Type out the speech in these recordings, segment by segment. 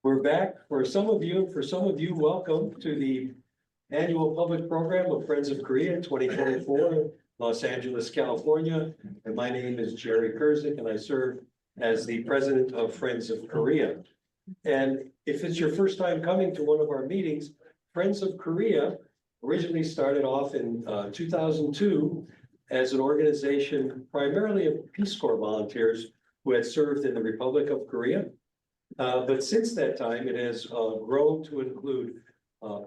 We're back. For some of you, welcome to the annual public program of Friends of Korea 2024, Los Angeles, California. And my name is Gerry Krzic, and I serve as the president of Friends of Korea. And if it's your first time coming to one of our meetings, Friends of Korea originally started off in 2002 as an organization primarily of Peace Corps volunteers who had served in the Republic of Korea. But since that time, it has grown to include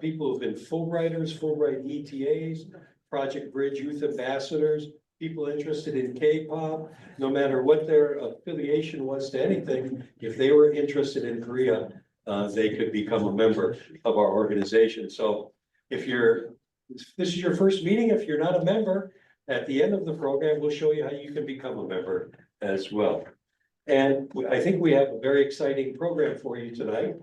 people who've been Fulbrighters, Fulbright ETAs, Project Bridge Youth Ambassadors, people interested in K-pop, no matter what their affiliation was to anything, if they were interested in Korea, they could become a member of our organization. So if this is your first meeting, if you're not a member, at the end of the program, we'll show you how you can become a member as well. And I think we have a very exciting program for you tonight.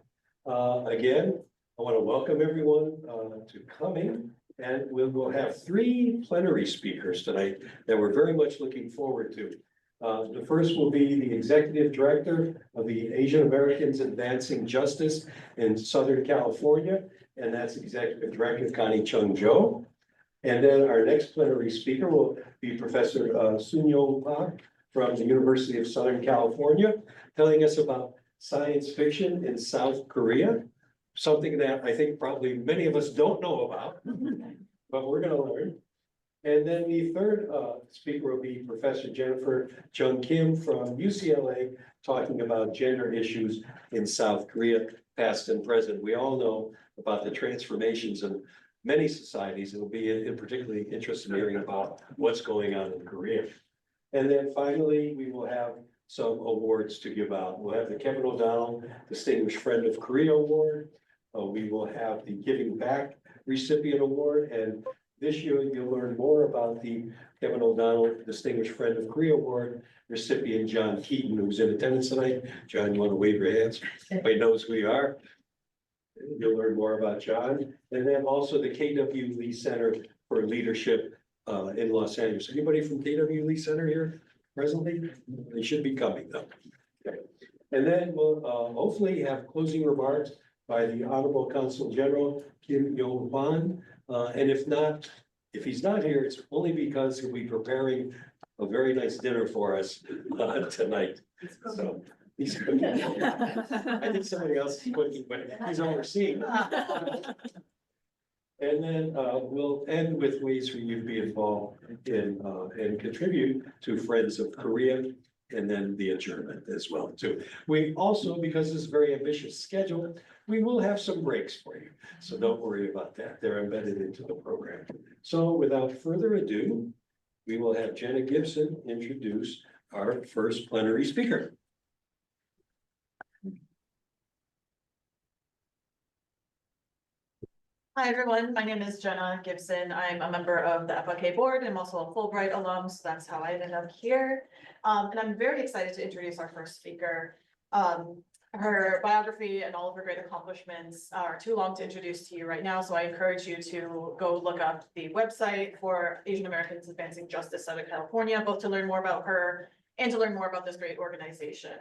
Again, I want to welcome everyone to coming, and we'll have 3 plenary speakers tonight that we're very much looking forward to. The first will be the Executive Director of the Asian Americans Advancing Justice in Southern California, and that's Executive Director Connie Chung. And then our next plenary speaker will be Professor Sunyoung from the University of Southern California, telling us about science fiction in South Korea, something that I think probably many of us don't know about, but we're going to learn. And then the third speaker will be Professor Jennifer Chung Kim from UCLA, talking about gender issues in South Korea, past and present. We all know about the transformations in many societies. It'll be particularly interested in hearing about what's going on in Korea. And then finally, we will have some awards to give out. We'll have the Kevin O'Donnell Distinguished Friend of Korea Award. We will have the Giving Back Recipient Award. And this year, you'll learn more about the Kevin O'Donnell Distinguished Friend of Korea Award recipient, John Keeton, who's in attendance tonight. John, you want to wave your hands? Everybody knows who you are. You'll learn more about John. And then also the KW Lee Center for Leadership in Los Angeles. Anybody from KW Lee Center here presently? They should be coming though. Okay. And then we'll hopefully have closing remarks by the Honorable Consul General Youngwan. And if he's not here, it's only because he'll be preparing a very nice dinner for us tonight. So he's cooking. I think somebody else is cooking, but he's overseeing. And then we'll end with ways for you to be involved in and contribute to Friends of Korea, and then the adjournment as well too. We also, because this is a very ambitious schedule, we will have some breaks for you. So don't worry about that. They're embedded into the program. So without further ado, we will have Jenna Gibson introduce our first plenary speaker. Hi, everyone. My name is Jenna Gibson. I'm a member of the FLK board. I'm also a Fulbright alum, so that's how I ended up here. And I'm very excited to introduce our first speaker. Her biography and all of her great accomplishments are too long to introduce to you right now, so I encourage you to go look up the website for Asian Americans Advancing Justice Southern California, both to learn more about her and to learn more about this great organization.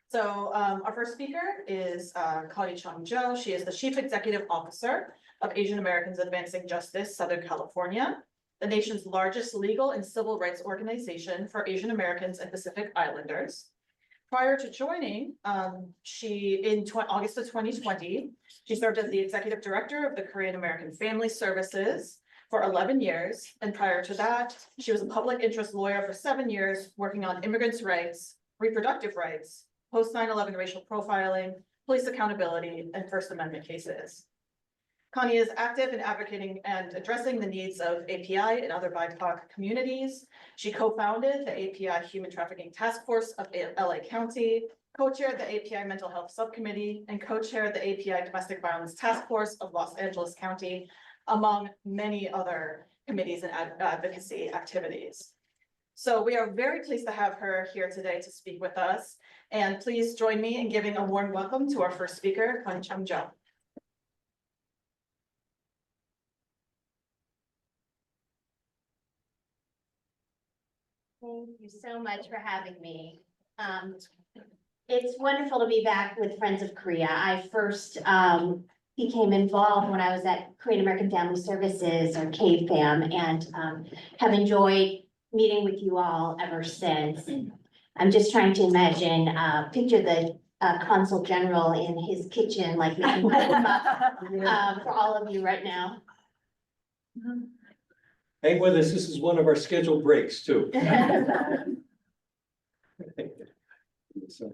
So our first speaker is Connie Chung. She is the Chief Executive Officer of Asian Americans Advancing Justice Southern California, the nation's largest legal and civil rights organization for Asian Americans and Pacific Islanders. Prior to joining, in August of 2020, she served as the Executive Director of the Korean American Family Services for 11 years. And prior to that, she was a public interest lawyer for 7 years, working on immigrants' rights, reproductive rights, post 9/11 racial profiling, police accountability, and First Amendment cases. Connie is active in advocating and addressing the needs of API and other BIPOC communities. She co-founded the API Human Trafficking Task Force of LA County, co-chaired the API Mental Health Subcommittee, and co-chaired the API Domestic Violence Task Force of Los Angeles County, among many other committees and advocacy activities. So we are very pleased to have her here today to speak with us. And please join me in giving a warm welcome to our first speaker, Connie Chung. Thank you so much for having me. It's wonderful to be back with Friends of Korea. I first became involved when I was at Korean American Family Services, or KFAM, and have enjoyed meeting with you all ever since. I'm just trying to imagine, picture the Consul General in his kitchen, like making for all of you right now. Hang with us, this is one of our scheduled breaks too. So,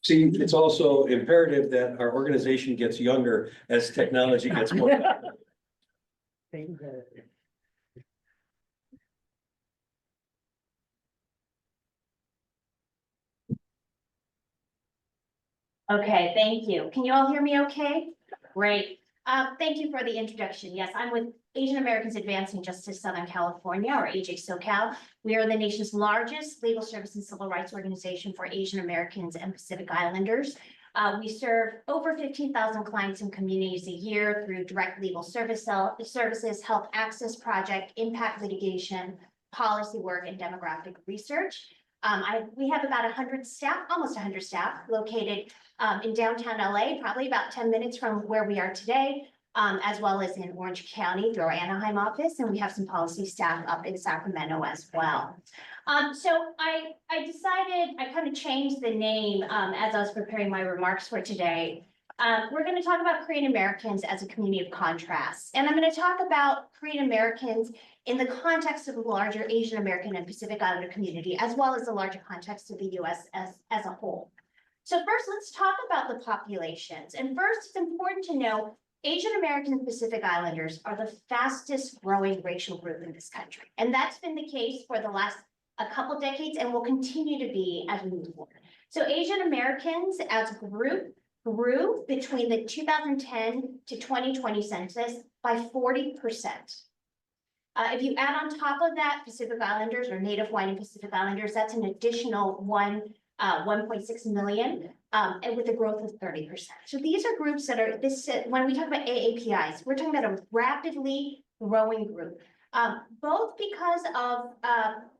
See, it's also imperative that our organization gets younger as technology gets more. Okay, thank you. Can you all hear me okay? Great. Thank you for the introduction. Yes, I'm with Asian Americans Advancing Justice Southern California, or AJ SoCal. We are the nation's largest legal service and civil rights organization for Asian Americans and Pacific Islanders. We serve over 15,000 clients and communities a year through direct legal services, health access project, impact litigation, policy work, and demographic research. We have about 100 staff, almost 100 staff located in downtown LA, probably about 10 minutes from where we are today, as well as in Orange County through our Anaheim office, and we have some policy staff up in Sacramento as well. So I decided, I kind of changed the name as I was preparing my remarks for today. We're going to talk about Korean Americans as a community of contrast, and I'm going to talk about Korean Americans in the context of the larger Asian American and Pacific Islander community, as well as the larger context of the US as a whole. So first, let's talk about the populations. And first, it's important to know Asian American and Pacific Islanders are the fastest growing racial group in this country. And that's been the case for the last a couple decades and will continue to be as we move forward. So Asian Americans as a group grew between the 2010 to 2020 census by 40%. If you add on top of that Pacific Islanders or Native Hawaiian Pacific Islanders, that's an additional 1.6 million, and with a growth of 30%. So these are groups that are when we talk about AAPIs, we're talking about a rapidly growing group, both because of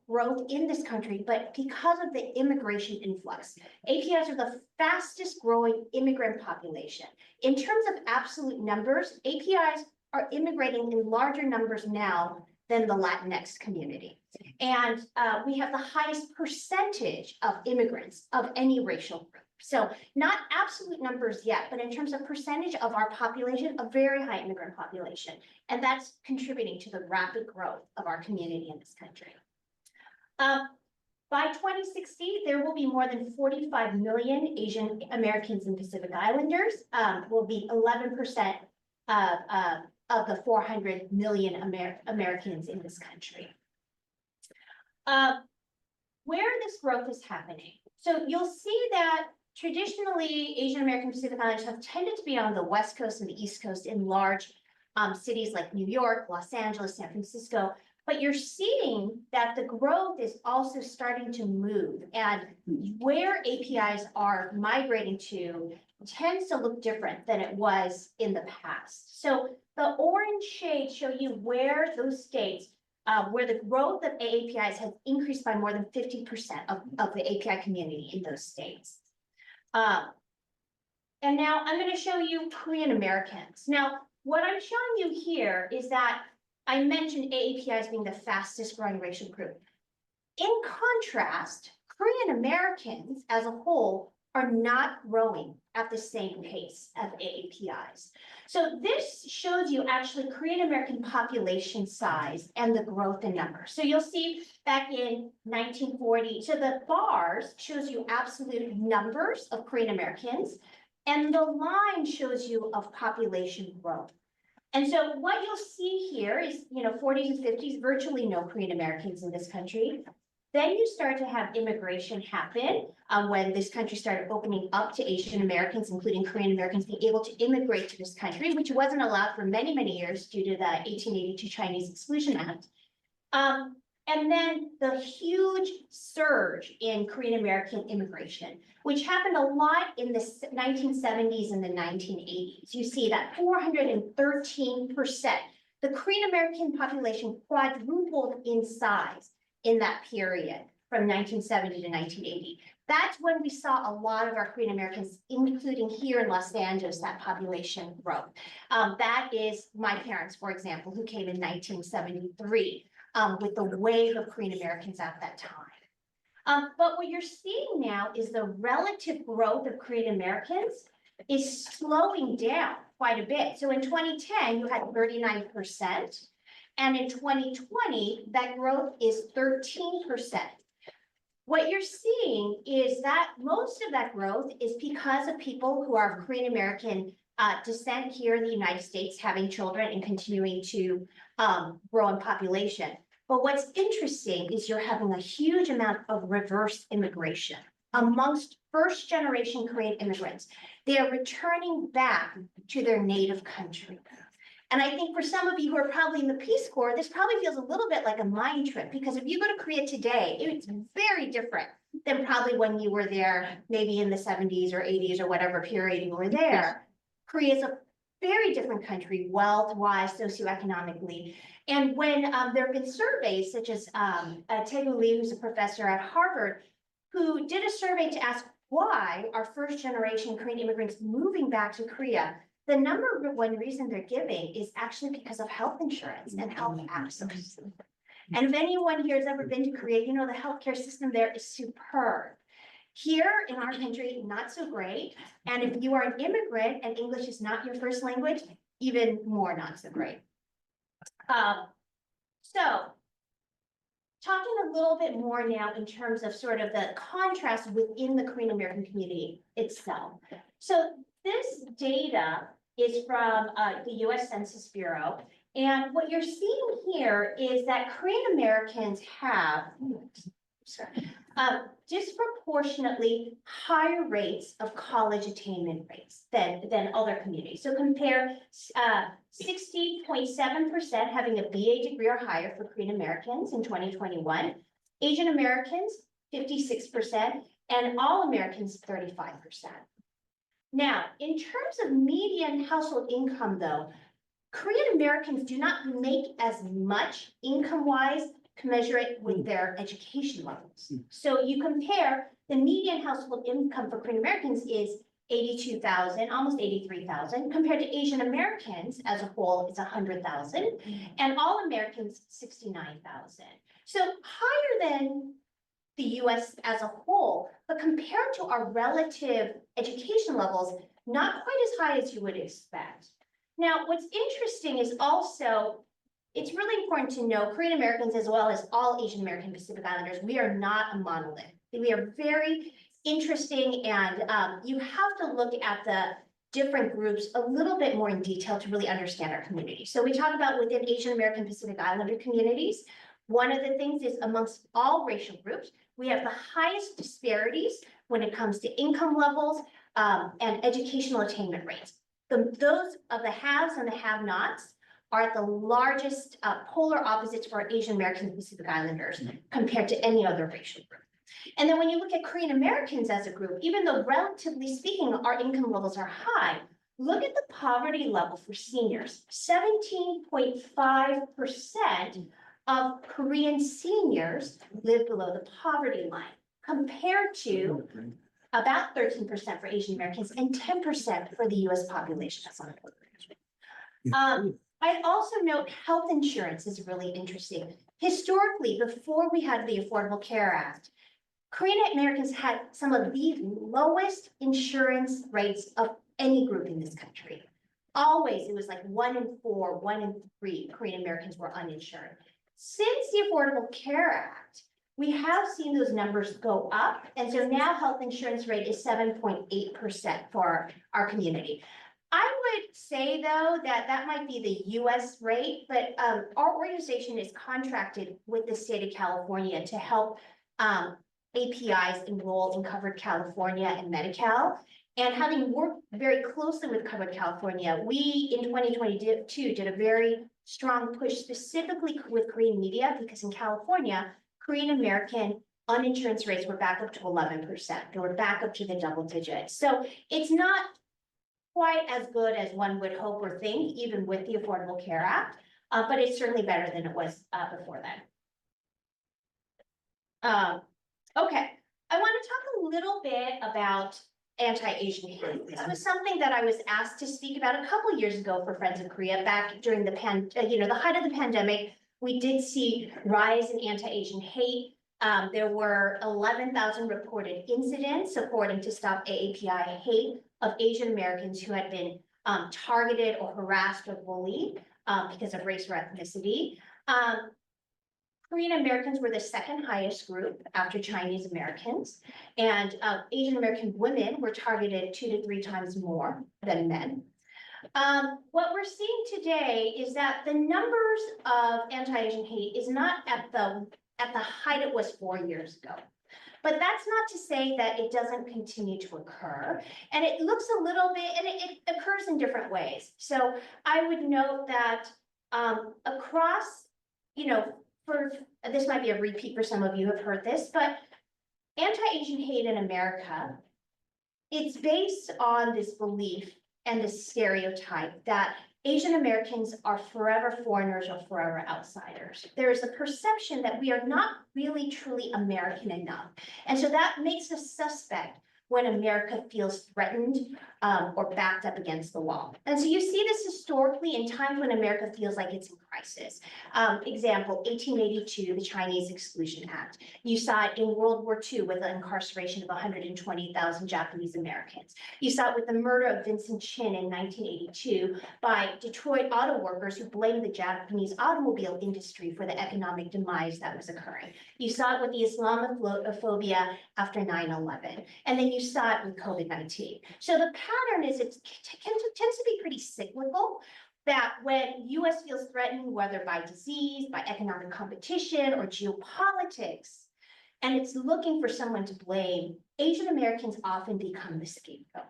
growth in this country, but because of the immigration influx. APIs are the fastest growing immigrant population. In terms of absolute numbers, APIs are immigrating in larger numbers now than the Latinx community. And we have the highest percentage of immigrants of any racial group. So not absolute numbers yet, but in terms of percentage of our population, a very high immigrant population. And that's contributing to the rapid growth of our community in this country. By 2060, there will be more than 45 million Asian Americans and Pacific Islanders, will be 11% of the 400 million Americans in this country. Where this growth is happening. So you'll see that traditionally Asian American Pacific Islanders have tended to be on the West Coast and the East Coast in large cities like New York, Los Angeles, San Francisco. But you're seeing that the growth is also starting to move, and where APIs are migrating to tends to look different than it was in the past. So the orange shades show you where those states, where the growth of AAPIs has increased by more than 50% of the API community in those states. And now I'm going to show you Korean Americans. Now, what I'm showing you here is that I mentioned AAPIs being the fastest growing racial group. In contrast, Korean Americans as a whole are not growing at the same pace as AAPIs. So this shows you actually Korean American population size and the growth in numbers. So you'll see back in 1940, so the bars shows you absolute numbers of Korean Americans, and the line shows you of population growth. And so what you'll see here is, 40s and 50s, virtually no Korean Americans in this country. Then you start to have immigration happen when this country started opening up to Asian Americans, including Korean Americans, being able to immigrate to this country, which wasn't allowed for many, many years due to the 1882 Chinese Exclusion Act. And then the huge surge in Korean American immigration, which happened a lot in the 1970s and the 1980s. You see that 413%. The Korean American population quadrupled in size in that period from 1970 to 1980. That's when we saw a lot of our Korean Americans, including here in Los Angeles, that population growth. That is my parents, for example, who came in 1973 with the wave of Korean Americans at that time. But what you're seeing now is the relative growth of Korean Americans is slowing down quite a bit. So in 2010, you had 39%, and in 2020, that growth is 13%. What you're seeing is that most of that growth is because of people who are of Korean American descent here in the United States, having children and continuing to grow in population. But what's interesting is you're having a huge amount of reverse immigration amongst first generation Korean immigrants. They are returning back to their native country. And I think for some of you who are probably in the Peace Corps, this probably feels a little bit like a mind trip, because if you go to Korea today, it's very different than probably when you were there, maybe in the 70s or 80s or whatever period you were there. Korea is a very different country, wealth-wise, socioeconomically. And when there have been surveys, such as Taegu Lee, who's a professor at Harvard, who did a survey to ask why are first generation Korean immigrants moving back to Korea, the number one reason they're giving is actually because of health insurance and health access. And if anyone here has ever been to Korea, you know the healthcare system there is superb. Here in our country, not so great. And if you are an immigrant and English is not your first language, even more not so great. So talking a little bit more now in terms of sort of the contrast within the Korean American community itself. So this data is from the US Census Bureau. And what you're seeing here is that Korean Americans have disproportionately higher rates of college attainment rates than other communities. So compare 60.7% having a BA degree or higher for Korean Americans in 2021, Asian Americans 56%, and all Americans 35%. Now, in terms of median household income though, Korean Americans do not make as much income-wise commensurate with their education levels. So you compare the median household income for Korean Americans is 82,000, almost 83,000, compared to Asian Americans as a whole, it's 100,000, and all Americans 69,000. So higher than the US as a whole, but compared to our relative education levels, not quite as high as you would expect. Now, what's interesting is also, it's really important to know Korean Americans as well as all Asian American Pacific Islanders, we are not a monolith. We are very interesting, and you have to look at the different groups a little bit more in detail to really understand our community. So we talk about within Asian American Pacific Islander communities, one of the things is amongst all racial groups, we have the highest disparities when it comes to income levels and educational attainment rates. Those of the haves and the have-nots are at the largest polar opposites for Asian American and Pacific Islanders compared to any other racial group. And then when you look at Korean Americans as a group, even though relatively speaking, our income levels are high, look at the poverty level for seniors. 17.5% of Korean seniors live below the poverty line, compared to about 13% for Asian Americans and 10% for the US population. I also note health insurance is really interesting. Historically, before we had the Affordable Care Act, Korean Americans had some of the lowest insurance rates of any group in this country. Always, it was like 1 in 4, 1 in 3 Korean Americans were uninsured. Since the Affordable Care Act, we have seen those numbers go up. And so now health insurance rate is 7.8% for our community. I would say though, that might be the US rate, but our organization is contracted with the state of California to help APIs enroll in Covered California and Medi-Cal. And having worked very closely with Covered California, we in 2022 did a very strong push specifically with Korean media, because in California, Korean American uninsurance rates were back up to 11%. They were back up to the double digits. So it's not quite as good as one would hope or think, even with the Affordable Care Act, but it's certainly better than it was before then. Okay, I want to talk a little bit about anti-Asian hate. This was something that I was asked to speak about a couple years ago for Friends of Korea back during the the height of the pandemic. We did see rise in anti-Asian hate. There were 11,000 reported incidents, according to Stop AAPI Hate, of Asian Americans who had been targeted or harassed or bullied because of race or ethnicity. Korean Americans were the second highest group after Chinese Americans, and Asian American women were targeted 2 to 3 times more than men. What we're seeing today is that the numbers of anti-Asian hate is not at the height it was 4 years ago. But that's not to say that it doesn't continue to occur. And it looks a little bit, and it occurs in different ways. So I would note that across, this might be a repeat for some of you who have heard this, but anti-Asian hate in America, it's based on this belief and this stereotype that Asian Americans are forever foreigners or forever outsiders. There is a perception that we are not really truly American enough. And so that makes us suspect when America feels threatened or backed up against the wall. And so you see this historically in times when America feels like it's in crisis. Example, 1882, the Chinese Exclusion Act. You saw it in World War II with the incarceration of 120,000 Japanese Americans. You saw it with the murder of Vincent Chin in 1982 by Detroit auto workers who blamed the Japanese automobile industry for the economic demise that was occurring. You saw it with the Islamophobia after 9/11. And then you saw it with COVID-19. So the pattern is it tends to be pretty cyclical, that when US feels threatened, whether by disease, by economic competition, or geopolitics, and it's looking for someone to blame, Asian Americans often become the scapegoat.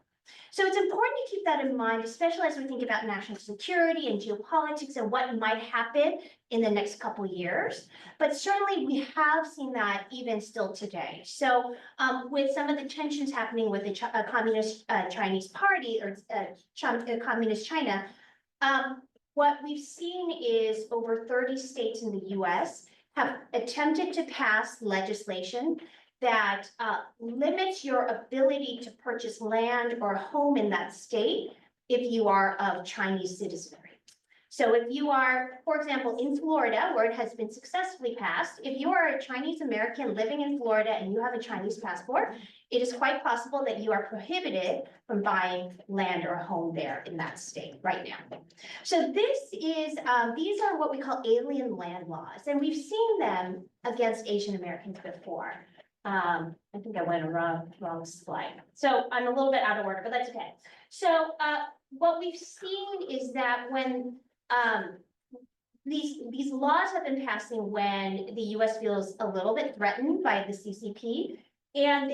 So it's important to keep that in mind, especially as we think about national security and geopolitics and what might happen in the next couple of years. But certainly we have seen that even still today. So with some of the tensions happening with the Communist Chinese Party or Communist China, what we've seen is over 30 states in the US have attempted to pass legislation that limits your ability to purchase land or home in that state if you are of Chinese citizenry. So if you are, for example, in Florida, where it has been successfully passed, if you are a Chinese American living in Florida and you have a Chinese passport, it is quite possible that you are prohibited from buying land or a home there in that state right now. So these are what we call alien land laws, and we've seen them against Asian Americans before. I think I went a wrong slide. So I'm a little bit out of order, but that's okay. So what we've seen is that when these laws have been passing when the US feels a little bit threatened by the CCP, and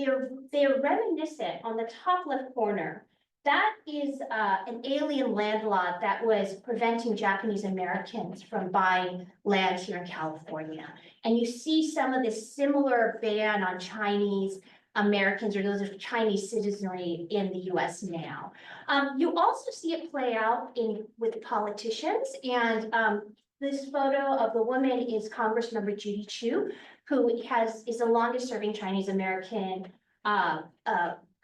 they're reminiscent on the top left corner. That is an alien land law that was preventing Japanese Americans from buying land here in California. And you see some of this similar ban on Chinese Americans or those of Chinese citizenry in the US now. You also see it play out with politicians, and this photo of the woman is Congressmember Judy Chu, who is the longest serving Chinese American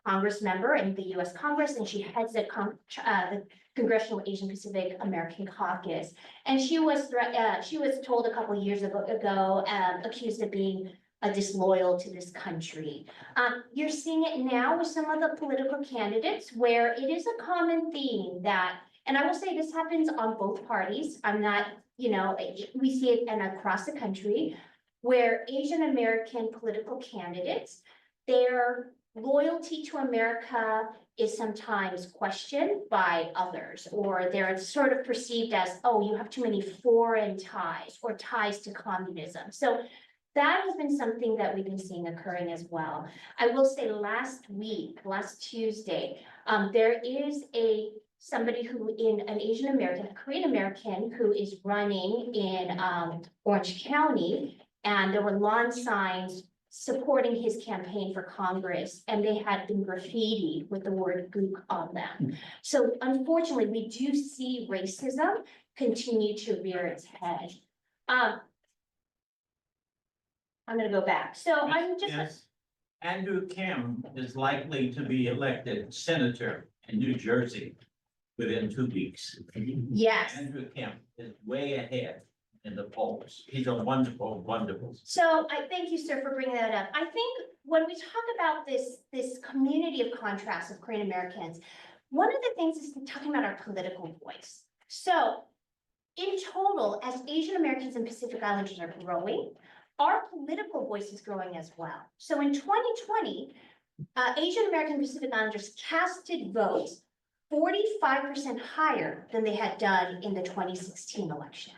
Congress member in the US Congress, and she heads the Congressional Asian Pacific American Caucus. And she was told a couple of years ago, accused of being disloyal to this country. You're seeing it now with some of the political candidates where it is a common theme that, and I will say this happens on both parties. I'm not, we see it and across the country where Asian American political candidates, their loyalty to America is sometimes questioned by others, or they're sort of perceived as, oh, you have too many foreign ties or ties to communism. So that has been something that we've been seeing occurring as well. I will say last Tuesday, there is a somebody an Asian American, a Korean American who is running in Orange County. And there were lawn signs supporting his campaign for Congress, and they had been graffitied with the word gook on them. So unfortunately, we do see racism continue to rear its head. I'm gonna go back. So I'm just. Yes. Andrew Kim is likely to be elected senator in New Jersey within 2 weeks. Yes. Andrew Kim is way ahead in the polls. He's a wonderful, wonderful. So I thank you, sir, for bringing that up. I think when we talk about this community of contrast of Korean Americans, one of the things is talking about our political voice. So in total, as Asian Americans and Pacific Islanders are growing, our political voice is growing as well. So in 2020, Asian American Pacific Islanders casted votes 45% higher than they had done in the 2016 election.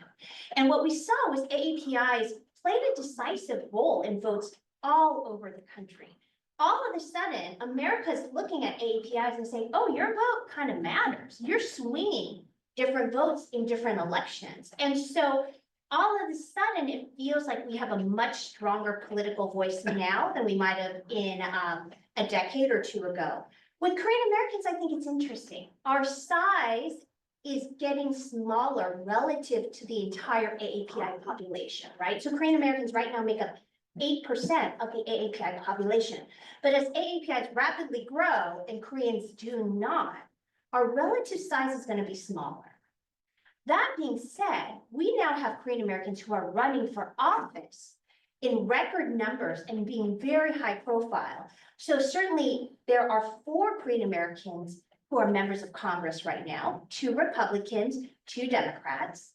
And what we saw was AAPIs played a decisive role in votes all over the country. All of a sudden, America's looking at AAPIs and saying, oh, your vote kind of matters. You're swinging different votes in different elections. And so all of a sudden, it feels like we have a much stronger political voice now than we might have in a decade or two ago. With Korean Americans, I think it's interesting. Our size is getting smaller relative to the entire AAPI population, right? So Korean Americans right now make up 8% of the AAPI population. But as AAPIs rapidly grow and Koreans do not, our relative size is going to be smaller. That being said, we now have Korean Americans who are running for office in record numbers and being very high profile. So certainly there are 4 Korean Americans who are members of Congress right now, 2 Republicans, 2 Democrats.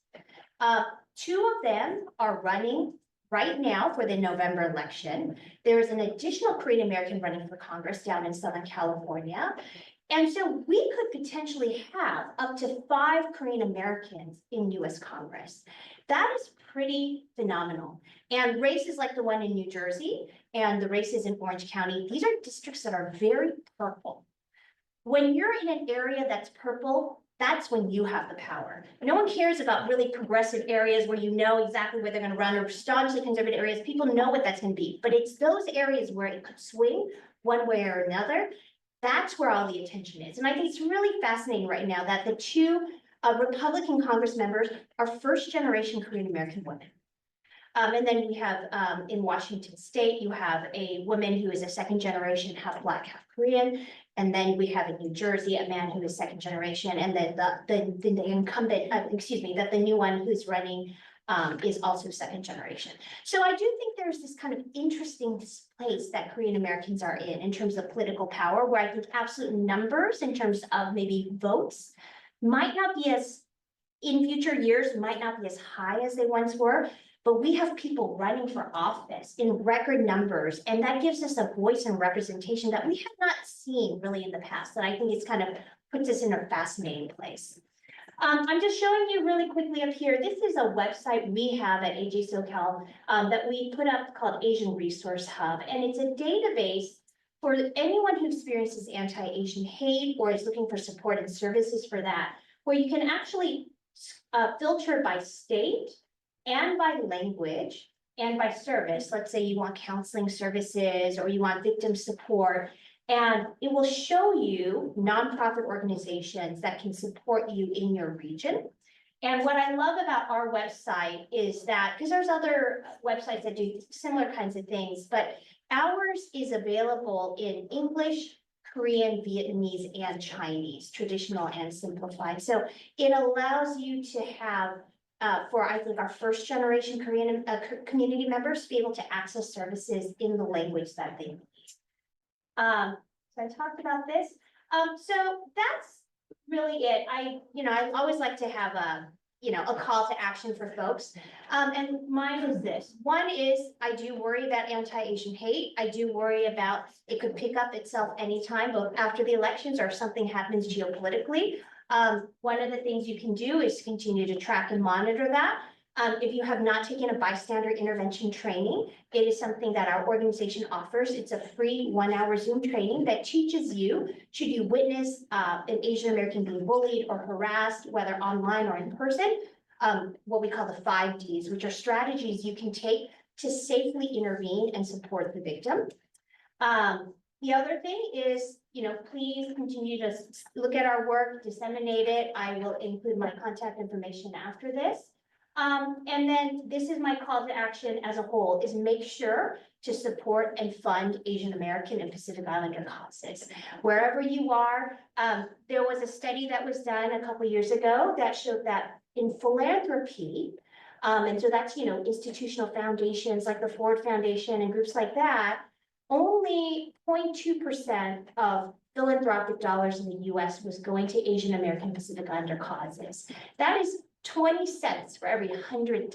2 of them are running right now for the November election. There is an additional Korean American running for Congress down in Southern California. And so we could potentially have up to 5 Korean Americans in US Congress. That is pretty phenomenal. And races like the one in New Jersey and the races in Orange County, these are districts that are very purple. When you're in an area that's purple, that's when you have the power. No one cares about really progressive areas where you know exactly where they're going to run, or staunchly conservative areas. People know what that's going to be, but it's those areas where it could swing one way or another. That's where all the attention is. And I think it's really fascinating right now that the 2 Republican Congress members are first-generation Korean American women. And then we have in Washington State, you have a woman who is a second generation, half Black, half Korean. And then we have in New Jersey, a man who is second generation. And then the incumbent, the new one who's running is also second generation. So I do think there's this kind of interesting place that Korean Americans are in terms of political power, where I think absolute numbers in terms of maybe votes might not be as, in future years, might not be as high as they once were, but we have people running for office in record numbers, and that gives us a voice and representation that we have not seen really in the past, that I think it's kind of puts us in a fascinating place. I'm just showing you really quickly up here. This is a website we have at AJ SoCal that we put up called Asian Resource Hub, and it's a database for anyone who experiences anti-Asian hate or is looking for support and services for that, where you can actually filter by state and by language and by service. Let's say you want counseling services or you want victim support, and it will show you nonprofit organizations that can support you in your region. And what I love about our website is that, because there's other websites that do similar kinds of things, but ours is available in English, Korean, Vietnamese, and Chinese, traditional and simplified. So it allows you to have, for I think our first generation Korean community members, to be able to access services in the language that they need. So I talked about this. So that's really it. I always like to have a call to action for folks. And mine is this. One is, I do worry about anti-Asian hate. I do worry about it could pick up itself anytime, both after the elections or if something happens geopolitically. One of the things you can do is continue to track and monitor that. If you have not taken a bystander intervention training, it is something that our organization offers. It's a free 1-hour Zoom training that teaches you, should you witness an Asian American being bullied or harassed, whether online or in person, what we call the 5 Ds, which are strategies you can take to safely intervene and support the victim. The other thing is, please continue to look at our work, disseminate it. I will include my contact information after this. And then this is my call to action as a whole, is make sure to support and fund Asian American and Pacific Islander causes. Wherever you are, there was a study that was done a couple years ago that showed that in philanthropy, and so that's, institutional foundations like the Ford Foundation and groups like that, only 0.2% of philanthropic dollars in the US was going to Asian American Pacific Islander causes. That is 20 cents for every $100,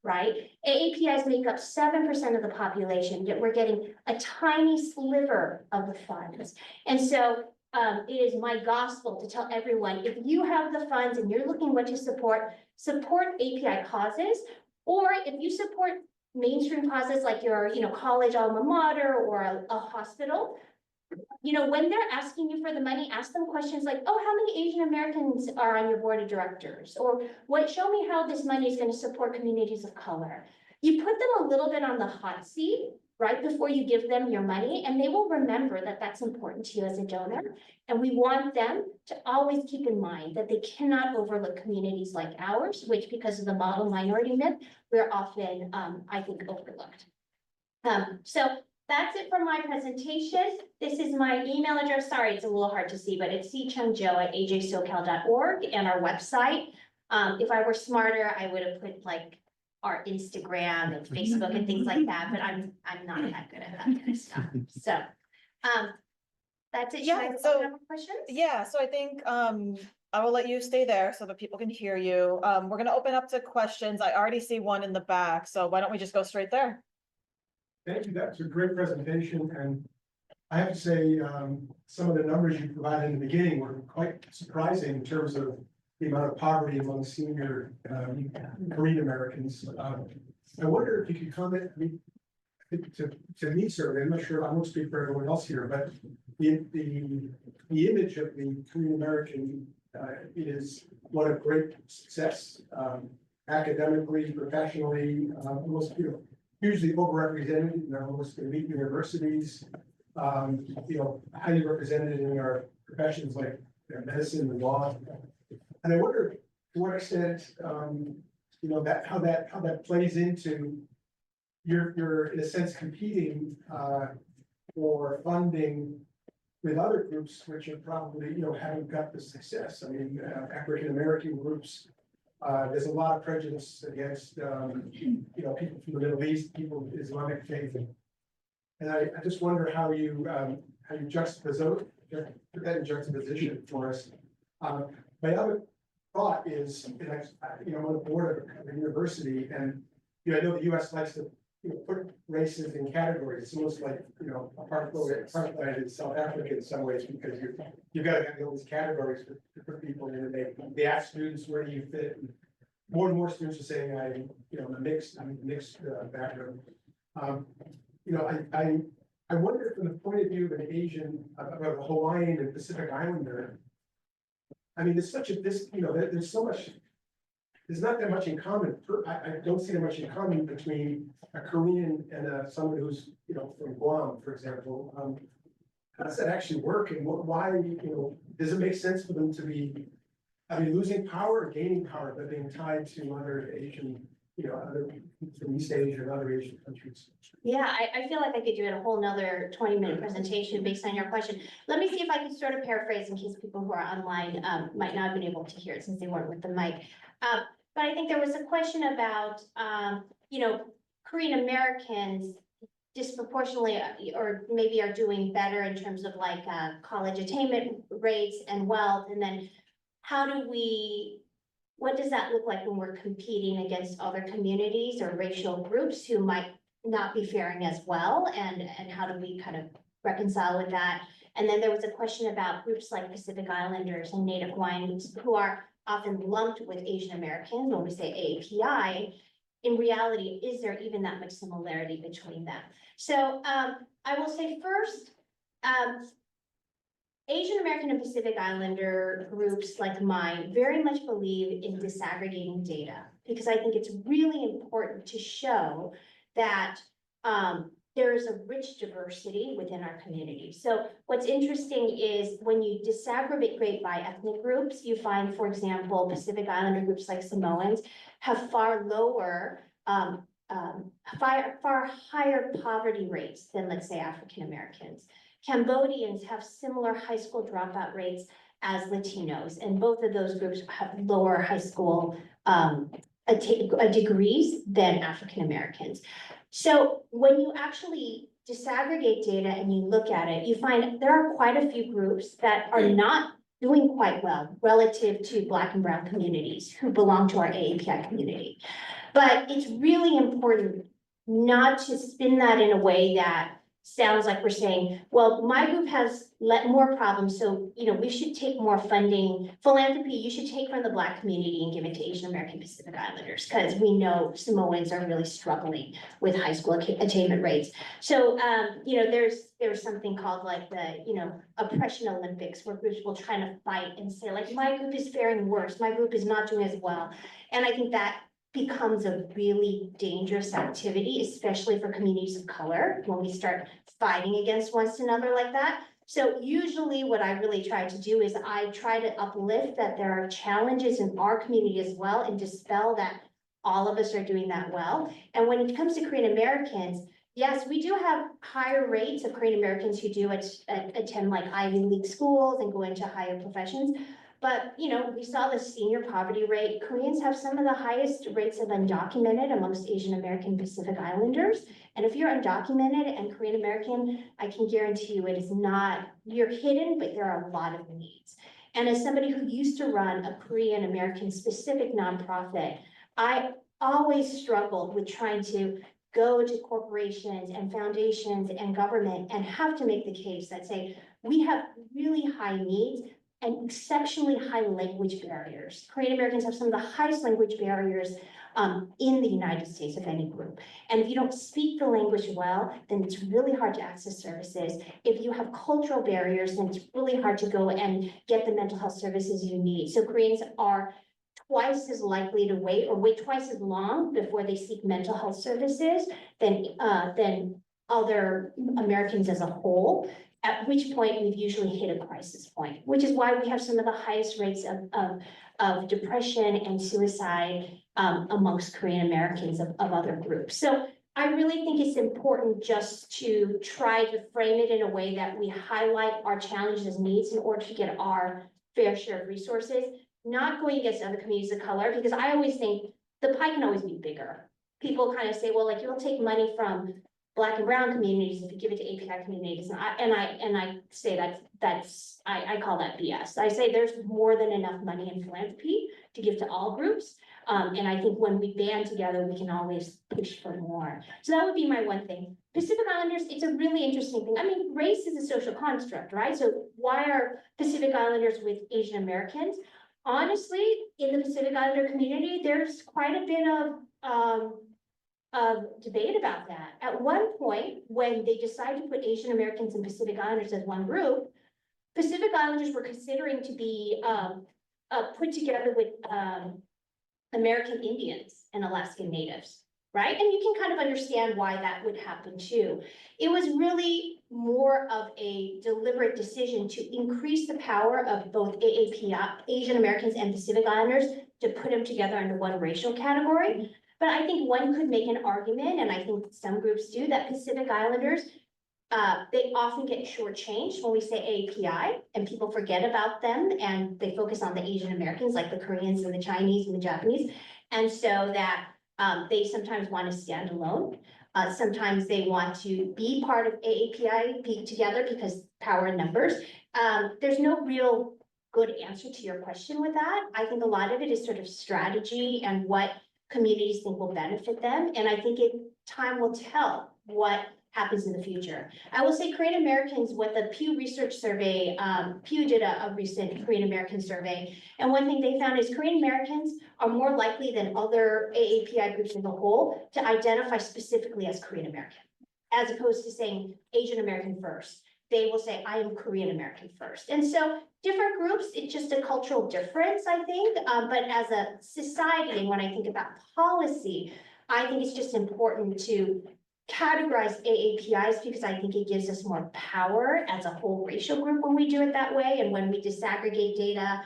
right? AAPIs make up 7% of the population, yet we're getting a tiny sliver of the funds. And so it is my gospel to tell everyone, if you have the funds and you're looking what to support API causes, or if you support mainstream causes like your, college alma mater or a hospital, when they're asking you for the money, ask them questions like, oh, how many Asian Americans are on your board of directors? Or show me how this money is going to support communities of color. You put them a little bit on the hot seat right before you give them your money, and they will remember that that's important to you as a donor. And we want them to always keep in mind that they cannot overlook communities like ours, which because of the model minority myth, we're often, I think, overlooked. So that's it for my presentation. This is my email address. Sorry, it's a little hard to see, but it's cchungjo@ajsocal.org and our website. If I were smarter, I would have put like our Instagram and Facebook and things like that, but I'm not that good at that kind of stuff. So, that's it. Should I open up for questions? Yeah, so I think I will let you stay there so that people can hear you. We're gonna open up to questions. I already see one in the back, so why don't we just go straight there? Thank you. That's a great presentation, and I have to say, some of the numbers you provided in the beginning were quite surprising in terms of the amount of poverty among senior Korean Americans. I wonder if you could comment, to me certainly, I'm not sure, I won't speak for everyone else here, but the image of the Korean American is one of great success, academically, professionally, almost, hugely overrepresented in almost elite universities, highly represented in our professions like medicine and law. And I wonder to what extent, how that plays into you're in a sense competing for funding with other groups which are probably, haven't got the success. I mean, African American groups. There's a lot of prejudice against, people from the Middle East, people of Islamic faith. And I just wonder how you juxtapose, put that in juxtaposition for us. My other thought is, I'm on the board of a university, and, I know the US likes to, put races in categories. It's almost like, apartheid in South Africa in some ways, because you've got to have all these categories to put people in, and they ask students, where do you fit? And more and more students are saying, I'm a mixed background. I wonder from the point of view of an Asian, of a Hawaiian and Pacific Islander, I mean, there's there's so much, there's not that much in common. I don't see that much in common between a Korean and someone who's, from Guam, for example. How does that actually work, and why, does it make sense for them to be, losing power or gaining power, but being tied to other Asian, other from East Asia and other Asian countries? Yeah, I feel like I could do a whole nother 20-minute presentation based on your question. Let me see if I can sort of paraphrase in case people who are online might not have been able to hear it since they weren't with the mic. But I think there was a question about, Korean Americans disproportionately, or maybe are doing better in terms of like college attainment rates and wealth. And then what does that look like when we're competing against other communities or racial groups who might not be faring as well? And how do we kind of reconcile with that? And then there was a question about groups like Pacific Islanders and Native Hawaiians who are often lumped with Asian Americans when we say AAPI. In reality, is there even that much similarity between them? So I will say first, Asian American and Pacific Islander groups like mine very much believe in disaggregating data, because I think it's really important to show that there is a rich diversity within our community. So what's interesting is when you disaggregate by ethnic groups, you find, for example, Pacific Islander groups like Samoans have far lower, far higher poverty rates than, let's say, African Americans. Cambodians have similar high school dropout rates as Latinos, and both of those groups have lower high school degrees than African Americans. So when you actually disaggregate data and you look at it, you find there are quite a few groups that are not doing quite well relative to Black and Brown communities who belong to our AAPI community. But it's really important not to spin that in a way that sounds like we're saying, well, my group has more problems, so, you know, we should take more funding. Philanthropy, you should take from the Black community and give it to Asian American Pacific Islanders, because we know Samoans are really struggling with high school attainment rates. So, you know, there's something called like the, you know, oppression Olympics, where groups will try to fight and say, like, my group is faring worse, my group is not doing as well. And I think that becomes a really dangerous activity, especially for communities of color, when we start fighting against one another like that. So usually what I really try to do is I try to uplift that there are challenges in our community as well, and dispel that all of us are doing that well. And when it comes to Korean Americans, yes, we do have higher rates of Korean Americans who do attend like Ivy League schools and go into higher professions. But, you know, we saw the senior poverty rate. Koreans have some of the highest rates of undocumented amongst Asian American Pacific Islanders. And if you're undocumented and Korean American, I can guarantee you it is not, you're hidden, but there are a lot of needs. And as somebody who used to run a Korean American specific nonprofit, I always struggled with trying to go to corporations and foundations and government and have to make the case that say, we have really high needs and exceptionally high language barriers. Korean Americans have some of the highest language barriers in the United States of any group. And if you don't speak the language well, then it's really hard to access services. If you have cultural barriers, then it's really hard to go and get the mental health services you need. So Koreans are twice as likely to wait twice as long before they seek mental health services than other Americans as a whole. At which point we've usually hit a crisis point, which is why we have some of the highest rates of depression and suicide amongst Korean Americans of other groups. So I really think it's important just to try to frame it in a way that we highlight our challenges and needs in order to get our fair share of resources, not going against other communities of color, because I always think the pie can always be bigger. People kind of say, well, like, you'll take money from Black and Brown communities if you give it to API communities, and I say I call that BS. I say there's more than enough money in philanthropy to give to all groups, and I think when we band together, we can always push for more. So that would be my one thing. Pacific Islanders, it's a really interesting thing. I mean, race is a social construct, right? So why are Pacific Islanders with Asian Americans? Honestly, in the Pacific Islander community, there's quite a bit of debate about that. At one point, when they decided to put Asian Americans and Pacific Islanders as one group, Pacific Islanders were considering to be put together with American Indians and Alaskan Natives, right? And you can kind of understand why that would happen too. It was really more of a deliberate decision to increase the power of both AAPI, Asian Americans and Pacific Islanders, to put them together under one racial category. But I think one could make an argument, and I think some groups do, that Pacific Islanders, they often get shortchanged when we say AAPI, and people forget about them, and they focus on the Asian Americans, like the Koreans and the Chinese and the Japanese. And so that they sometimes want to stand alone. Sometimes they want to be part of AAPI, be together because power in numbers. There's no real good answer to your question with that. I think a lot of it is sort of strategy and what communities think will benefit them. And I think time will tell what happens in the future. I will say Korean Americans, what the Pew Research Survey, Pew did a recent Korean American survey. And one thing they found is Korean Americans are more likely than other AAPI groups as a whole to identify specifically as Korean American, as opposed to saying Asian American first. They will say, I am Korean American first. And so different groups, it's just a cultural difference, I think. But as a society, and when I think about policy, I think it's just important to categorize AAPIs because I think it gives us more power as a whole racial group when we do it that way. And when we disaggregate data,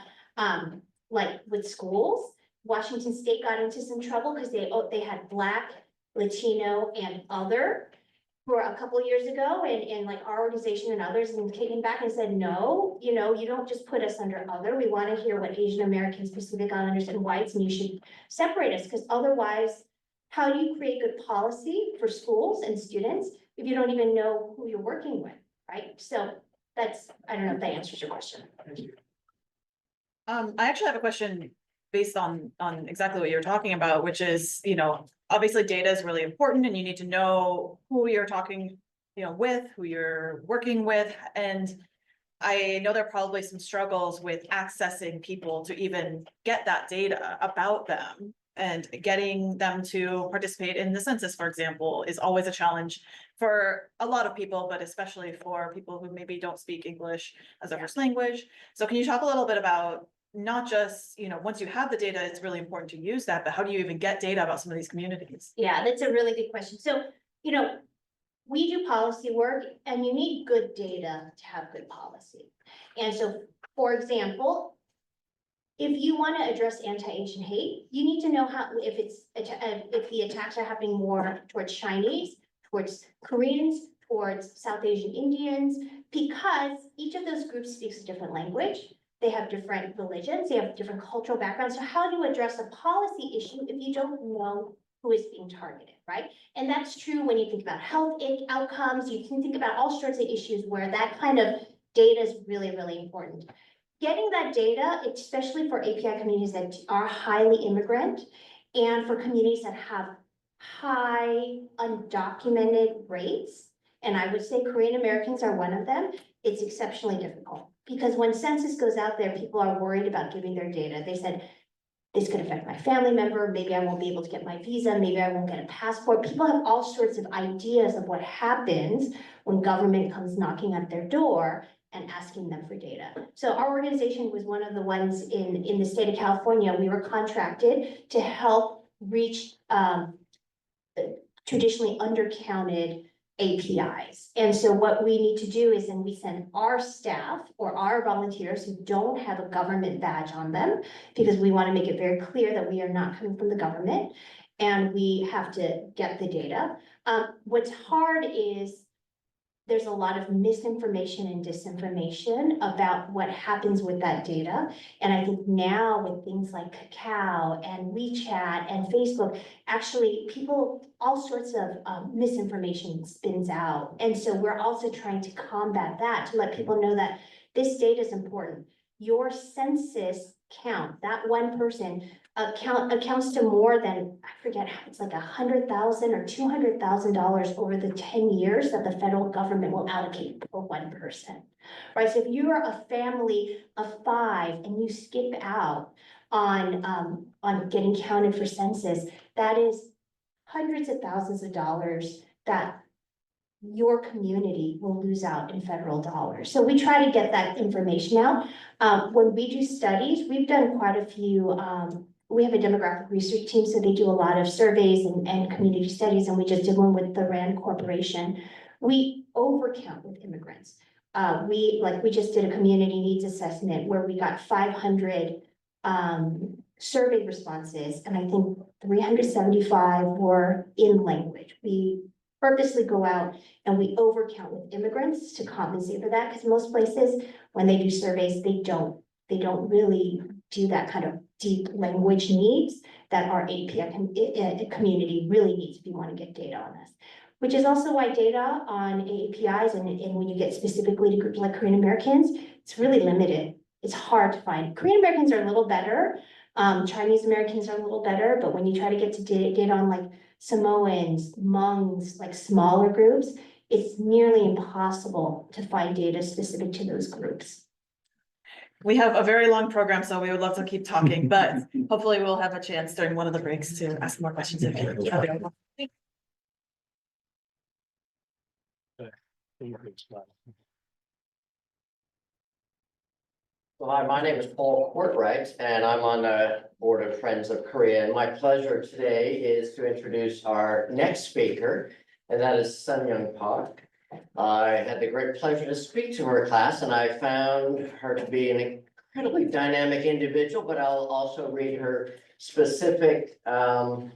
like with schools, Washington State got into some trouble because they had Black, Latino, and other for a couple of years ago, and like our organization and others, and came back and said, no, you don't just put us under other. We want to hear what Asian Americans, Pacific Islanders, and whites, and you should separate us, because otherwise, how do you create good policy for schools and students if you don't even know who you're working with, right? So that's, I don't know if that answers your question. Thank you. I actually have a question based on exactly what you're talking about, which is, obviously data is really important and you need to know who you're talking, with, who you're working with. And I know there are probably some struggles with accessing people to even get that data about them, and getting them to participate in the census, for example, is always a challenge for a lot of people, but especially for people who maybe don't speak English as a first language. So can you talk a little bit about not just, once you have the data, it's really important to use that, but how do you even get data about some of these communities? Yeah, that's a really good question. So, we do policy work and you need good data to have good policy. And so, for example, if you want to address anti-Asian hate, you need to know if the attacks are happening more towards Chinese, towards Koreans, towards South Asian Indians, because each of those groups speaks a different language. They have different religions, they have different cultural backgrounds. So how do you address a policy issue if you don't know who is being targeted, right? And that's true when you think about health outcomes. You can think about all sorts of issues where that kind of data is really, really important. Getting that data, especially for API communities that are highly immigrant, and for communities that have high undocumented rates, and I would say Korean Americans are one of them, it's exceptionally difficult. Because when census goes out there, people are worried about giving their data. They said, this could affect my family member, maybe I won't be able to get my visa, maybe I won't get a passport. People have all sorts of ideas of what happens when government comes knocking at their door and asking them for data. So our organization was one of the ones in the state of California. We were contracted to help reach traditionally undercounted APIs. And so what we need to do is then we send our staff or our volunteers who don't have a government badge on them, because we want to make it very clear that we are not coming from the government and we have to get the data. What's hard is there's a lot of misinformation and disinformation about what happens with that data. And I think now with things like Kakao and WeChat and Facebook, actually people, all sorts of misinformation spins out. And so we're also trying to combat that, to let people know that this data is important. Your census count, that one person accounts to more than, I forget, it's like $100,000 or $200,000 over the 10 years that the federal government will allocate for one person, right? So if you are a family of 5 and you skip out on getting counted for census, that is hundreds of thousands of dollars that your community will lose out in federal dollars. So we try to get that information out. When we do studies, we've done quite a few, we have a demographic research team, so they do a lot of surveys and community studies, and we just did one with the RAND Corporation. We overcount with immigrants. We just did a community needs assessment where we got 500 survey responses, and I think 375 were in language. We purposely go out and we overcount with immigrants to compensate for that, because most places, when they do surveys, they don't really do that kind of deep language needs that our API community really needs if you want to get data on this. Which is also why data on APIs and when you get specifically to groups like Korean Americans, it's really limited. It's hard to find. Korean Americans are a little better. Chinese Americans are a little better, but when you try to get to data on like Samoans, Hmongs, like smaller groups, it's nearly impossible to find data specific to those groups. We have a very long program, so we would love to keep talking, but hopefully we'll have a chance during one of the breaks to ask more questions if you're available. Well, hi, my name is Paul Courtwright, and I'm on the Board of Friends of Korea. And my pleasure today is to introduce our next speaker, and that is Sunyoung Park. I had the great pleasure to speak to her class, and I found her to be an incredibly dynamic individual, but I'll also read her specific bio.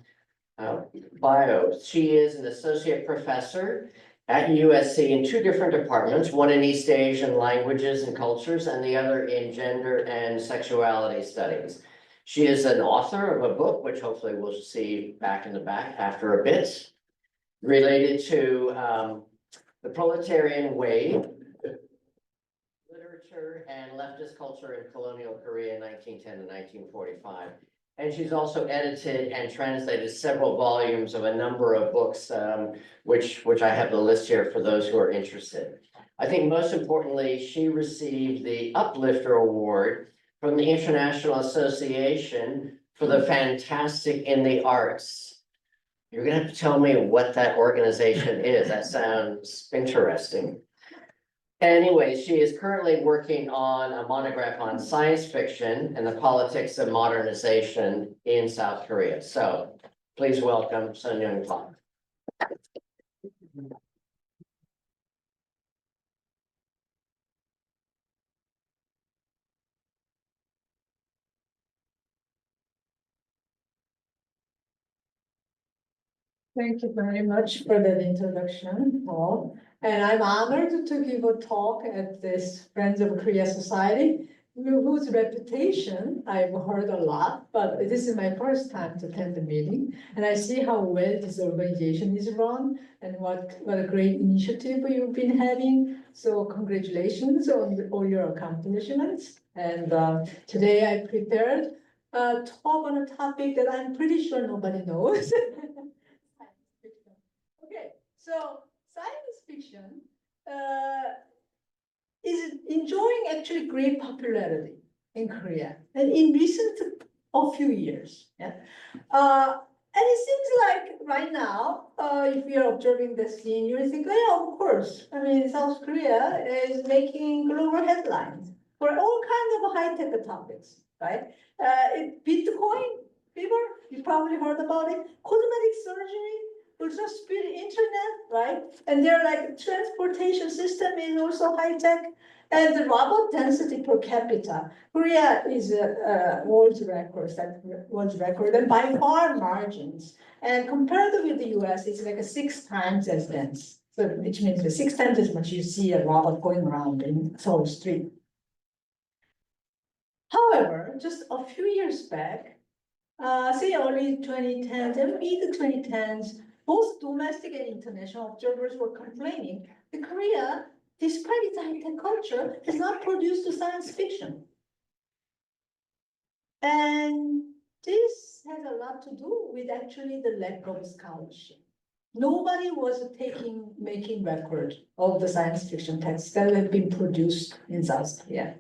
She is an associate professor at USC in two different departments, one in East Asian languages and cultures and the other in gender and sexuality studies. She is an author of a book, which hopefully we'll see back in the back after a bit, related to the proletarian wave, literature and leftist culture in colonial Korea, 1910 to 1945. And she's also edited and translated several volumes of a number of books, which I have the list here for those who are interested. I think most importantly, she received the Uplifter Award from the International Association for the Fantastic in the Arts. You're gonna have to tell me what that organization is. That sounds interesting. Anyway, she is currently working on a monograph on science fiction and the politics of modernization in South Korea. So please welcome Sunyoung Park. Thank you very much for that introduction, Paul. And I'm honored to give a talk at this Friends of Korea Society, whose reputation I've heard a lot, but this is my first time to attend the meeting. And I see how well this organization is run and what a great initiative you've been having. So congratulations on all your accomplishments. And today I prepared a talk on a topic that I'm pretty sure nobody knows. Okay, so science fiction is enjoying actually great popularity in Korea and in recent a few years. Yeah, and it seems like right now, if you're observing the scene, you think, oh, yeah, of course. I mean, South Korea is making global headlines for all kinds of high-tech topics, right? Bitcoin, people, you probably heard about it. Cosmetic surgery. Also speed internet, right? And their like transportation system is also high tech. And the robot density per capita, Korea is a world record, and by far margins. And compared with the US, it's like 6 times as dense. So which means 6 times as much you see a robot going around in Seoul street. However, just a few years back, say early 2010s and mid 2010s, both domestic and international observers were complaining that Korea, despite its high-tech culture, has not produced science fiction. And this has a lot to do with actually the lack of scholarship. Nobody was making record of the science fiction texts that have been produced in South Korea.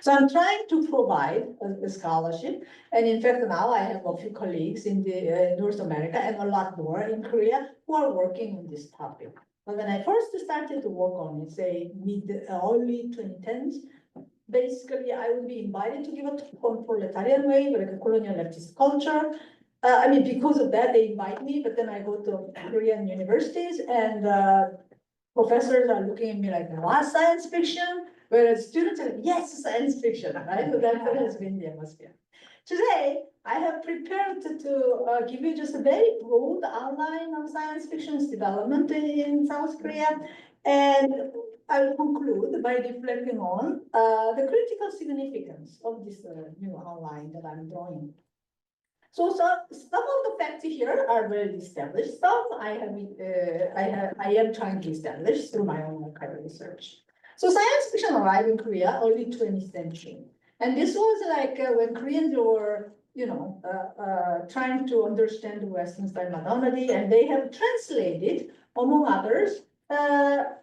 So I'm trying to provide a scholarship. And in fact, now I have a few colleagues in the North America and a lot more in Korea who are working on this topic. But when I first started to work on it, say early 2010s, basically I would be invited to give a talk on proletarian wave, like a colonial leftist culture. I mean, because of that, they invite me, but then I go to Korean universities and professors are looking at me like, what, science fiction? Whereas students are like, yes, science fiction, right? So that has been the atmosphere. Today, I have prepared to give you just a very broad outline of science fiction's development in South Korea. And I will conclude by reflecting on the critical significance of this new outline that I'm drawing. So some of the facts here are well established. Some I am trying to establish through my own archival research. So science fiction arrived in Korea early 20th century. And this was like when Koreans were, trying to understand Western style modernity, and they have translated, among others,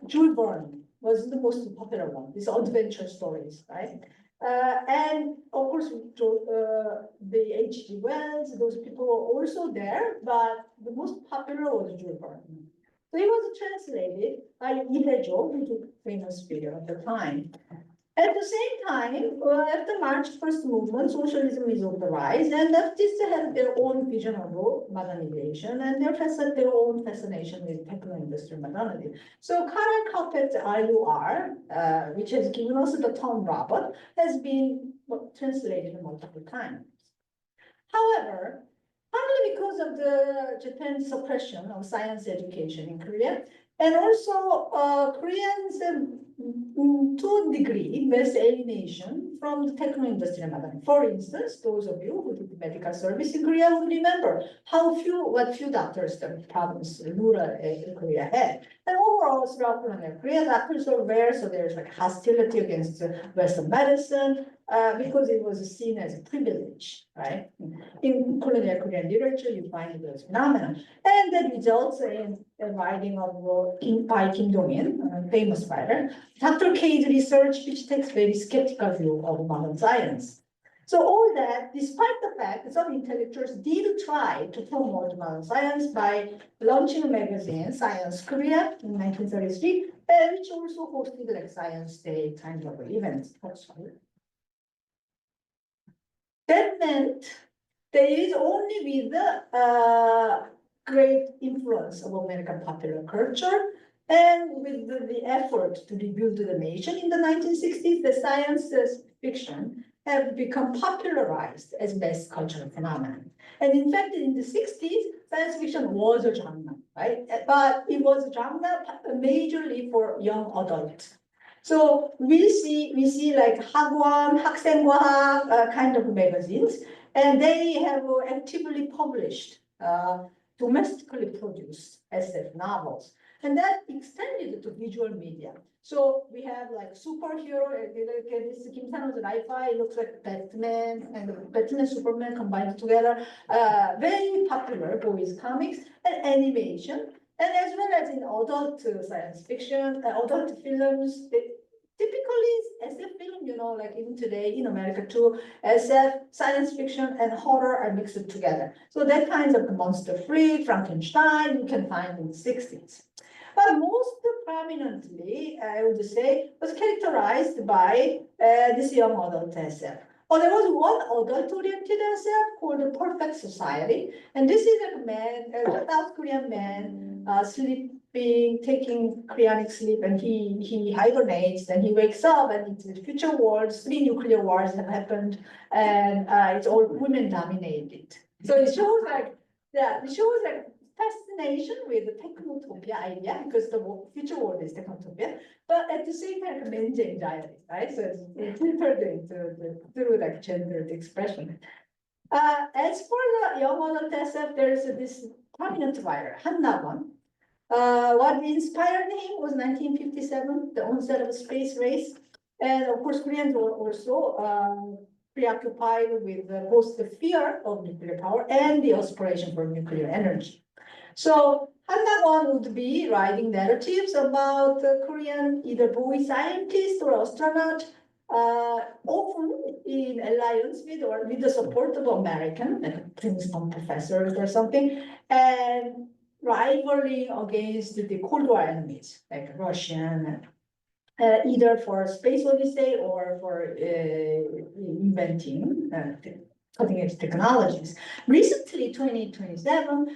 Jules Verne was the most popular one, these adventure stories, right? And of course, the H.G. Wells, those people were also there, but the most popular was Jules Verne. So it was translated by Ihejo, who's a famous figure at the time. At the same time, after March first movement, socialism is on the rise, and leftists have their own vision of modernization and their own fascination with techno-industrial modernity. So Karl Popper's RUR, which has given us the term robot, has been translated multiple times. However, partly because of the Japan's suppression of science education in Korea, and also Koreans to a degree invest alienation from the techno-industrial modernity. For instance, those of you who did medical service in Korea will remember what few doctors the province, rural Korea had. And overall, throughout colonial Korea, doctors were rare, so there's like hostility against Western medicine because it was seen as a privilege, right? In colonial Korean literature, you find those phenomena. And that results in the writing of by Kim Dong-in, a famous writer, Dr. K's research, which takes very skeptical view of modern science. So all that, despite the fact that some intellectuals did try to promote modern science by launching a magazine, Science Korea, in 1933, which also hosted like Science Day kind of events. That meant that it is only with the great influence of American popular culture and with the effort to rebuild the nation in the 1960s, the science fiction have become popularized as mass cultural phenomenon. And in fact, in the 60s, science fiction was a genre, right? But it was a genre majorly for young adults. So we see like Hagwon, 학생과학 kind of magazines, and they have actively published domestically produced SF novels. And that extended to visual media. So we have like superhero, like this Kim Sano's Wi-Fi, it looks like Batman and Batman Superman combined together. Very popular boys comics and animation, and as well as in adult science fiction, adult films. Typically SF film, you know, like even today in America too, SF, science fiction, and horror are mixed together. So that kind of monster freak, Frankenstein, you can find in the 60s. But most prominently, I would say, was characterized by this young adult SF. Oh, there was one adult-oriented SF called The Perfect Society. And this is a man, a South Korean man, sleeping, taking cryonic sleep, and he hibernates, and he wakes up, and it's the future wars, 3 nuclear wars have happened, and it's all women dominated. So it shows like, yeah, it shows like fascination with the technotopia idea, because the future world is technotopia, but at the same time, men's anxiety, right? So it's filtered into through like gendered expression. As for the young adult SF, there's this prominent writer, Han Na-won. What inspired him was 1957, the onset of the space race. And of course, Koreans were also preoccupied with both the fear of nuclear power and the aspiration for nuclear energy. So Han Na-won would be writing narratives about Korean either boy scientist or astronaut, often in alliance with or with the support of American, like Princeton professors or something, and rivaling against the Cold War enemies, like Russian, either for space odyssey or for inventing cutting edge technologies. Recently, 2027,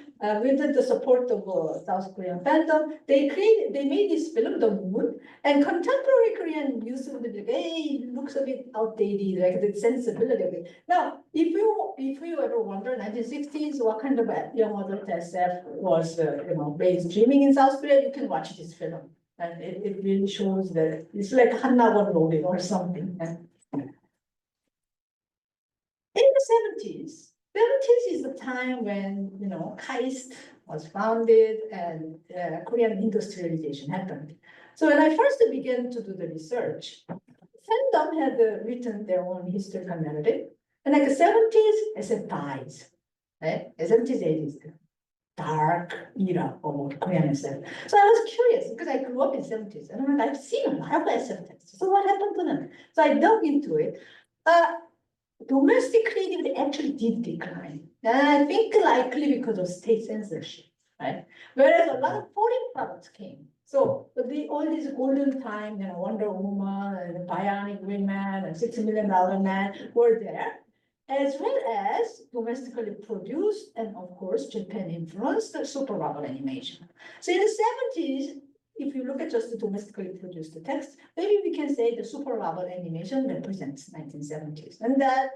with the support of South Korean fandom, they made this film, The Moon, and contemporary Korean youth would be like, hey, it looks a bit outdated, like the sensibility of it. Now, if you ever wonder, 1960s, what kind of young adult SF was, mainstreaming in South Korea, you can watch this film. And it really shows that it's like Han Na-won wrote it or something. In the 70s is the time when, KAIST was founded and Korean industrialization happened. So when I first began to do the research, fandom had written their own historical narrative. And like the 70s, SF dies, right? The 70s, 80s dark era of Korean SF. So I was curious because I grew up in seventies and I've seen a lot of SF texts. So what happened to them? So I dug into it. Domestic creativity actually did decline. And I think likely because of state censorship, right? Whereas a lot of foreign products came. So all these golden time, Wonder Woman and Bionic Woman and $6 Million Man were there, as well as domestically produced and of course Japan influenced the super robot animation. So in the seventies, if you look at just the domestically produced text, maybe we can say the super robot animation represents 1970s. And that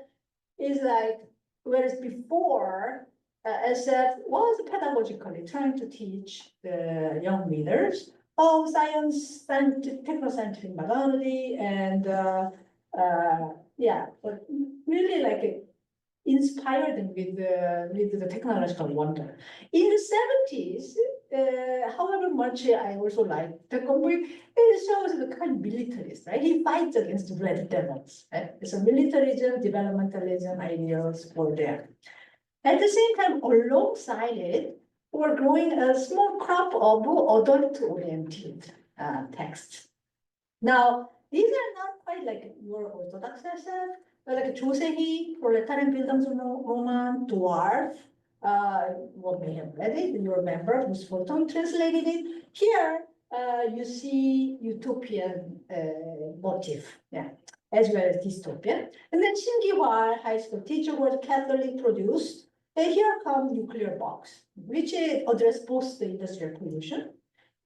is like, whereas before SF was pedagogically trying to teach the young readers of science, techno-scientific methodology, and but really like inspired them with the technological wonder. In the seventies, however much I also like the Convoy, it shows the kind of militarist, right? He fights against red devils, right? So militarism, developmentalism ideals were there. At the same time, alongside it, we're growing a small crop of adult-oriented texts. Now, these are not quite like your orthodox SF, but like 조세희, Proletarian Bildungsroman, Dwarf, what may have read it, you remember, who's Fulton translated it. Here, you see utopian motif, as well as dystopian. And then 신기화, high school teacher, was Catholic produced. And here comes Nuclear Box, which addressed both the industrial pollution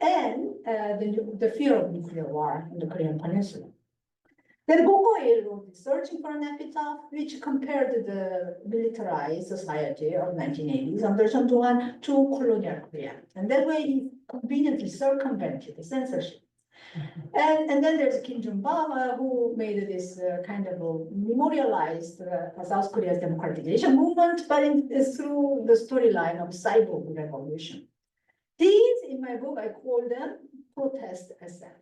and the fear of nuclear war in the Korean Peninsula. Then Gogoil wrote Searching for an Epitaph, which compared the militarized society of 1980s under Sunyoung to colonial Korea. And that way he conveniently circumvented the censorship. And then there's Kim Jung-bam, who made this kind of memorialized South Korea's democratization movement, but through the storyline of cyborg revolution. These, in my book, I call them protest SF.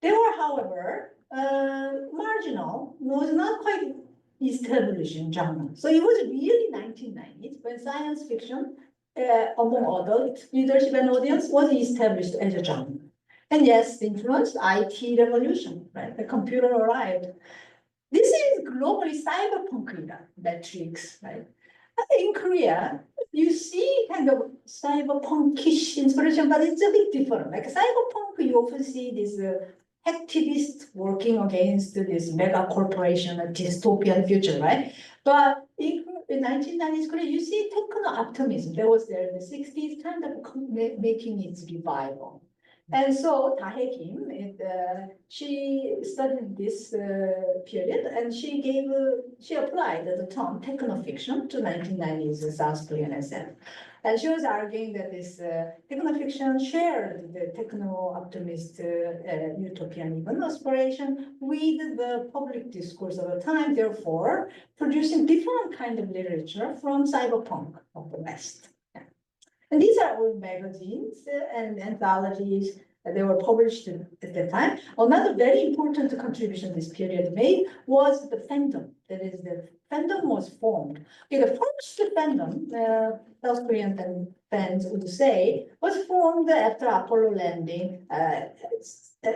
They were, however, marginal, was not quite established in genre. So it was really 1990s when science fiction among adult readership and audience was established as a genre. And yes, influenced IT revolution, right? The computer arrived. This is globally cyberpunk era, metrics, right? In Korea, you see kind of cyberpunkish inspiration, but it's a bit different. Like cyberpunk, you often see this activists working against this mega corporation, a dystopian future, right? But in 1990s Korea, you see techno optimism that was there in the 60s, kind of making its revival. And so Dae Kim, she studied this period, and she applied the term techno fiction to 1990s South Korean SF. And she was arguing that this techno fiction shared the techno optimist utopian even aspiration with the public discourse of the time, therefore producing different kind of literature from cyberpunk of the West. And these are all magazines and anthologies that they were published at the time. Another very important contribution this period made was the fandom. That is, the fandom was formed. Okay, the first fandom, South Korean fans would say, was formed after Apollo landing,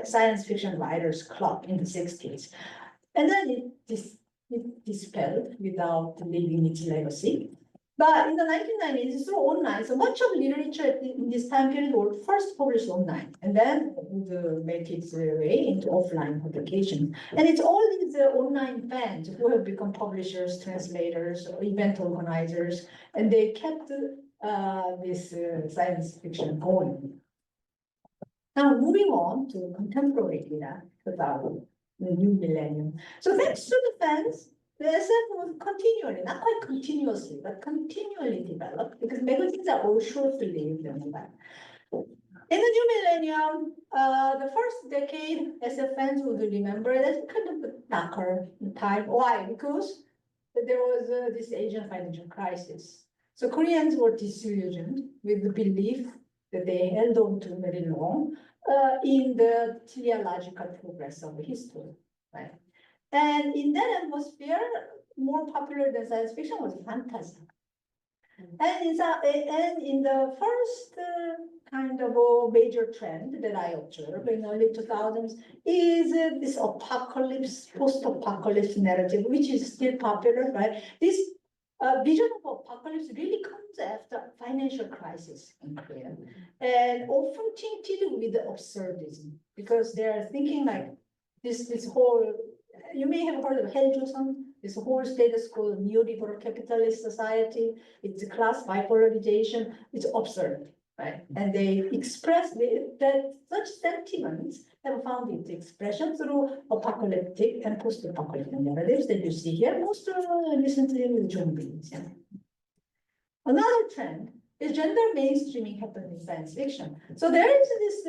science fiction writers club in the 60s. And then it dispelled without leaving its legacy. But in the 1990s, through online, so much of literature in this time period was first published online, and then would make its way into offline publications. And it's all these online fans who have become publishers, translators, or event organizers, and they kept this science fiction going. Now, moving on to contemporary era, about the new millennium. So thanks to the fans, the SF was continually, not quite continuously, but continually developed, because magazines are all short-lived and that. In the new millennium, the first decade, SF fans would remember it as kind of a darker time. Why? Because there was this Asian financial crisis. So Koreans were disillusioned with the belief that they held on to very long in the teleological progress of history, right? And in that atmosphere, more popular than science fiction was fantasy. And in the first kind of a major trend that I observed in early 2000s is this apocalypse, post-apocalypse narrative, which is still popular, right? This vision of apocalypse really comes after financial crisis in Korea, and often tinted with absurdism, because they are thinking like this whole, you may have heard of Joseon, this whole status quo, neoliberal capitalist society, it's a class bipolarization, it's absurd, right? And they express that such sentiments have found its expression through apocalyptic and post-apocalyptic narratives that you see here, most recently with Jung. Yeah. Another trend is gender mainstreaming happening in science fiction. So there is this,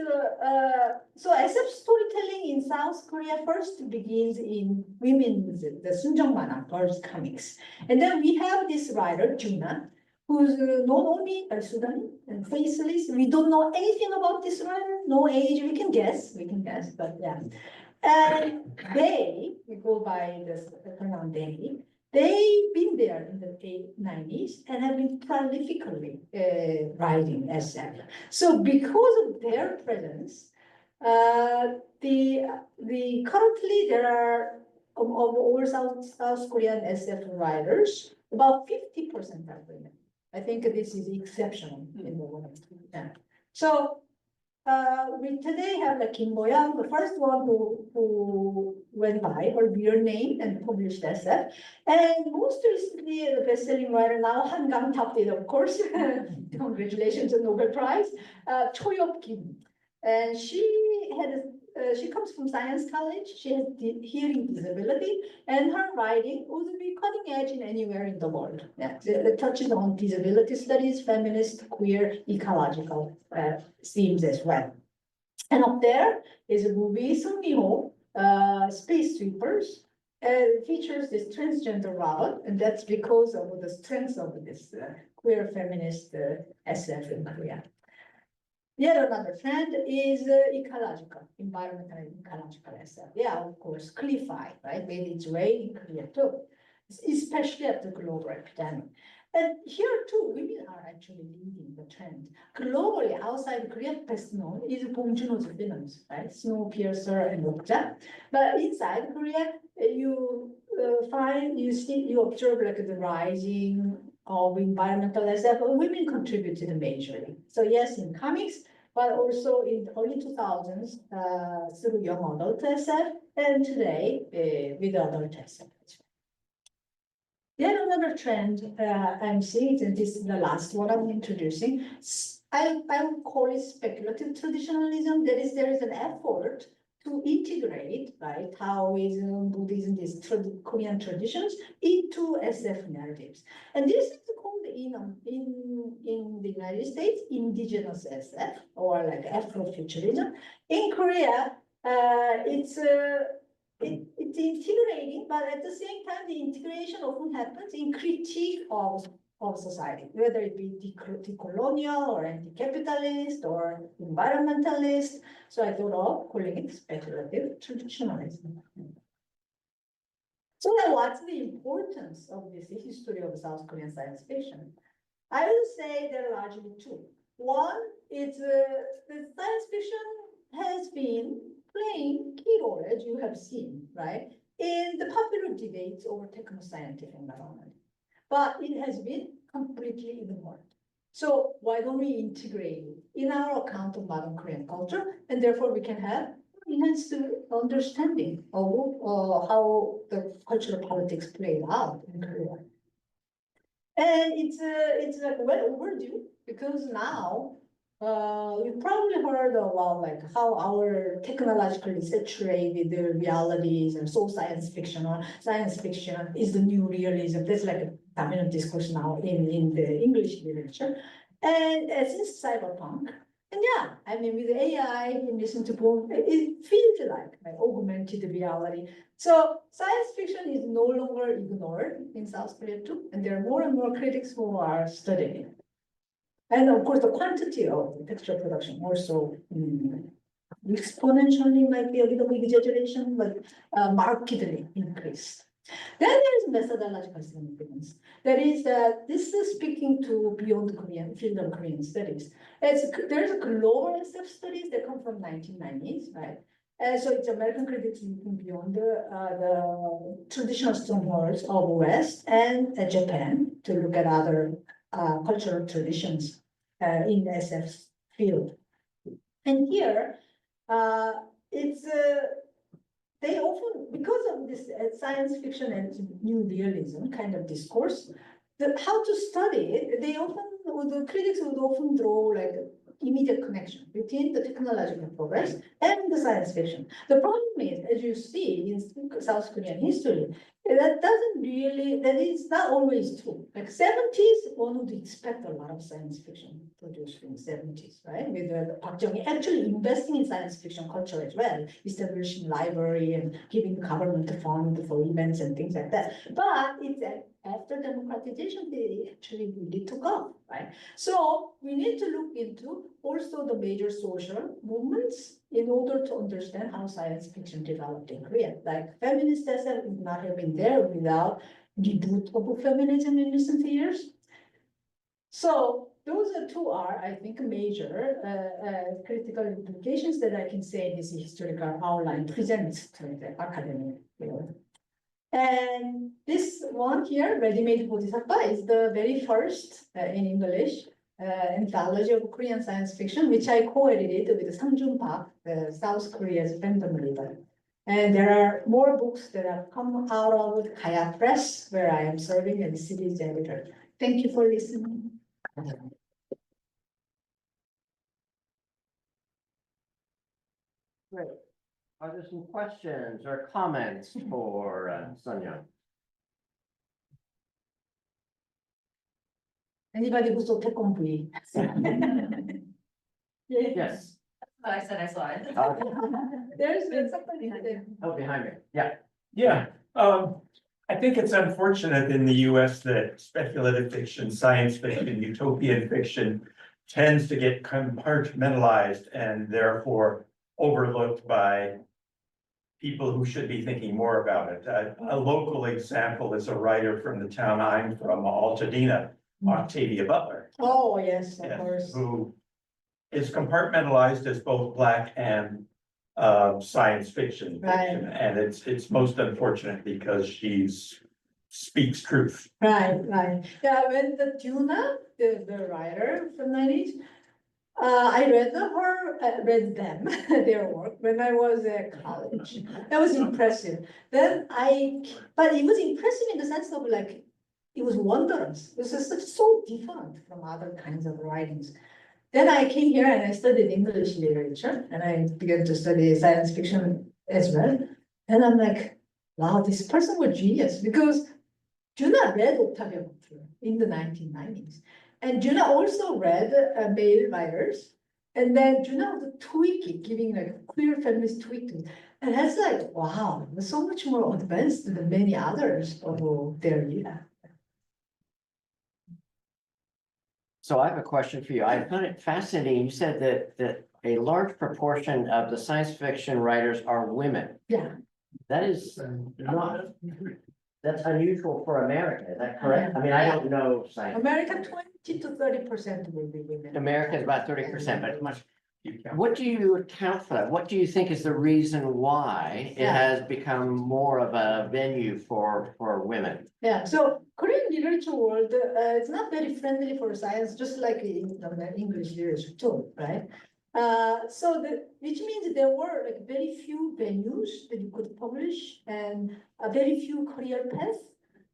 so SF storytelling in South Korea first begins in women's, the Sunyoung manhwa, girls comics. And then we have this writer, Jung, who's known only as Sudanese and faceless. We don't know anything about this writer, no age, we can guess, but yeah. And we go by the pronoun they, they've been there in the 90s and have been prolifically writing SF. So because of their presence, the currently there are of all South Korean SF writers, about 50% are women. I think this is exceptional in the world. Yeah. So we today have like Kim Bo-young, the first one who went by her real name and published SF, and most recently the best-selling writer now Han Gang-tapdid, of course. Congratulations on Nobel Prize, Cho Kim, and she comes from Science College. She has hearing disability, and her writing would be cutting edge in anywhere in the world. Yeah, it touches on disability studies, feminist, queer, ecological themes as well. And up there is a movie, Sunyoung, Space Sweepers, and features this transgender robot, and that's because of the strength of this queer feminist SF in Korea. Yet another trend is ecological, environmental and ecological SF. Yeah, of course, Cliffy, right, made its way in Korea too, especially after global epidemic. And here too, women are actually leading the trend. Globally, outside Korea, best known is Bong Joon-ho's films, right? Snowpiercer and Okja. But inside Korea, you observe like the rising of environmental SF. Women contributed majorly. So yes, in comics, but also in the early 2000s through young adult SF, and today with adult SF. Yet another trend I'm seeing, and this is the last one I'm introducing, I would call it speculative traditionalism. There is an effort to integrate, right, Taoism, Buddhism, these Korean traditions into SF narratives. And this is called in the United States, indigenous SF, or like Afrofuturism. In Korea, it's integrating, but at the same time, the integration often happens in critique of society, whether it be decolonial or anti-capitalist or environmentalist. So I thought of calling it speculative traditionalism. So then what's the importance of this history of South Korean science fiction? I would say there are largely two. One is the science fiction has been playing key role, as you have seen, right, in the popular debates over techno-scientific environment. But it has been completely ignored. So why don't we integrate it in our account of modern Korean culture, and therefore we can have enhanced understanding of how the cultural politics played out in Korea. And it's like well overdue, because now you probably heard about like how our technologically saturated the realities and so science fiction is the new realism. That's like a dominant discourse now in the English literature. And since cyberpunk, and yeah, I mean with AI, you listen to boom, it feels like augmented reality. So science fiction is no longer ignored in South Korea too, and there are more and more critics who are studying it. And of course, the quantity of textual production also exponentially might be a little bit exaggeration, but markedly increased. Then there is methodological significance. That is that this is speaking to beyond Korean, field of Korean studies. There's a global set of studies that come from 1990s, right? And so it's American critics looking beyond the traditional strongholds of West and Japan to look at other cultural traditions in the SF field. And here, it's they often, because of this science fiction and new realism kind of discourse, how to study it, the critics would often draw like immediate connection between the technological progress and the science fiction. The problem is, as you see in South Korean history, that is not always true. Like 70s, one would expect a lot of science fiction produced in 70s, right? With Park Jung actually investing in science fiction culture as well, establishing library and giving government fund for events and things like that. But it's after democratization, they actually really took off, right? So we need to look into also the major social movements in order to understand how science fiction developed in Korea. Like feminist SF would not have been there without reboot of feminism in recent years. So those are, I think, major critical implications that I can say this historical outline presents to the academic field. And this one here, Ready-Made Bodhisattva, is the very first in English anthology of Korean science fiction, which I co-edited with Sang Park, South Korea's fandom leader. And there are more books that have come out of Kaya Press, where I am serving as series editor. Thank you for listening. Great. Are there some questions or comments for Sunyoung? Anybody who's a taekwondo? Yes. But I said I saw it. There's somebody there. Oh, behind me. Yeah. Yeah, I think it's unfortunate in the US that speculative fiction, science fiction, utopian fiction tends to get compartmentalized and therefore overlooked by people who should be thinking more about it. A local example is a writer from the town I'm from, Altadena, Octavia Butler. Oh, yes, of Yeah, course. who is compartmentalized as both Black and science fiction. Right. And it's most unfortunate because she's speaks truth. Right. Yeah, when the Tuna, the writer from 90s, I read them, their work when I was at college. That was impressive. But it was impressive in the sense of like, it was wondrous. It was just so different from other kinds of writings. Then I came here and I studied English literature and I began to study science fiction as well. And I'm like, wow, this person was genius because Juna read Octavia Butler in the 1990s. And Juna also read male writers. And then Juna would tweak it, giving like a queer feminist tweak to it. And that's like, wow, they're so much more advanced than many others of their era. So I have a question for you. I found it fascinating. You said that a large proportion of the science fiction writers are women. Yeah. That is not, that's unusual for America. Is that correct? I mean, I don't know science. America, 20 to 30% will be women. America is about 30%, but it's much. What do you account for that? What do you think is the reason why it Yeah. has become more of a venue for women? Yeah, so Korean literature world, it's not very friendly for science, just like in the English literature too, right? Which means there were like very few venues that you could publish and a very few career paths.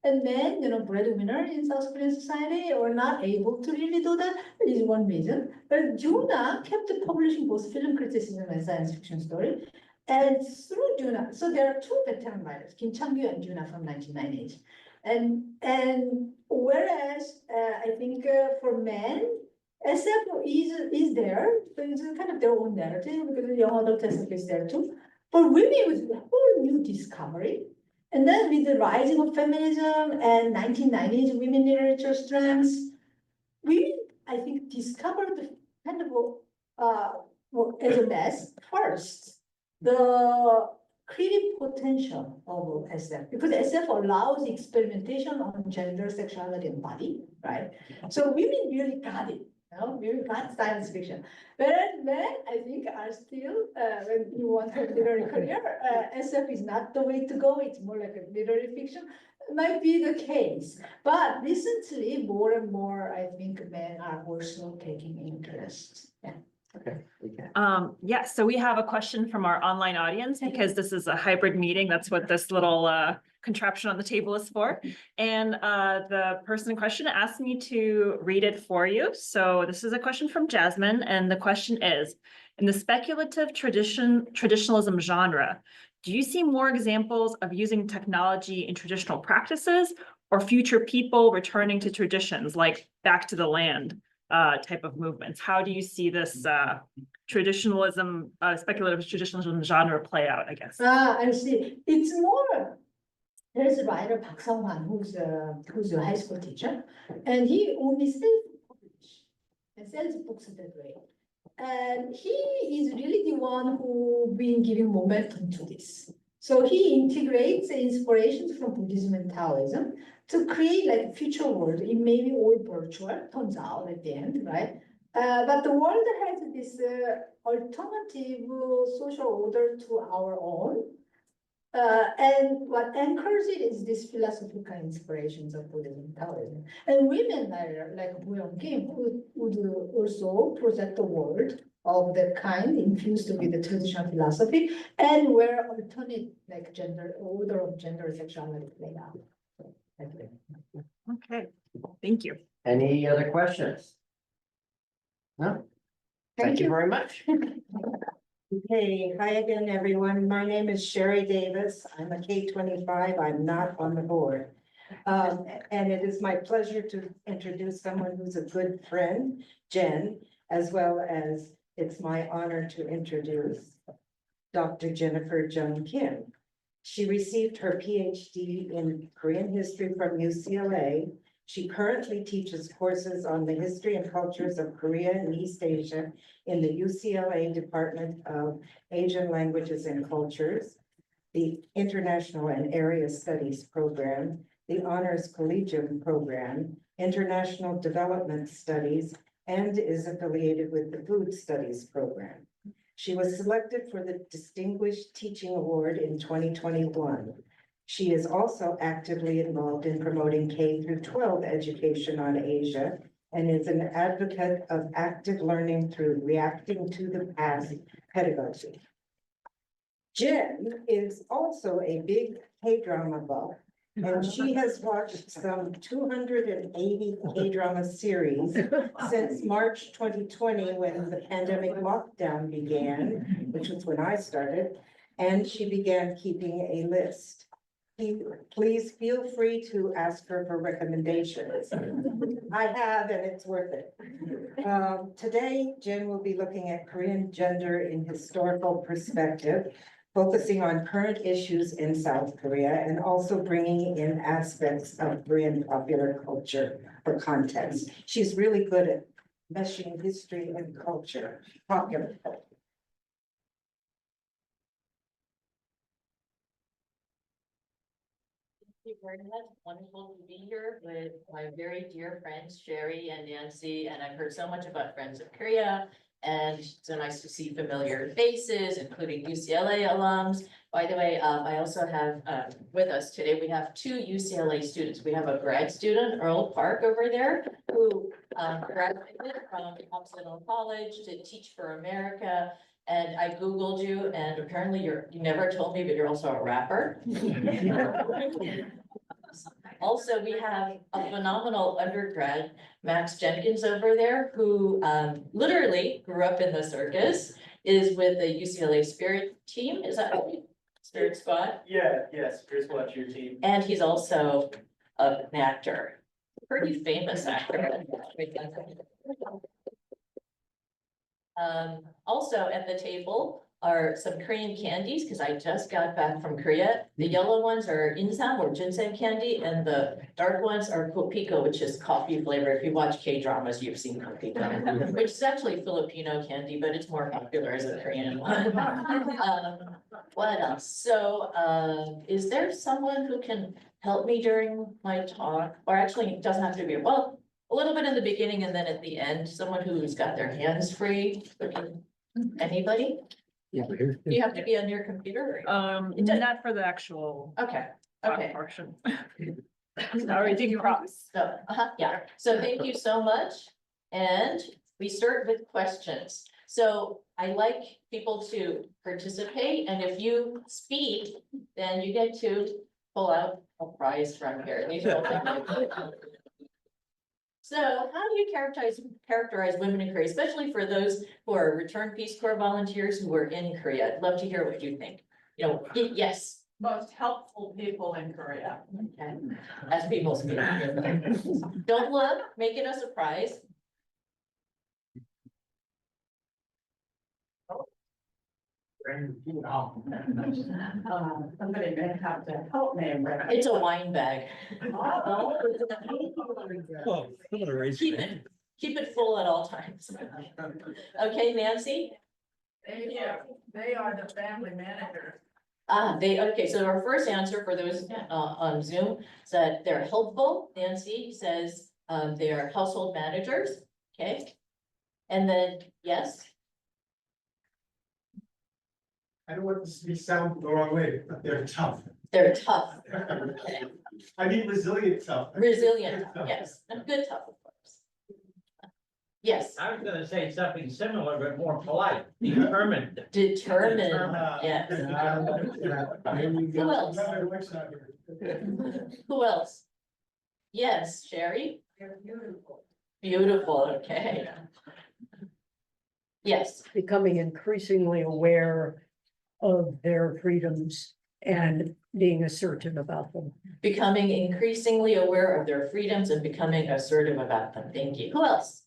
And men, breadwinner in South Korean society are not able to really do that is one reason. But Juna kept publishing both film criticism and science fiction story. And through Juna, so there are two veteran writers, Kim Chang-gyu and Juna from 1998. And whereas I think for men, SF is there, but it's kind of their own narrative because the young adult SF is there too. For women, it was a whole new discovery. And then with the rising of feminism and 1990s women literature strands, we, I think, discovered the kind of, as a mess first, the creative potential of SF, because SF allows experimentation on gender, sexuality, and body, right? So women really got it, you know, women got science fiction. Whereas men, I think, are still, when you want a literary career, SF is not the way to go, it's more like a literary fiction. Might be the case, but recently, more and more, I think men are also taking interest, yeah. Okay. Okay. Yes, so we have a question from our online audience because this is a hybrid meeting. That's what this little contraption on the table is for. And the person in question asked me to read it for you. So this is a question from Jasmine, and the question is, in the speculative traditionalism genre, do you see more examples of using technology in traditional practices or future people returning to traditions like back to the land? Type of movements. How do you see this traditionalism, speculative traditionalism genre play out, I guess? I see, it's more, there's a writer, Park Sung-hwan, who's a high school teacher, and he only self-publish and sells books that way. And he is really the one who been giving momentum to this. So he integrates the inspirations from Buddhism and Taoism to create like a future world. It may be all virtual, turns out at the end, right? But the world has this alternative social order to our own. And what anchors it is this philosophical inspirations of Buddhism and Taoism. And women like Young Kim would also project the world of that kind infused with the traditional philosophy and where alternate like gender, order of gender sexuality play out. Okay, thank you. Any other questions? No? Thank you very much. Okay, hi again, everyone. My name is Sherry Davis. I'm a K-25. I'm not on the board. And it is my pleasure to introduce someone who's a good friend, Jen, as well as it's my honor to introduce Dr. Jennifer Jung Kim. She received her PhD in Korean history from UCLA. She currently teaches courses on the history and cultures of Korea and East Asia in the UCLA Department of Asian Languages and Cultures, the International and Area Studies Program, the Honors Collegium Program, International Development Studies, and is affiliated with the Food Studies Program. She was selected for the Distinguished Teaching Award in 2021. She is also actively involved in promoting K through 12 education on Asia and is an advocate of active learning through reacting to the past pedagogy. Jen is also a big K-drama buff, and she has watched some 280 K-drama series since March 2020 when the pandemic lockdown began, which was when I started, and she began keeping a list. Please feel free to ask her for recommendations. I have, and it's worth it. Today, Jen will be looking at Korean gender in historical perspective, focusing on current issues in South Korea and also bringing in aspects of Korean popular culture for context. She's really good at meshing history and culture, popular culture. Thank you very much. Wonderful to be here with my very dear friends, Gerry and Nancy, and I've heard so much about Friends of Korea. And it's so nice to see familiar faces, including UCLA alums. By the way, I also have with us today, we have two UCLA students. We have a grad student, Earl Park over there, who graduated from Consul College to Teach for America. And I Googled you and apparently you never told me, but you're also a rapper. Also, we have a phenomenal undergrad, Max Jenkins over there, who literally grew up in the circus, is with the UCLA Spirit team. Is that right? Spirit Squad? Yeah, yes, Spirit Squad cheer team. And he's also an actor, pretty famous actor. Also at the table are some Korean candies, because I just got back from Korea. The yellow ones are insam or ginseng candy, and the dark ones are kopiko, which is coffee flavor. If you watch K-dramas, you've seen kopiko, which is actually Filipino candy, but it's more popular as a Korean one. What else? So, is there someone who can help me during my talk? Or actually, it doesn't have to be, well, a little bit in the beginning and then at the end, someone who's got their hands free. Anybody? Yeah, here. Do you have to be on your computer? It does- Not for the actual Okay, talk okay. portion. Already props. So, yeah, so thank you so much. And we start with questions. So I like people to participate, and if you speak, then you get to pull out a prize from here. These are all- So how do you characterize women in Korea, especially for those who are return Peace Corps volunteers who were in Korea? I'd love to hear what you think. You know, yes. Most helpful people in Korea. Okay, as people speak. Don't look, make it a surprise. Somebody may have to help me. It's a wine bag. Oh, I'm gonna raise Keep your hand. Keep it full at all times. Okay, Nancy? They are the family manager. Okay, so our first answer for those on Zoom said they're helpful. Nancy says they are household managers, okay? And then, yes, I don't want this to sound the wrong way, but they're tough. they're tough, I mean resilient tough. resilient, yes, and good tough, of course. Yes, I was gonna say something similar, but more polite, determined. determined, yes. Who else? Who else? Yes, Sherry? They're beautiful. Beautiful, okay. Yes, Becoming increasingly aware of their freedoms and being assertive about them. becoming increasingly aware of their freedoms and becoming assertive about them. Thank you. Who else?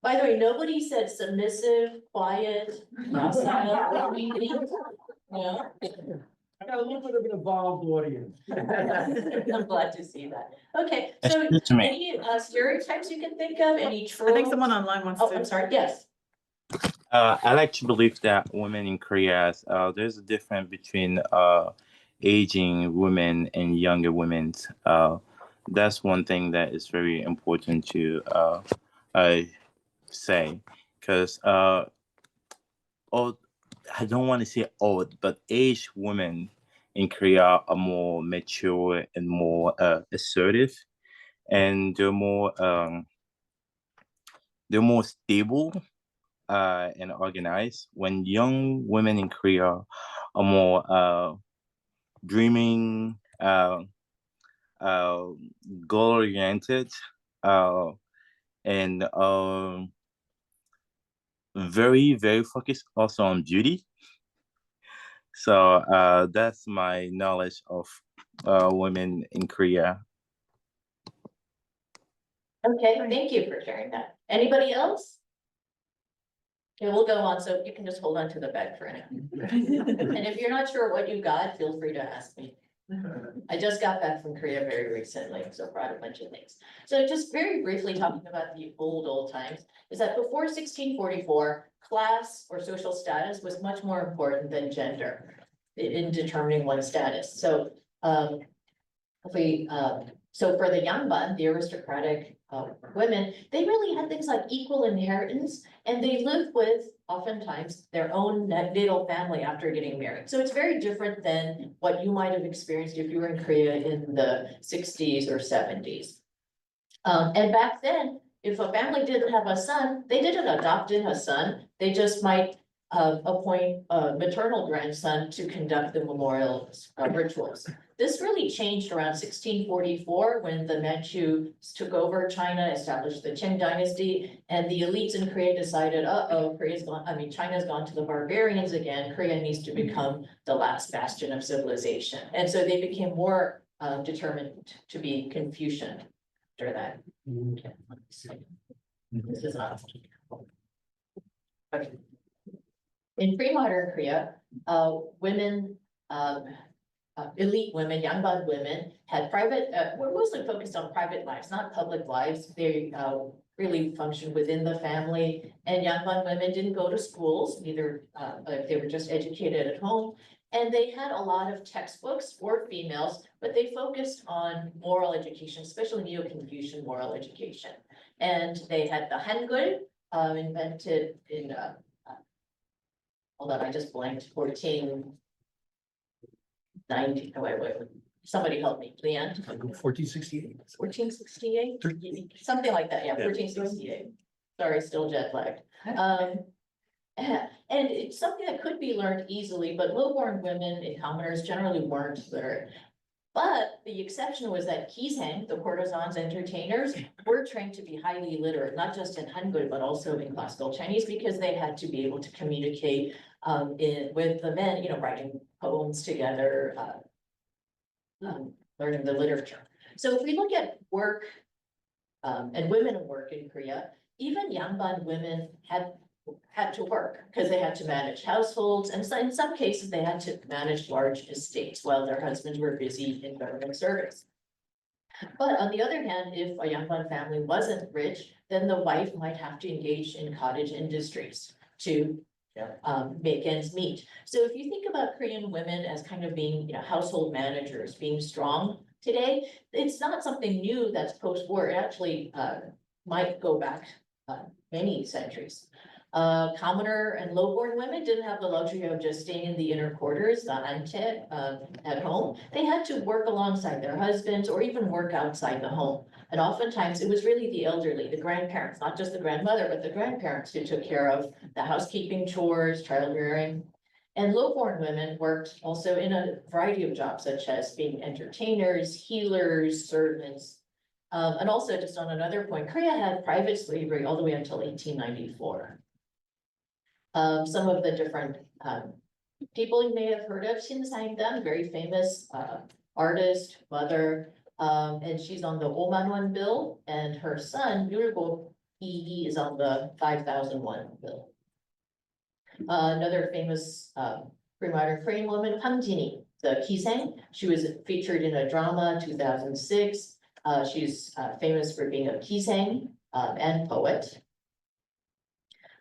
By the way, nobody said submissive, quiet, docile, no. I got a little bit of an evolved audience. I'm glad to see that. Okay, so Excuse me. any stereotypes you can think of, any tropes? I think someone online wants Oh, to. I'm sorry, yes. I like to believe that women in Korea, there's a difference between aging women and younger women. That's one thing that is very important to say, because old, I don't want to say old, but aged women in Korea are more mature and more assertive, and they're more stable and organized. When young women in Korea are more dreaming, goal oriented, and very focused also on beauty. So that's my knowledge of women in Korea. Okay, thank you for sharing that. Anybody else? Okay, we'll go on, so you can just hold on to the bag for now. And if you're not sure what you got, feel free to ask me. I just got back from Korea very recently, so brought a bunch of things. So just very briefly talking about the old times, is that before 1644, class or social status was much more important than gender in determining one's status. So so for the Youngwan, the aristocratic women, they really had things like equal inheritance, and they lived with oftentimes their own natal family after getting married. So it's very different than what you might have experienced if you were in Korea in the 60s or 70s. And back then, if a family didn't have a son, they didn't adopt in a son, they just might appoint a maternal grandson to conduct the memorial rituals. This really changed around 1644 when the Manchus took over China, established the Qing dynasty, and the elites in Korea decided, China's gone to the barbarians again, Korea needs to become the last bastion of civilization. And so they became more determined to be Confucian after that. Okay, let me see. This is not. Okay. In pre-modern Korea, women, elite women, Youngwan women had private, were mostly focused on private lives, not public lives. They really functioned within the family. And Youngwan women didn't go to schools, neither, they were just educated at home. And they had a lot of textbooks for females, but they focused on moral education, especially Neo-Confucian moral education. And they had the Hangul, invented in, hold on, I just blanked, 1490, wait, somebody help me, Leanne. 1468. 1468, something like that, yeah, 1468. Sorry, still jet lagged. And it's something that could be learned easily, but low-born women and commoners generally weren't literate. But the exception was that Keeton, the courtesans, entertainers, were trained to be highly literate, not just in Hangul, but also in classical Chinese, because they had to be able to communicate with the men, writing poems together, learning the literature. So if we look at work and women in work in Korea, even Youngwan women had to work because they had to manage households, and so in some cases they had to manage large estates while their husbands were busy in government service. But on the other hand, if a Youngwan family wasn't rich, then the wife might have to engage in cottage industries to make ends meet. So if you think about Korean women as kind of being, household managers, being strong today, it's not something new that's post-war. It actually might go back many centuries. Commoner and low-born women didn't have the luxury of just staying in the inner quarters, the ante, at home. They had to work alongside their husbands or even work outside the home. And oftentimes it was really the elderly, the grandparents, not just the grandmother, but the grandparents who took care of the housekeeping chores, child rearing. And low-born women worked also in a variety of jobs, such as being entertainers, healers, servants. And also, just on another point, Korea had private slavery all the way until 1894. Some of the different people you may have heard of, Shin Sang-dam, very famous artist, mother, and she's on the 5만 won bill, and her son, Yulgo Yi, is on the 5,000 won bill. Another famous pre-modern Korean woman, Hwang Jinhee, the Kisang, she was featured in a drama, 2006. She's famous for being a Kisang and poet.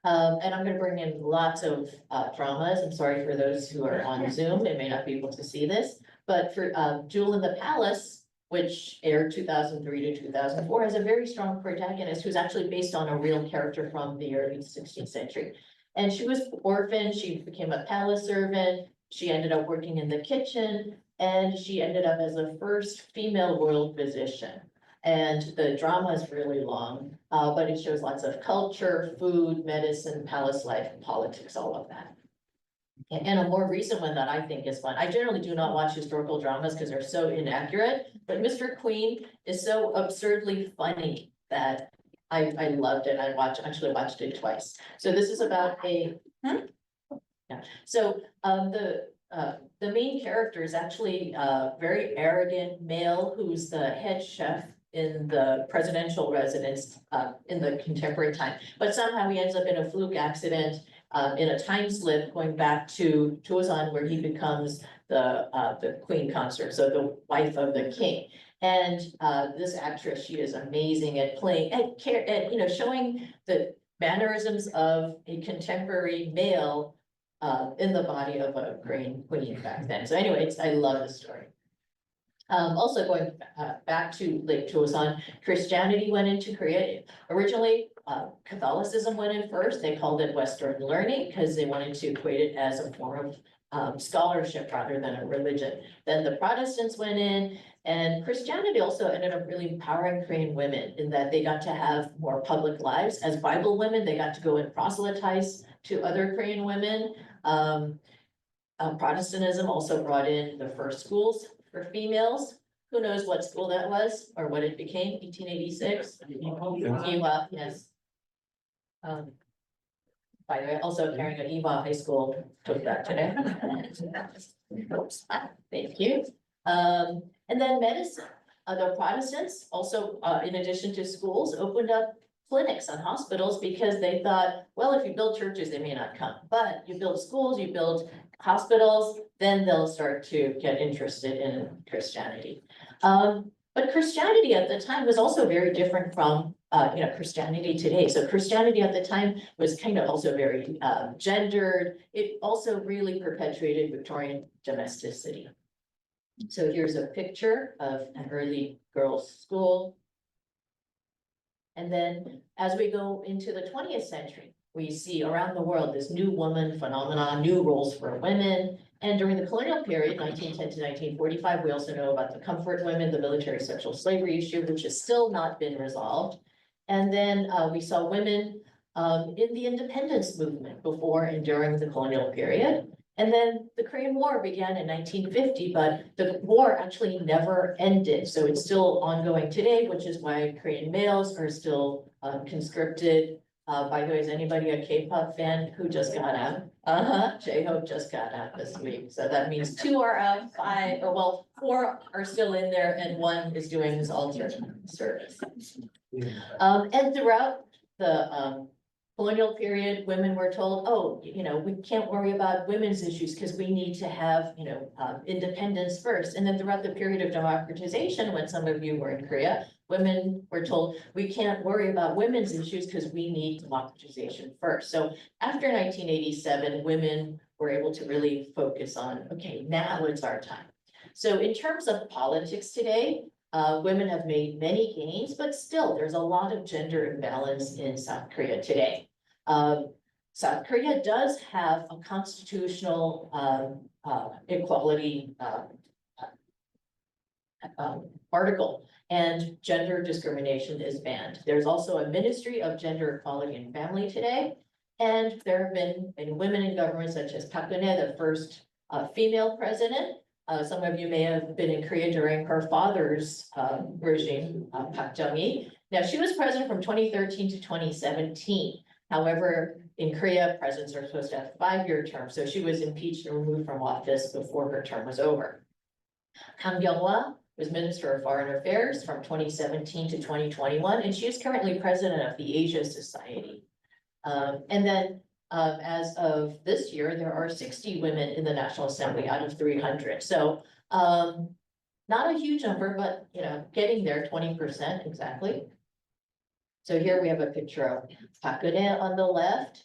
And I'm gonna bring in lots of dramas. I'm sorry for those who are on Zoom, they may not be able to see this. But for Jewel in the Palace, which aired 2003 to 2004, has a very strong protagonist who's actually based on a real character from the early 16th century. And she was orphaned, she became a palace servant, she ended up working in the kitchen, and she ended up as the first female royal physician. And the drama is really long, but it shows lots of culture, food, medicine, palace life, politics, all of that. And a more recent one that I think is fun. I generally do not watch historical dramas because they're so inaccurate, but Mr. Queen is so absurdly funny that I loved it. I actually watched it twice. So this is about a, yeah. So the main character is actually a very arrogant male who's the head chef in the presidential residence in the contemporary time. But somehow he ends up in a fluke accident in a time slip going back to Joseon, where he becomes the queen consort, so the wife of the king. And this actress, she is amazing at playing and showing the mannerisms of a contemporary male in the body of a Korean queen back then. So anyways, I love the story. Also going back to Late Joseon, Christianity went into Korea. Originally, Catholicism went in first. They called it Western learning because they wanted to equate it as a form of scholarship rather than a religion. Then the Protestants went in, and Christianity also ended up really empowering Korean women in that they got to have more public lives. As Bible women, they got to go and proselytize to other Korean women. Protestantism also brought in the first schools for females. Who knows what school that was or what it became, 1886? Ewha, yes. By the way, also carrying an Ewha High School, took that today. Oops, thank you. And then medicine. The Protestants also, in addition to schools, opened up clinics and hospitals because they thought, well, if you build churches, they may not come. But you build schools, you build hospitals, then they'll start to get interested in Christianity. But Christianity at the time was also very different from, Christianity today. So Christianity at the time was kind of also very gendered. It also really perpetuated Victorian domesticity. So here's a picture of an early girls' school. And then as we go into the 20th century, we see around the world this new woman phenomenon, new roles for women. And during the colonial period, 1910 to 1945, we also know about the comfort women, the military sexual slavery issue, which has still not been resolved. And then we saw women in the independence movement before and during the colonial period. And then the Korean War began in 1950, but the war actually never ended. So it's still ongoing today, which is why Korean males are still conscripted. By the way, is anybody a K-pop fan who just got out? J-Hope just got out this week. So that means 2 are out, 4 are still in there and 1 is doing his alternate service. And throughout the colonial period, women were told, oh, we can't worry about women's issues because we need to have, independence first. And then throughout the period of democratization, when some of you were in Korea, women were told, we can't worry about women's issues because we need democratization first. So after 1987, women were able to really focus on, okay, now it's our time. So in terms of politics today, women have made many gains, but still there's a lot of gender imbalance in South Korea today. South Korea does have a constitutional equality article, and gender discrimination is banned. There's also a Ministry of Gender Equality and Family today, and there have been women in government such as Park Geun-hye, the first female president. Some of you may have been in Korea during her father's regime, Park Chung-hee. Now, she was president from 2013 to 2017. However, in Korea, presidents are supposed to have 5-year terms, so she was impeached and removed from office before her term was over. Kang Kyung-hwa was Minister of Foreign Affairs from 2017 to 2021, and she is currently president of the Asia Society. And then as of this year, there are 60 women in the National Assembly out of 300. So not a huge number, but getting there, 20% exactly. So here we have a picture of Park Geun-hye on the left.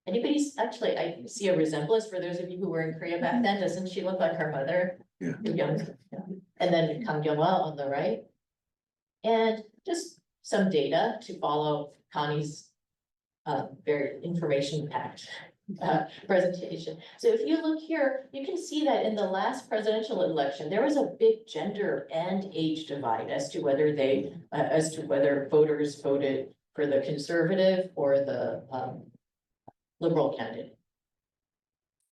Anybody's actually, I see a resemblance for those of you who were in Korea back then. Doesn't she look like her mother? Yeah. Young. Yeah. And then Kang Kyung-hwa on the right. And just some data to follow Connie's very information-packed presentation. So if you look here, you can see that in the last presidential election, there was a big gender and age divide as to whether voters voted for the conservative or the liberal candidate.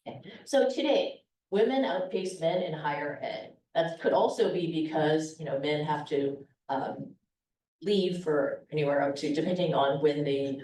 Okay. So today, women outpace men in higher ed. That could also be because men have to leave for anywhere up to, depending on when they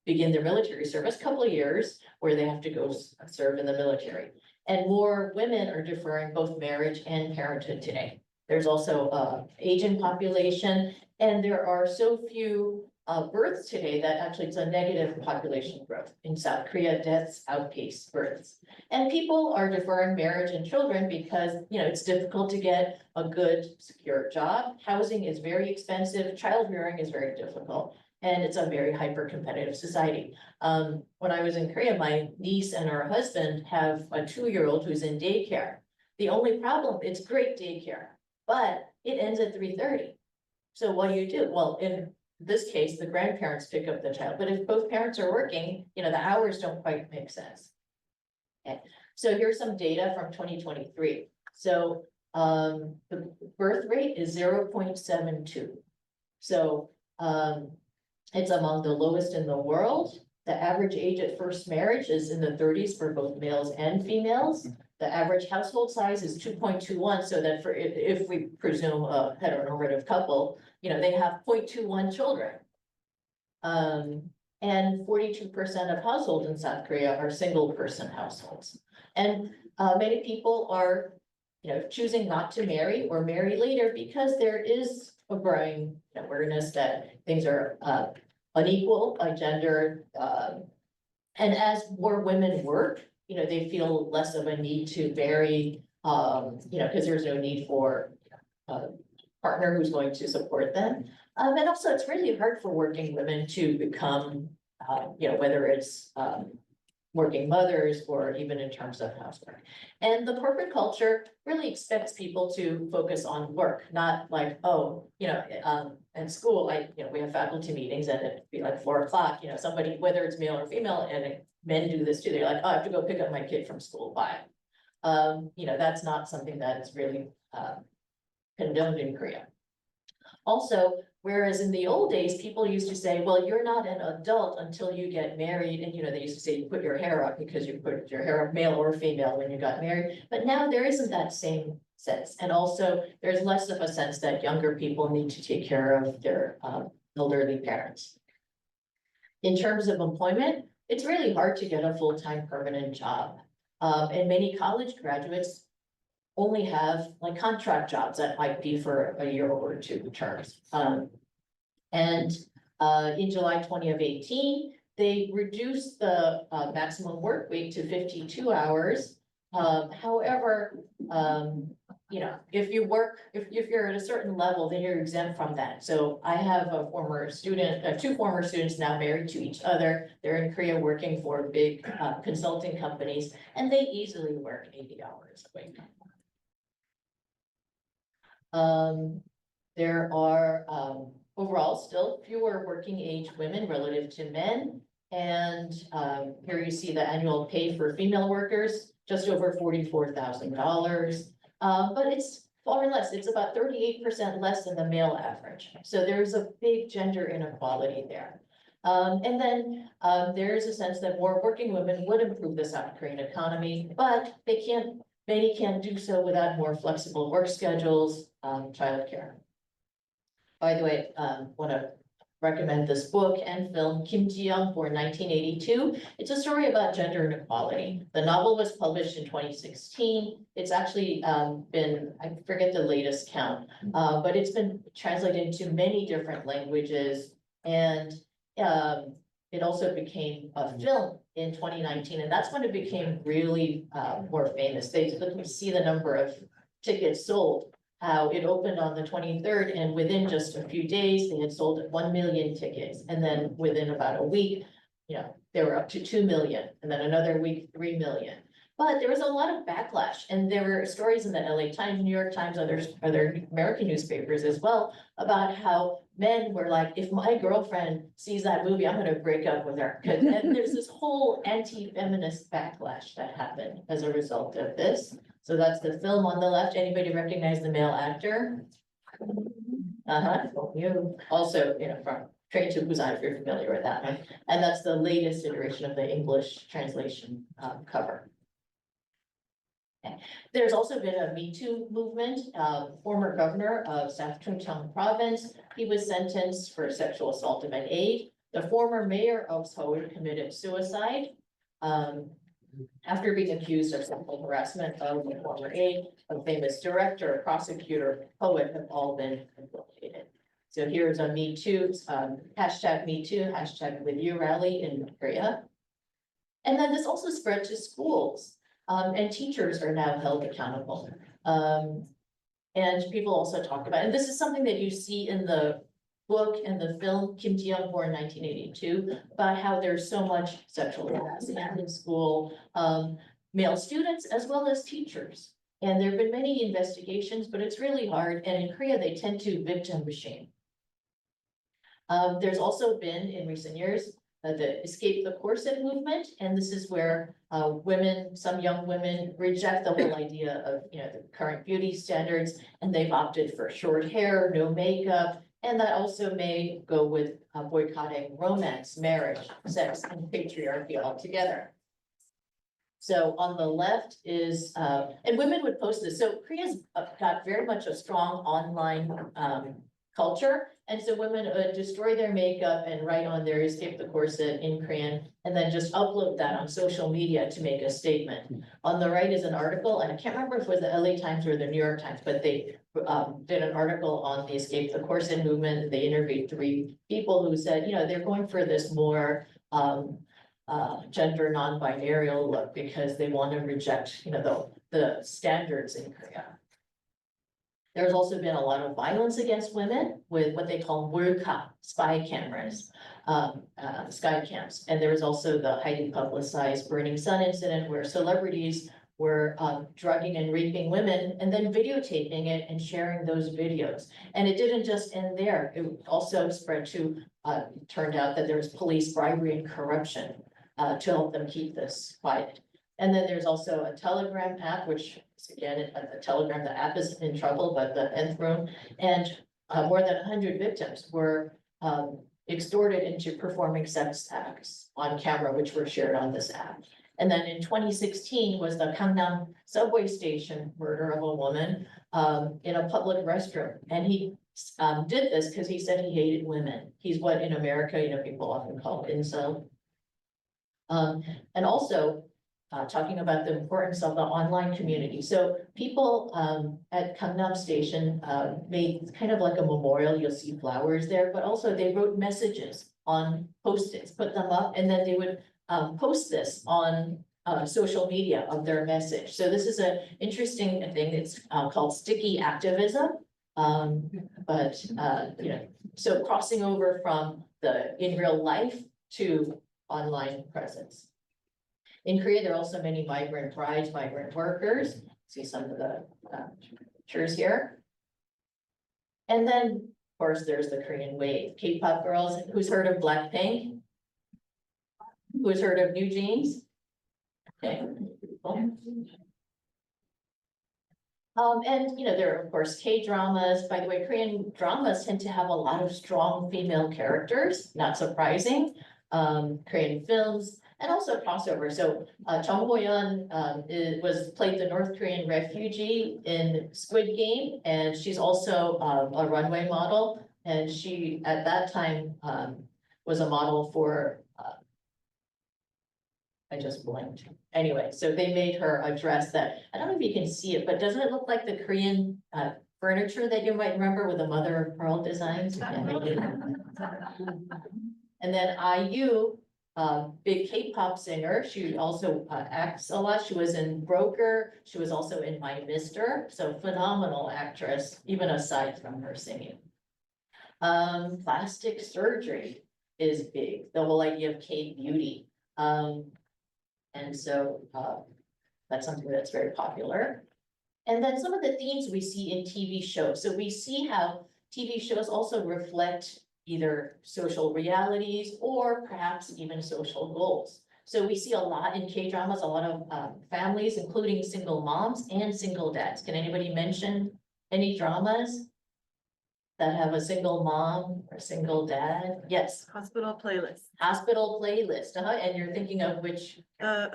begin their military service, a couple of years where they have to go serve in the military. And more women are deferring both marriage and parenthood today. There's also aging population, and there are so few births today that actually it's a negative population growth. In South Korea, deaths outpace births. And people are deferring marriage and children because it's difficult to get a good, secure job. Housing is very expensive, child rearing is very difficult. And it's a very hyper-competitive society. When I was in Korea, my niece and her husband have a 2-year-old who's in daycare. The only problem, it's great daycare, but it ends at 3:30. So what do you do? Well, in this case, the grandparents pick up the child, but if both parents are working, the hours don't quite make sense. Okay, so here's some data from 2023. So the birth rate is 0.72. So it's among the lowest in the world. The average age at first marriage is in the 30s for both males and females. The average household size is 2.21, so that for if we presume a heteronormative couple, they have 0.21 children. And 42% of households in South Korea are single person households. And many people are choosing not to marry or marry later because there is of growing awareness that things are unequal by gender. And as more women work, they feel less of a need to vary, because there's no need for a partner who's going to support them. And also it's really hard for working women to become, whether it's working mothers or even in terms of housework. And the corporate culture really expects people to focus on work, not like, in school, we have faculty meetings and it'd be like 4 o'clock, somebody, whether it's male or female, and men do this too, they're like, oh, I have to go pick up my kid from school, bye. That's not something that is really condoned in Korea. Also, whereas in the old days, people used to say, well, you're not an adult until you get married. And, they used to say, you put your hair up because you put your hair up, male or female, when you got married. But now there isn't that same sense. And also there's less of a sense that younger people need to take care of their elderly parents. In terms of employment, it's really hard to get a full-time permanent job. And many college graduates only have like contract jobs that might be for a year or 2 terms. In July 2018, they reduced the maximum work week to 52 hours. However, if you're at a certain level, then you're exempt from that. So I have a former student, 2 former students now married to each other. They're in Korea working for big consulting companies, and they easily work 80 hours a week. There are overall still fewer working age women relative to men. And here you see the annual pay for female workers, just over $44,000. But it's far less, it's about 38% less than the male average. So there's a big gender inequality there. And then there's a sense that more working women would improve the South Korean economy, but many can't do so without more flexible work schedules, childcare. By the way, want to recommend this book and film, Kim Ji-young, born 1982. It's a story about gender inequality. The novel was published in 2016. It's actually been, I forget the latest count, but it's been translated into many different languages. And it also became a film in 2019, and that's when it became really more famous. They look to see the number of tickets sold, how it opened on the 23rd, and within just a few days, they had sold 1 million tickets. And then within about a week, they were up to 2 million, and then another week, 3 million. But there was a lot of backlash, and there were stories in the LA Times, New York Times, other American newspapers as well, about how men were like, if my girlfriend sees that movie, I'm gonna break up with her. And there's this whole anti-feminist backlash that happened as a result of this. So that's the film on the left. Anybody recognize the male actor? You also, from Train to Busan, if you're familiar with that one. And that's the latest iteration of the English translation cover. There's also been a Me Too movement. Former governor of South Chung province, he was sentenced for sexual assault of an aide. The former mayor of Seoul committed suicide after being accused of sexual harassment of the former aide. A famous director, prosecutor, poet have all been implicated. So here's a Me Too, hashtag Me Too, hashtag With You rally in Korea. And then this also spread to schools. And teachers are now held accountable. And people also talk about, and this is something that you see in the book and the film, Kim Ji-young, born 1982, about how there's so much sexual harassment in school, male students as well as teachers. And there have been many investigations, but it's really hard. And in Korea, they tend to victim shame. There's also been in recent years, the Escape the Corset movement, and this is where some young women reject the whole idea of the current beauty standards, and they've opted for short hair, no makeup, and that also may go with boycotting romance, marriage, sex, and patriarchy altogether. So on the left is, and women would post this. So Korea's got very much a strong online culture, And so women destroy their makeup and write on there, escape the corset in Korean, and then just upload that on social media to make a statement. On the right is an article, and I can't remember if it was the LA Times or the New York Times, but they did an article on the escape the corset movement. They interviewed 3 people who said, you know, they're going for this more gender non-binary look because they want to reject, you know, the standards in Korea. There's also been a lot of violence against women with what they call 몰카, spy cameras, sky cams. And there was also the highly publicized Burning Sun incident where celebrities were drugging and raping women and then videotaping it and sharing those videos. And it didn't just end there. It also spread to, turned out that there was police bribery and corruption to help them keep this quiet. And then there's also a Telegram app, which is again, a Telegram, the app is in trouble, but the nth room. And more than 100 victims were extorted into performing sex acts on camera, which were shared on this app. And then in 2016 was the Gangnam subway station murder of a woman in a public restroom. And he did this because he said he hated women. He's what in America, you know, people often call incel. And also, talking about the importance of the online community. So people at Gangnam Station made kind of like a memorial, you'll see flowers there, but also they wrote messages on Post-its, put them up, and then they would post this on social media of their message. So this is an interesting thing, it's called sticky activism. But you know, so crossing over from the in real life to online presence. In Korea, there are also many migrant brides, migrant workers. See some of the pictures here. And then, of course, there's the Korean wave. K-pop girls, who's heard of Blackpink? Who's heard of New Jeans? Okay. And you know, there are of course K-dramas. By the way, Korean dramas tend to have a lot of strong female characters, not surprising. Korean films. And also crossover. So Chung played the North Korean refugee in Squid Game, and she's also a runway model. And she at that time was a model for. I just blinked. Anyway, so they made her a dress that I don't know if you can see it, but doesn't it look like the Korean furniture that you might remember with the mother of pearl designs? And then IU. Big K-pop singer. She also acts a lot. She was in Broker. She was also in My Mister. So phenomenal actress, even aside from her singing. Plastic surgery is big. The whole idea of K-beauty. And so that's something that's very popular. And then some of the themes we see in TV shows. So we see how TV shows also reflect either social realities or perhaps even social goals. So we see a lot in K-dramas, a lot of families, including single moms and single dads. Can anybody mention any dramas that have a single mom or single dad? Yes. Hospital Playlist. Hospital Playlist, and you're thinking of which? Yeah,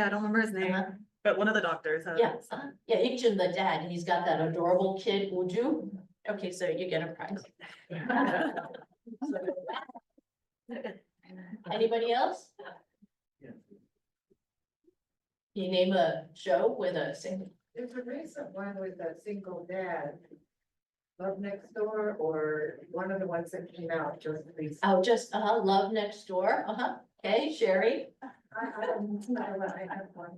I don't remember his name, but one of the doctors. Yeah, Keeton the dad, and he's got that adorable kid, Uju. Okay, so you get a prize. Anybody else? Can you name a show with a single? There's a recent one with a single dad. Love Next Door, or one of the ones that came out just recently. Oh, just, Love Next Door, okay, Sherry. I don't know, I have one.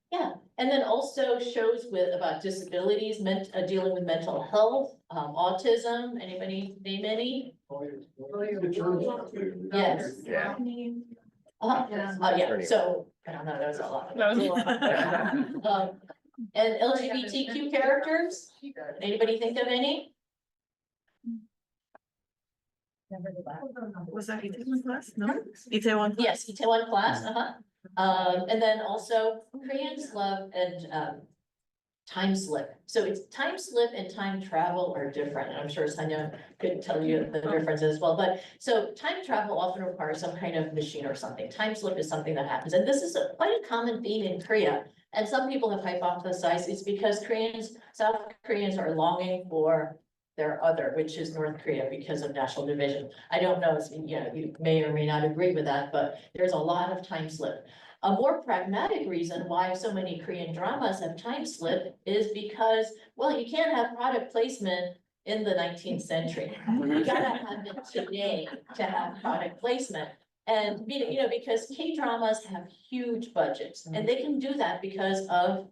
Yeah, and then also shows about disabilities, dealing with mental health, autism, anybody name any? Yes. Yeah. Yeah, so, I don't know, that was a lot. And LGBTQ characters, anybody think of any? Was that Itaewon Class? No? Itaewon. Yes, Itaewon Class, and then also Koreans love and time slip. So it's time slip and time travel are different. And I'm sure Sunyoung could tell you the difference as well. But so time travel often requires some kind of machine or something. Time slip is something that happens. And this is quite a common theme in Korea. And some people have hypothesized it's because South Koreans are longing for their other, which is North Korea, because of national division. I don't know, you may or may not agree with that, but there's a lot of time slip. A more pragmatic reason why so many Korean dramas have time slip is because, well, you can't have product placement in the 19th century. You gotta have it today to have product placement. And, because K-dramas have huge budgets, and they can do that because of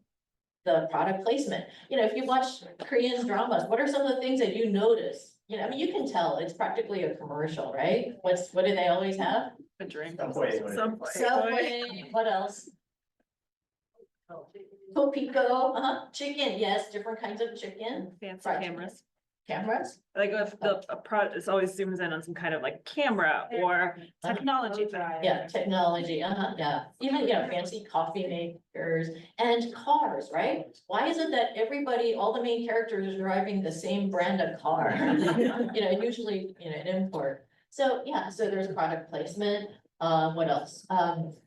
the product placement. If you watch Korean dramas, what are some of the things that you notice? You can tell it's practically a commercial, right? What do they always have? A drink. Subway. Subway, what else? Topiko, chicken, yes, different kinds of chicken. Fancy Fried cameras. Cameras? Like if a product is always zooms in on some kind of like camera or technology thing. Yeah, technology, yeah, even, fancy coffee makers and cars, right? Why is it that everybody, all the main characters are driving the same brand of car? Usually, an import. So, yeah, so there's product placement. What else?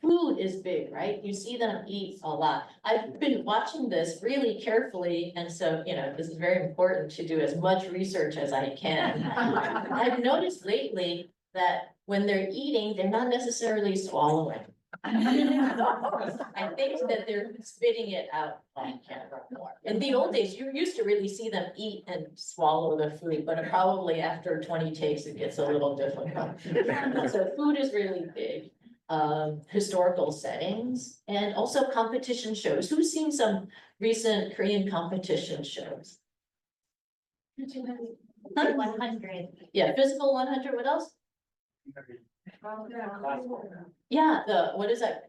Food is big, right? You see them eat a lot. I've been watching this really carefully, and so, this is very important to do as much research as I can. I've noticed lately that when they're eating, they're not necessarily swallowing. I think that they're spitting it out on camera more. In the old days, you used to really see them eat and swallow the food, but probably after 20 takes, it gets a little difficult. So food is really big. Historical settings and also competition shows. Who's seen some recent Korean competition shows? 100. Yeah, Physical 100, what else? Yeah, what is that?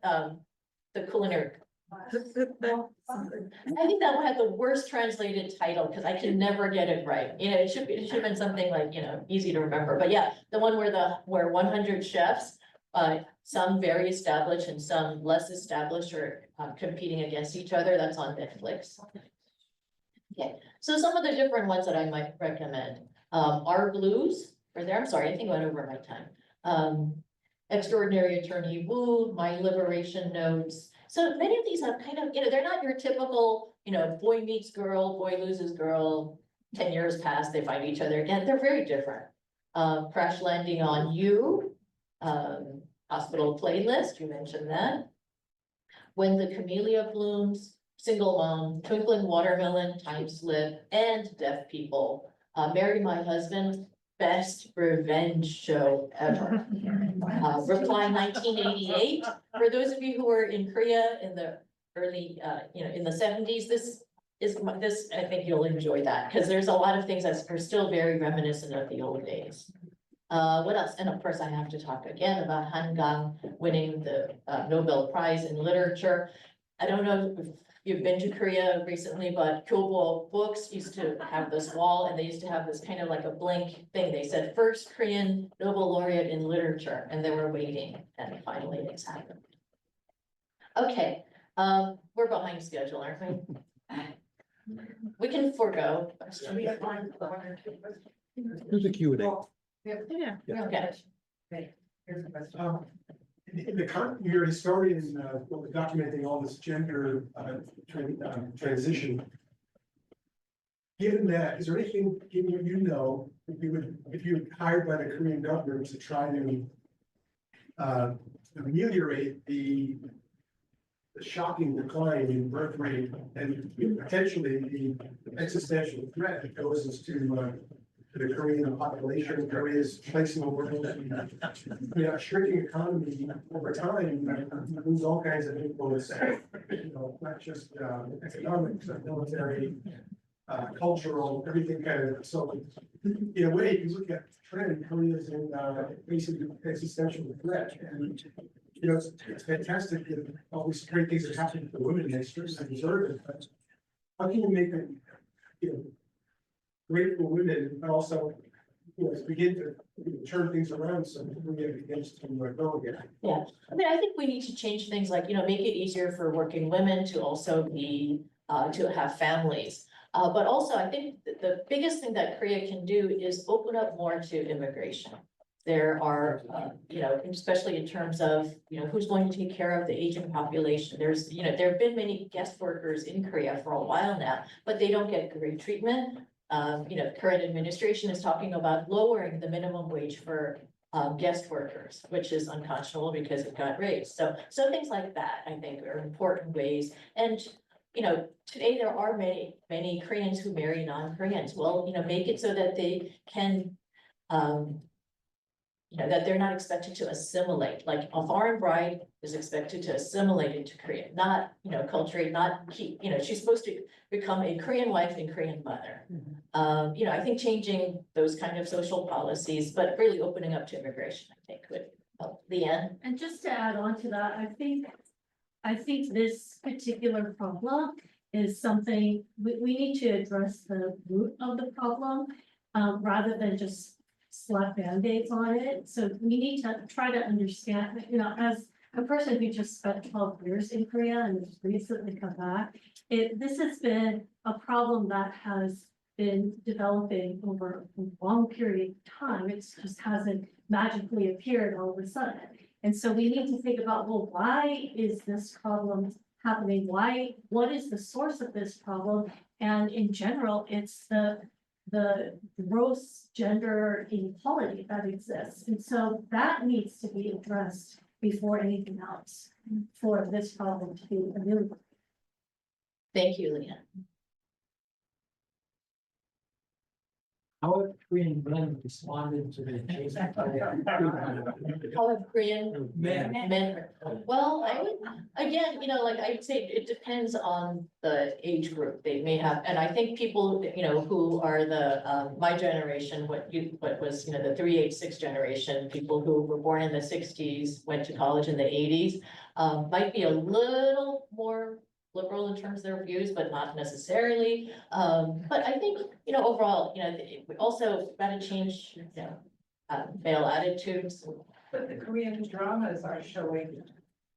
The culinary. I think that one had the worst translated title because I can never get it right. It should have been something like, easy to remember. But yeah, the one where 100 chefs, some very established and some less established are competing against each other. That's on Netflix. Okay, so some of the different ones that I might recommend, Our Blues, I'm sorry, I think I went over my time. Extraordinary Attorney Woo, My Liberation Notes. So many of these have kind of, they're not your typical, boy meets girl, boy loses girl, 10 years pass, they find each other again. They're very different. Crash Landing on You, Hospital Playlist, you mentioned that. When the Camellia Blooms, Single Mom, Twinkling Watermelon, Time Slip, and Deaf People. Marry My Husband, best revenge show ever. Reply 1988. For those of you who were in Korea in the early, in the 70s, this, I think you'll enjoy that because there's a lot of things that are still very reminiscent of the old days. What else? And of course, I have to talk again about Hangang winning the Nobel Prize in Literature. I don't know if you've been to Korea recently, but Kyobo Books used to have this wall and they used to have this kind of like a blank thing. They said first Korean Nobel laureate in literature, and they were waiting, and finally it's happened. Okay, we're behind schedule, aren't we? We can forego. Here's a Q&A. Yeah. Okay. You're a historian, documenting all this gender transition. Given that, is there anything if you were hired by the Korean government to try to ameliorate the shocking decline in birth rate and potentially the existential threat that goes to the Korean population, Korea's place in the world, a shrinking economy over time, lose all kinds of influence, not just economic, but military, cultural, everything kind of. So, in a way, if you look at the trend, Korea is in basically existential threat, and it's fantastic that all these great things are happening to women. They certainly deserve it, but how can you make them, grateful women, but also, begin to turn things around so we begins to go again. Yeah, I think we need to change things like, make it easier for working women to also be, to have families. But also I think the biggest thing that Korea can do is open up more to immigration. there are, especially in terms of, who's going to take care of the aging population. There's, there have been many guest workers in Korea for a while now, but they don't get great treatment. Current administration is talking about lowering the minimum wage for guest workers, which is unconscionable because it got raised. So things like that, I think, are important ways. And, today there are many Koreans who marry non-Koreans. Well, make it so that they can, that they're not expected to assimilate, like a foreign bride is expected to assimilate into Korea, not, culturally, not keep, she's supposed to become a Korean wife and Korean mother. I think changing those kind of social policies, but really opening up to immigration, I think would help. Leanne? And just to add on to that, I think this particular problem is something we need to address the root of the problem, rather than just slap Band-Aids on it. So we need to try to understand, as a person who just spent 12 years in Korea and has recently come back, this has been a problem that has been developing over a long period of time. It just hasn't magically appeared all of a sudden. And so we need to think about, well, why is this problem happening? What is the source of this problem? And in general, it's the gross gender inequality that exists. And so that needs to be addressed before anything else for this problem to be ameliorated. Thank you, Leanne. How have Korean men responded to the change? How have Korean Men. men, well, I would, again, I'd say it depends on the age group they may have. And I think people, who are the, my generation, what was, the 386 generation, people who were born in the 60s, went to college in the 80s, might be a little more liberal in terms of their views, but not necessarily. But I think, overall, we also gotta change, male attitudes. But the Korean dramas are showing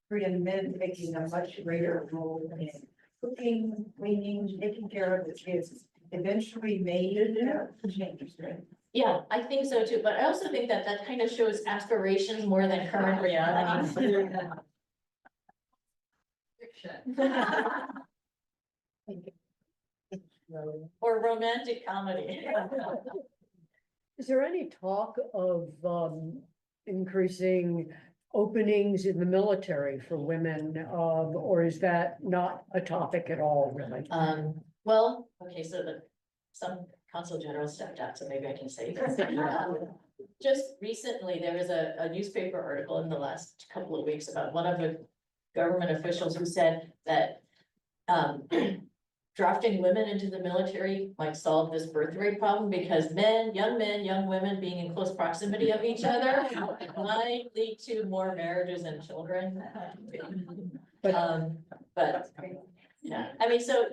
Korean men taking a much greater role in cooking, cleaning, taking care of the kids. Eventually made changes, right? Yeah, I think so too, but I also think that kind of shows aspirations more than current reality. Or romantic comedy. Is there any talk of increasing openings in the military for women, or is that not a topic at all, really? Well, okay, so some consul general stepped out, so maybe I can say this. Just recently, there was a newspaper article in the last couple of weeks about one of the government officials who said that drafting women into the military might solve this birth rate problem because young men, young women being in close proximity of each other might lead to more marriages and children. But yeah, I mean, so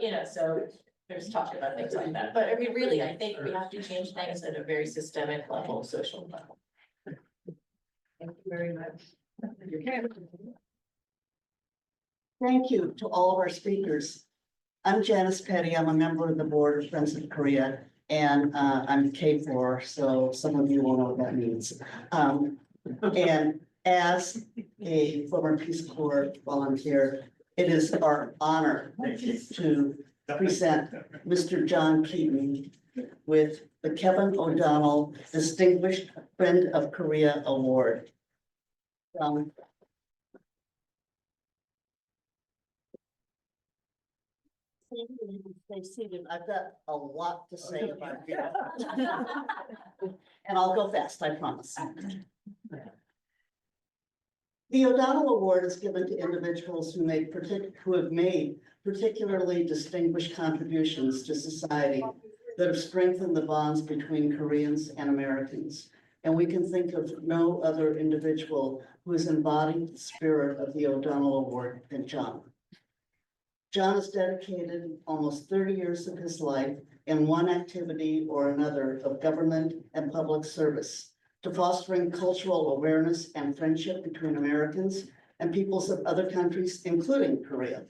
there's talk about things like that, but I mean, really, I think we have to change things at a very systemic level, social level. Thank you very much. Thank you to all of our speakers. I'm Janice Petty. I'm a member of the board of Friends of Korea, and I'm K4, so some of you will know what that means. And as a former Peace Corps volunteer, it is our honor to present Mr. John Keeton with the Kevin O'Donnell Distinguished Friend of Korea Award. Stay seated. I've got a lot to say about it. And I'll go fast, I promise. The O'Donnell Award is given to individuals who have made particularly distinguished contributions to society that have strengthened the bonds between Koreans and Americans. And we can think of no other individual who has embodied the spirit of the O'Donnell Award than Chung. John has dedicated almost 30 years of his life in one activity or another of government and public service to fostering cultural awareness and friendship between Americans and peoples of other countries, including Korea.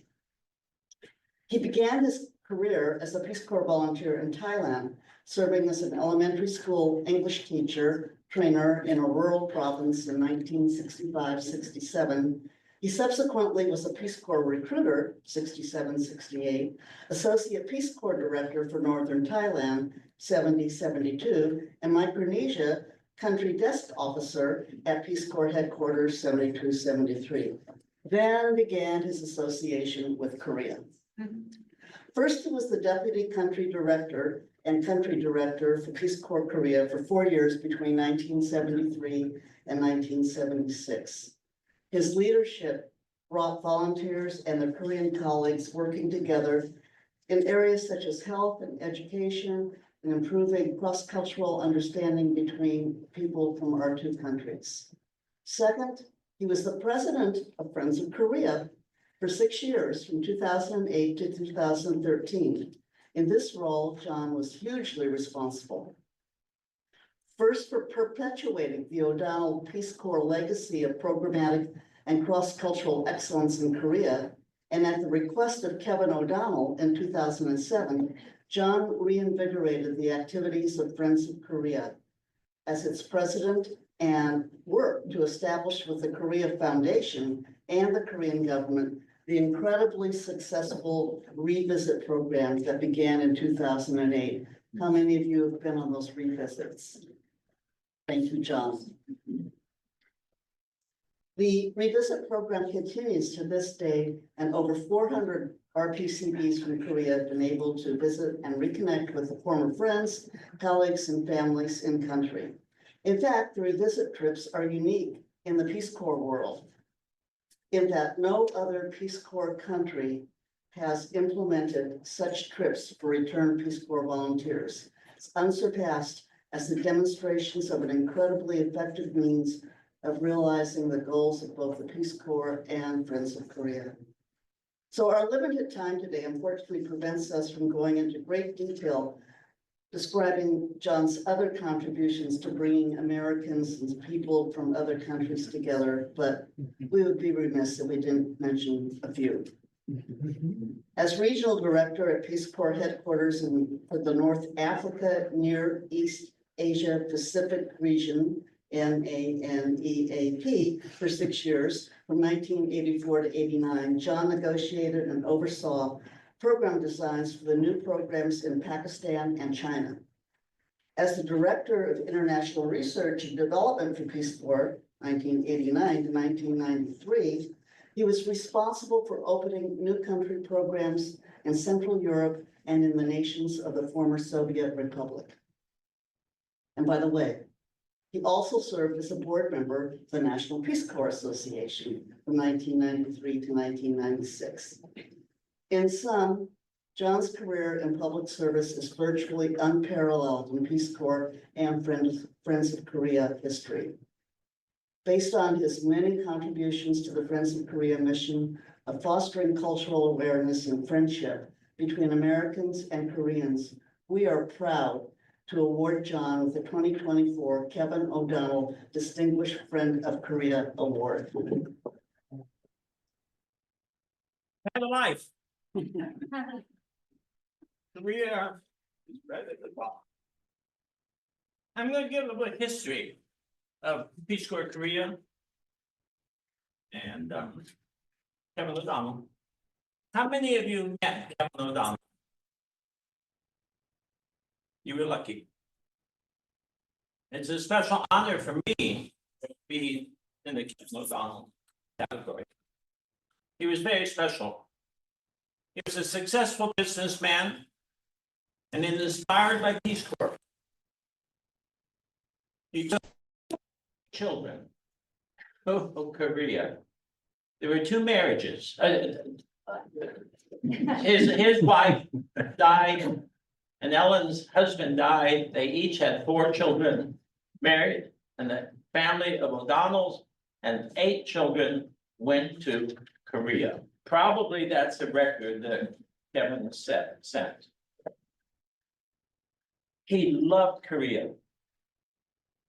He began his career as a Peace Corps volunteer in Thailand, serving as an elementary school English teacher, trainer in a rural province in 1965-67. He subsequently was a Peace Corps recruiter, 67-68, Associate Peace Corps Director for Northern Thailand, 70-72, and Micronesia Country Desk Officer at Peace Corps Headquarters, 72-73. Then began his association with Korea. First, he was the Deputy Country Director and Country Director for Peace Corps Korea for 4 years between 1973 and 1976. His leadership brought volunteers and their Korean colleagues working together in areas such as health and education and improving cross-cultural understanding between people from our two countries. Second, he was the president of Friends of Korea for 6 years, from 2008 to 2013. In this role, John was hugely responsible. First, for perpetuating the O'Donnell Peace Corps legacy of programmatic and cross-cultural excellence in Korea, and at the request of Kevin O'Donnell in 2007, John reinvigorated the activities of Friends of Korea as its president and worked to establish with the Korea Foundation and the Korean government the incredibly successful revisit program that began in 2008. How many of you have been on those revisits? Thank you, John. The revisit program continues to this day, and over 400 RPCBs from Korea have been able to visit and reconnect with the former friends, colleagues, and families in country. In fact, the revisit trips are unique in the Peace Corps world, in that no other Peace Corps country has implemented such trips for returned Peace Corps volunteers. It's unsurpassed as the demonstrations of an incredibly effective means of realizing the goals of both the Peace Corps and Friends of Korea. So our limited time today unfortunately prevents us from going into great detail describing John's other contributions to bringing Americans and people from other countries together, but we would be remiss if we didn't mention a few. As regional director at Peace Corps headquarters for the North Africa, Near East Asia Pacific region, NANEAP, for 6 years, from 1984 to 89, John negotiated and oversaw program designs for the new programs in Pakistan and China. As the Director of International Research and Development for Peace Corps, 1989 to 1993, he was responsible for opening new country programs in Central Europe and in the nations of the former Soviet Republic. And by the way, he also served as a board member of the National Peace Corps Association from 1993 to 1996. In sum, John's career in public service is virtually unparalleled in Peace Corps and Friends of Korea history. Based on his many contributions to the Friends of Korea mission of fostering cultural awareness and friendship between Americans and Koreans, we are proud to award John with the 2024 Kevin O'Donnell Distinguished Friend of Korea Award. Have a life. Korea is right at the top. I'm going to give a little history of Peace Corps Korea and Kevin O'Donnell. How many of you met Kevin O'Donnell? You were lucky. It's a special honor for me to be in the Kevin O'Donnell category. He was very special. He was a successful businessman and inspired by Peace Corps. He took children of Korea. There were 2 marriages. His wife died and Ellen's husband died. They each had 4 children married, and the family of O'Donnell's and 8 children went to Korea. Probably that's a record that Kevin set. He loved Korea.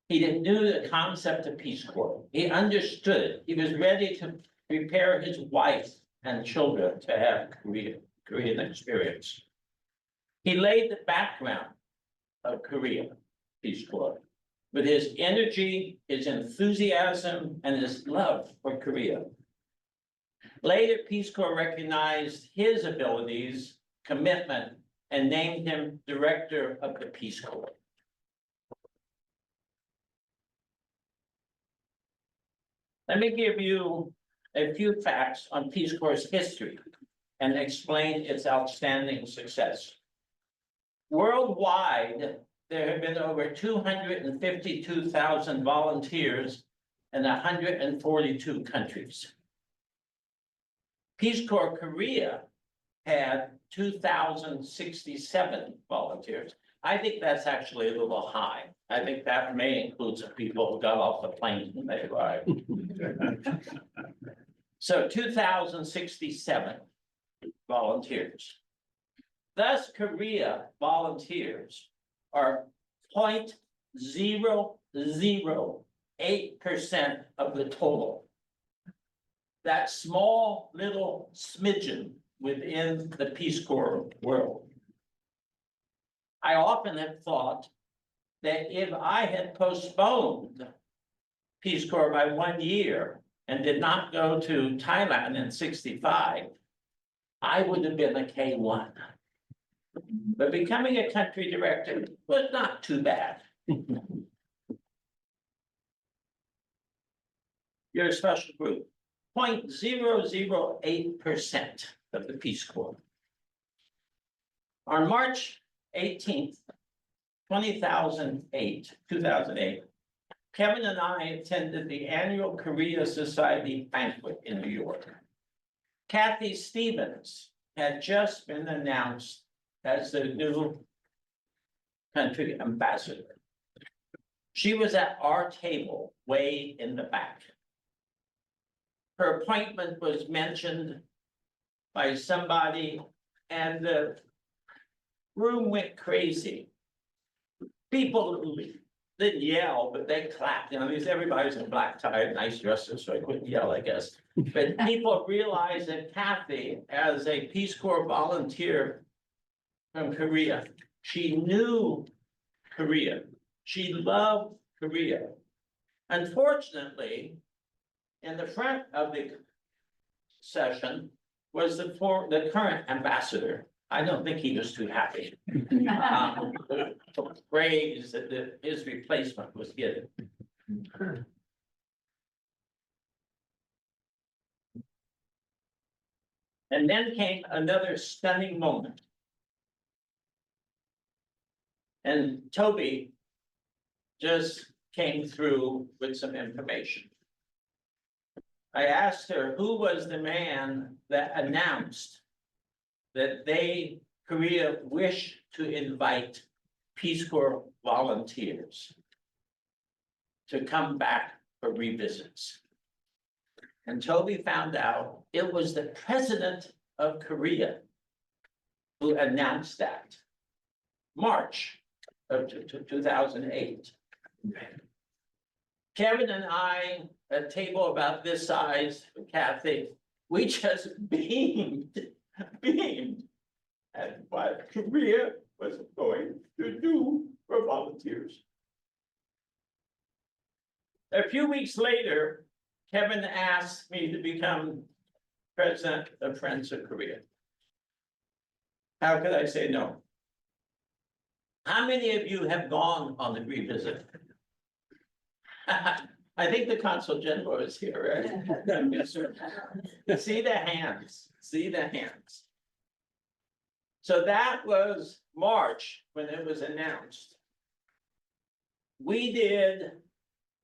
He knew the concept of Peace Corps. He understood it. He was ready to prepare his wife and children to have Korean experience. He laid the background of Korea Peace Corps. with his energy, his enthusiasm, and his love for Korea. Later, Peace Corps recognized his abilities, commitment, and named him Director of the Peace Corps. Let me give you a few facts on Peace Corps' history and explain its outstanding success. Worldwide, there have been over 252,000 volunteers in 142 countries. Peace Corps Korea had 2,067 volunteers. I think that's actually a little high. I think that may include some people who got off the plane when they arrived. So 2,067 volunteers. Thus, Korea volunteers are 0.008% of the total. That small little smidgen within the Peace Corps world. I often have thought that if I had postponed Peace Corps by 1 year and did not go to Thailand in '65, I would have been a K1. But becoming a country director was not too bad. You're a special group, 0.008% of the Peace Corps. On March 18th, 2008, Kevin and I attended the annual Korea Society banquet in New York. Kathy Stevens had just been announced as the new country ambassador. She was at our table way in the back. Her appointment was mentioned by somebody and the room went crazy. People didn't yell, but they clapped. You know, everybody's in black tie and nice dresses, so I couldn't yell, I guess. But people realized that Kathy, as a Peace Corps volunteer from Korea, she knew Korea. She loved Korea. Unfortunately, in the front of the session was the current ambassador. I don't think he was too happy. The praise that his replacement was getting. And then came another stunning moment. And Toby just came through with some information. I asked her who was the man that announced that Korea wished to invite Peace Corps volunteers to come back for revisits. And Toby found out it was the president of Korea who announced that. March of 2008. Kevin and I, at a table about this size, Kathy, we just beamed at what Korea was going to do for volunteers. A few weeks later, Kevin asked me to become president of Friends of Korea. How could I say no? How many of you have gone on the revisit? I think the Consul General is here, right? Yes, sir. See the hands, see the hands. So that was March when it was announced. We did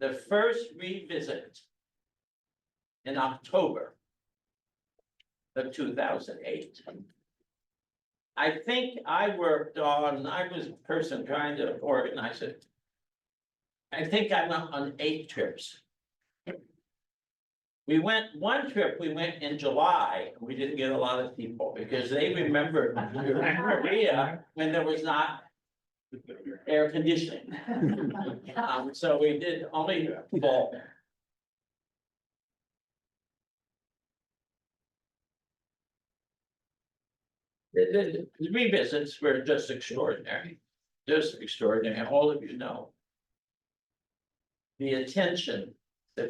the first revisit in October of 2008. I think I was a person trying to organize it. I think I went on 8 trips. One trip, we went in July, and we didn't get a lot of people because they remembered Korea when there was not air conditioning. So we did only fall. The revisits were just extraordinary, all of you know. the attention, the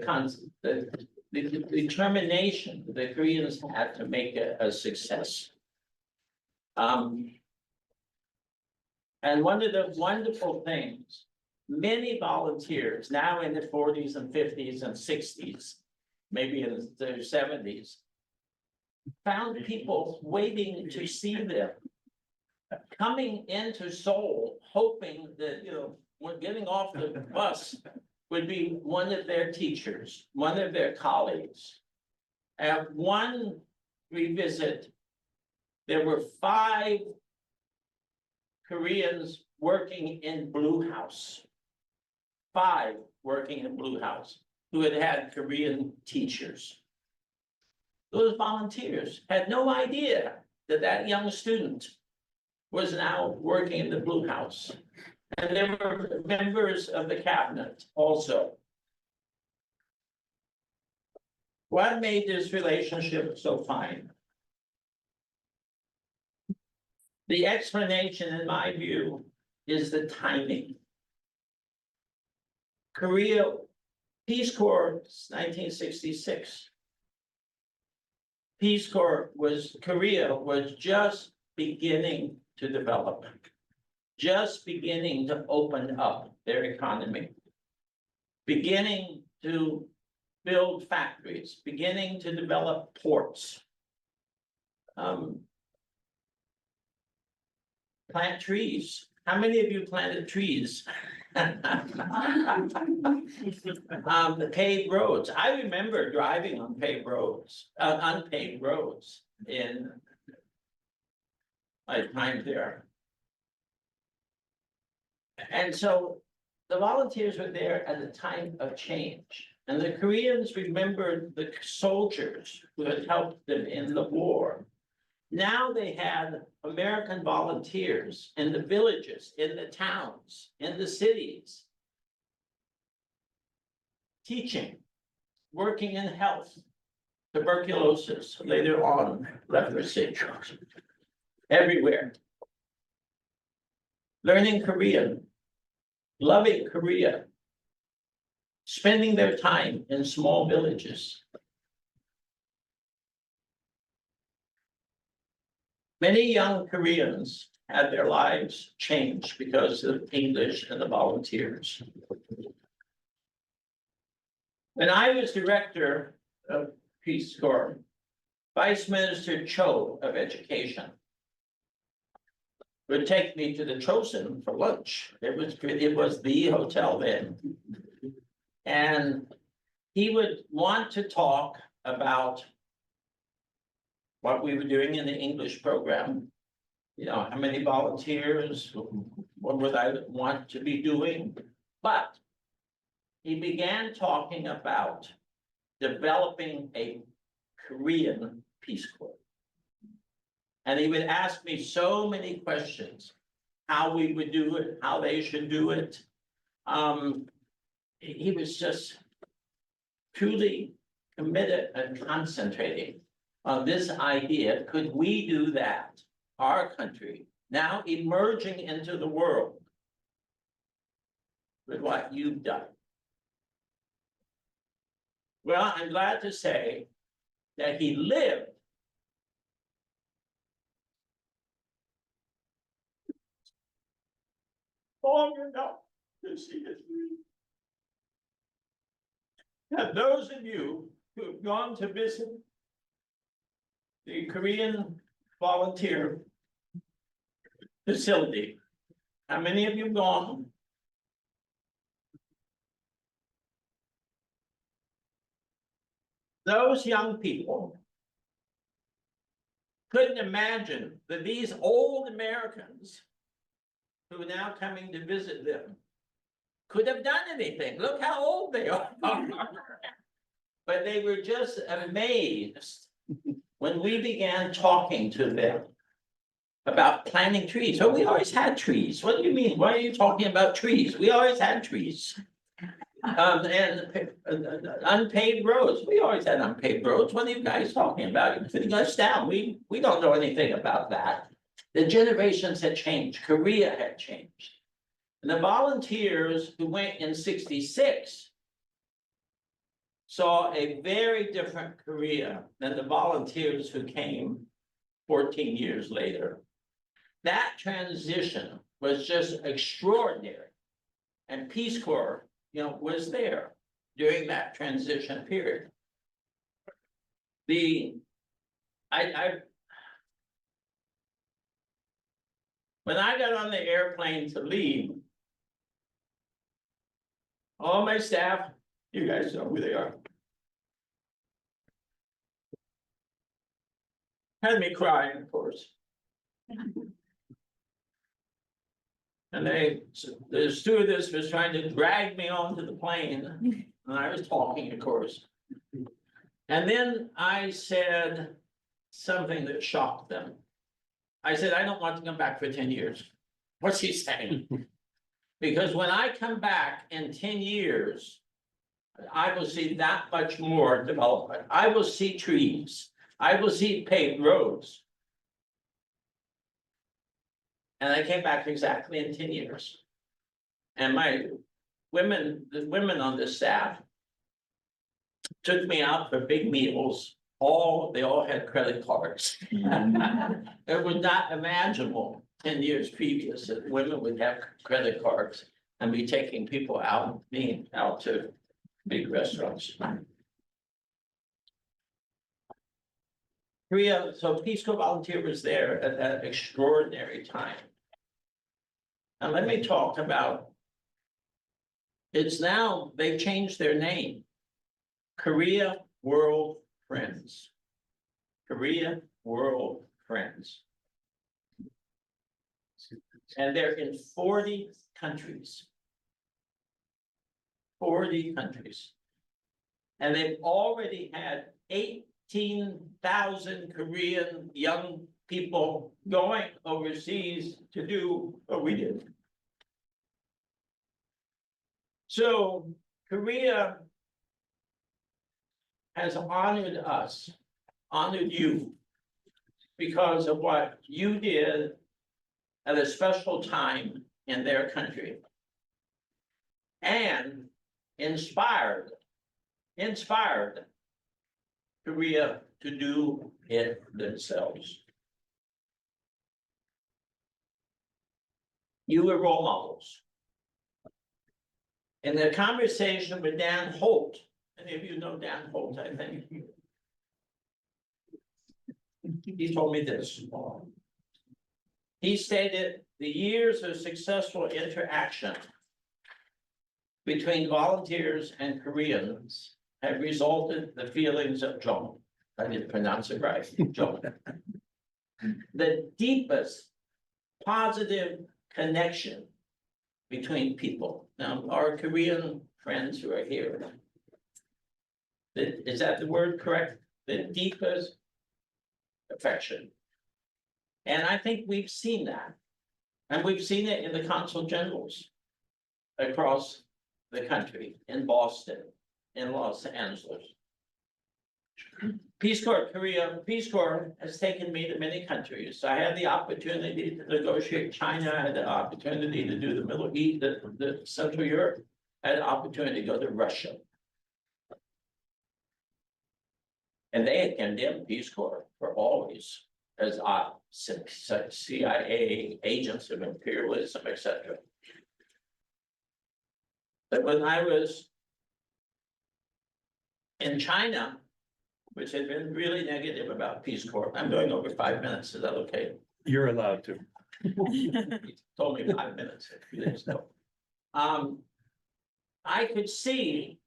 determination the Koreans had to make it a success. And one of the wonderful things, many volunteers now in the 40s and 50s and 60s, maybe in their 70s, found people waiting to see them, coming into Seoul, hoping that, when getting off the bus would be one of their teachers, one of their colleagues. At one revisit, there were 5 Koreans working in Blue House. 5 working in Blue House who had Korean teachers. Those volunteers had no idea that that young student was now working in the Blue House. And they were members of the cabinet also. What made this relationship so fine? The explanation, in my view, is the timing. Korea, Peace Corps, 1966. Peace Corps Korea was just beginning to develop, just beginning to open up their economy, beginning to build factories, beginning to develop ports. Plant trees. How many of you planted trees? The paved roads. I remember driving on paved roads, unpaved roads in my time there. And so the volunteers were there at a time of change. And the Koreans remembered the soldiers who had helped them in the war. Now they had American volunteers in the villages, in the towns, in the cities, teaching, working in health, tuberculosis, later on leprosy, everywhere. Learning Korean, loving Korea, spending their time in small villages. Many young Koreans had their lives changed because of English and the volunteers. When I was director of Peace Corps, Vice Minister Cho of Education would take me to the Chosin for lunch. It was the hotel then. And he would want to talk about what we were doing in the English program. How many volunteers, what would I want to be doing? But he began talking about developing a Korean Peace Corps. And he would ask me so many questions, how we would do it, how they should do it. He was just truly committed and concentrating on this idea. Could we do that? Our country, now emerging into the world with what you've done. Well, I'm glad to say that he lived long enough to see his dream. And those of you who have gone to visit the Korean volunteer facility, how many of you have gone? Those young people couldn't imagine that these old Americans who are now coming to visit them could have done anything. Look how old they are. But they were just amazed when we began talking to them about planting trees. So we always had trees. What do you mean? Why are you talking about trees? We always had trees. And unpaved roads. We always had unpaved roads. What are you guys talking about? You're putting us down. We don't know anything about that. The generations had changed. Korea had changed. And the volunteers who went in 66 saw a very different Korea than the volunteers who came 14 years later. That transition was just extraordinary. And Peace Corps, was there during that transition period. When I got on the airplane to leave, all my staff, you guys know who they are, had me crying, of course. And the stewardess was trying to drag me onto the plane, and I was talking, of course. And then I said something that shocked them. I said, I don't want to come back for 10 years. What's he saying? Because when I come back in 10 years, I will see that much more development. I will see trees. I will see paved roads. And I came back exactly in 10 years. And the women on the staff took me out for big meals. They all had credit cards. It was not imaginable 10 years previous that women would have credit cards and be taking people out, being out to big restaurants. Korea, so Peace Corps volunteer was there at that extraordinary time. And let me talk about, they've changed their name. Korea World Friends. Korea World Friends. And they're in 40 countries. 40 countries. And they've already had 18,000 Korean young people going overseas to do what we did. So Korea has honored us, honored you, because of what you did at a special time in their country. And inspired Korea to do it themselves. You were role models. In the conversation with Dan Holt, many of you know Dan Holt, I think. He told me this. He stated the years of successful interaction between volunteers and Koreans have resulted in the feelings of Jung. I didn't pronounce it right, Jung. The deepest positive connection between people. Now, our Korean friends who are here, is that the word correct? The deepest affection. And I think we've seen that. And we've seen it in the consul generals across the country, in Boston, in Los Angeles. Peace Corps, Korea, Peace Corps has taken me to many countries. I had the opportunity to negotiate China, I had the opportunity to do the Middle East, the Central Europe, I had the opportunity to go to Russia. And they had condemned Peace Corps for always as CIA agents of imperialism, etc. But when I was in China, which had been really negative about Peace Corps, I'm going over 5 minutes, is that okay? You're allowed to. He told me 5 minutes a few days ago. I could see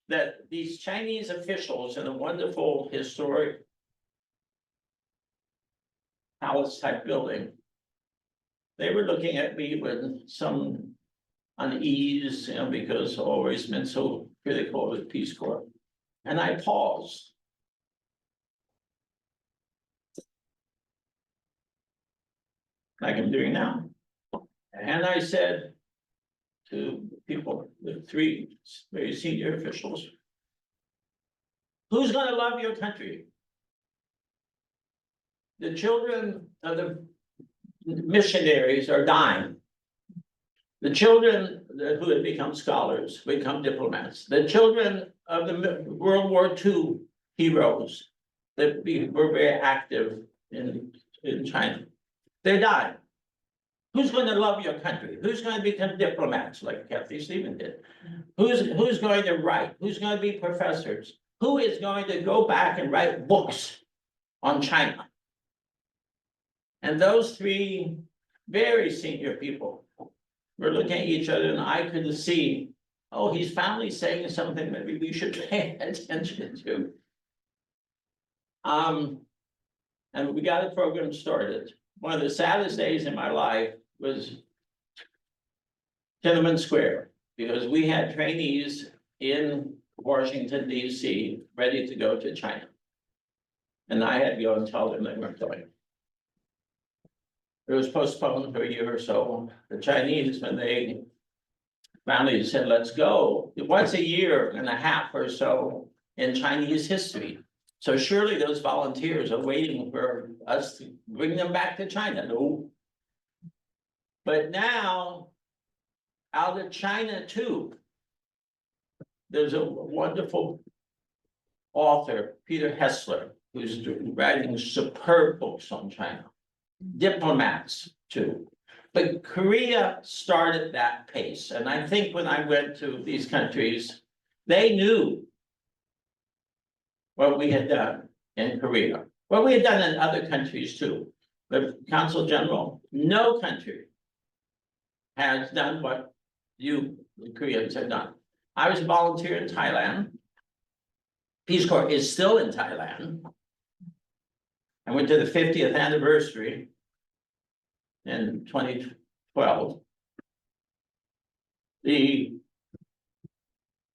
that these Chinese officials in a wonderful historic palace type building, they were looking at me with some unease, because I've always been so critical of the Peace Corps. And I paused. Like I'm doing now. And I said to people, the 3 very senior officials, who's going to love your country? The children of the missionaries are dying. The children who had become scholars, become diplomats, the children of the World War II heroes that were very active in China, they died. Who's going to love your country? Who's going to become diplomats like Kathy Stevens did? Who's going to write? Who's going to be professors? Who is going to go back and write books on China? And those three very senior people were looking at each other, and I could see, oh, he's finally saying something maybe we should pay attention to. And we got a program started. One of the saddest days in my life was Tiananmen Square, because we had trainees in Washington, DC, ready to go to China. And I had to go and tell them they weren't going. It was postponed for a year or so. The Chinese, when they finally said, let's go, once a year and a half or so in Chinese history. So surely those volunteers are waiting for us to bring them back to China. No. But now, out of China too, there's a wonderful author, Peter Hessler, who's writing superb books on China. Diplomats too. But Korea started that pace. And I think when I went to these countries, they knew what we had done in Korea, what we had done in other countries too. But Consul General, no country has done what you, the Koreans, have done. I was a volunteer in Thailand. Peace Corps is still in Thailand. I went to the 50th anniversary in 2012. The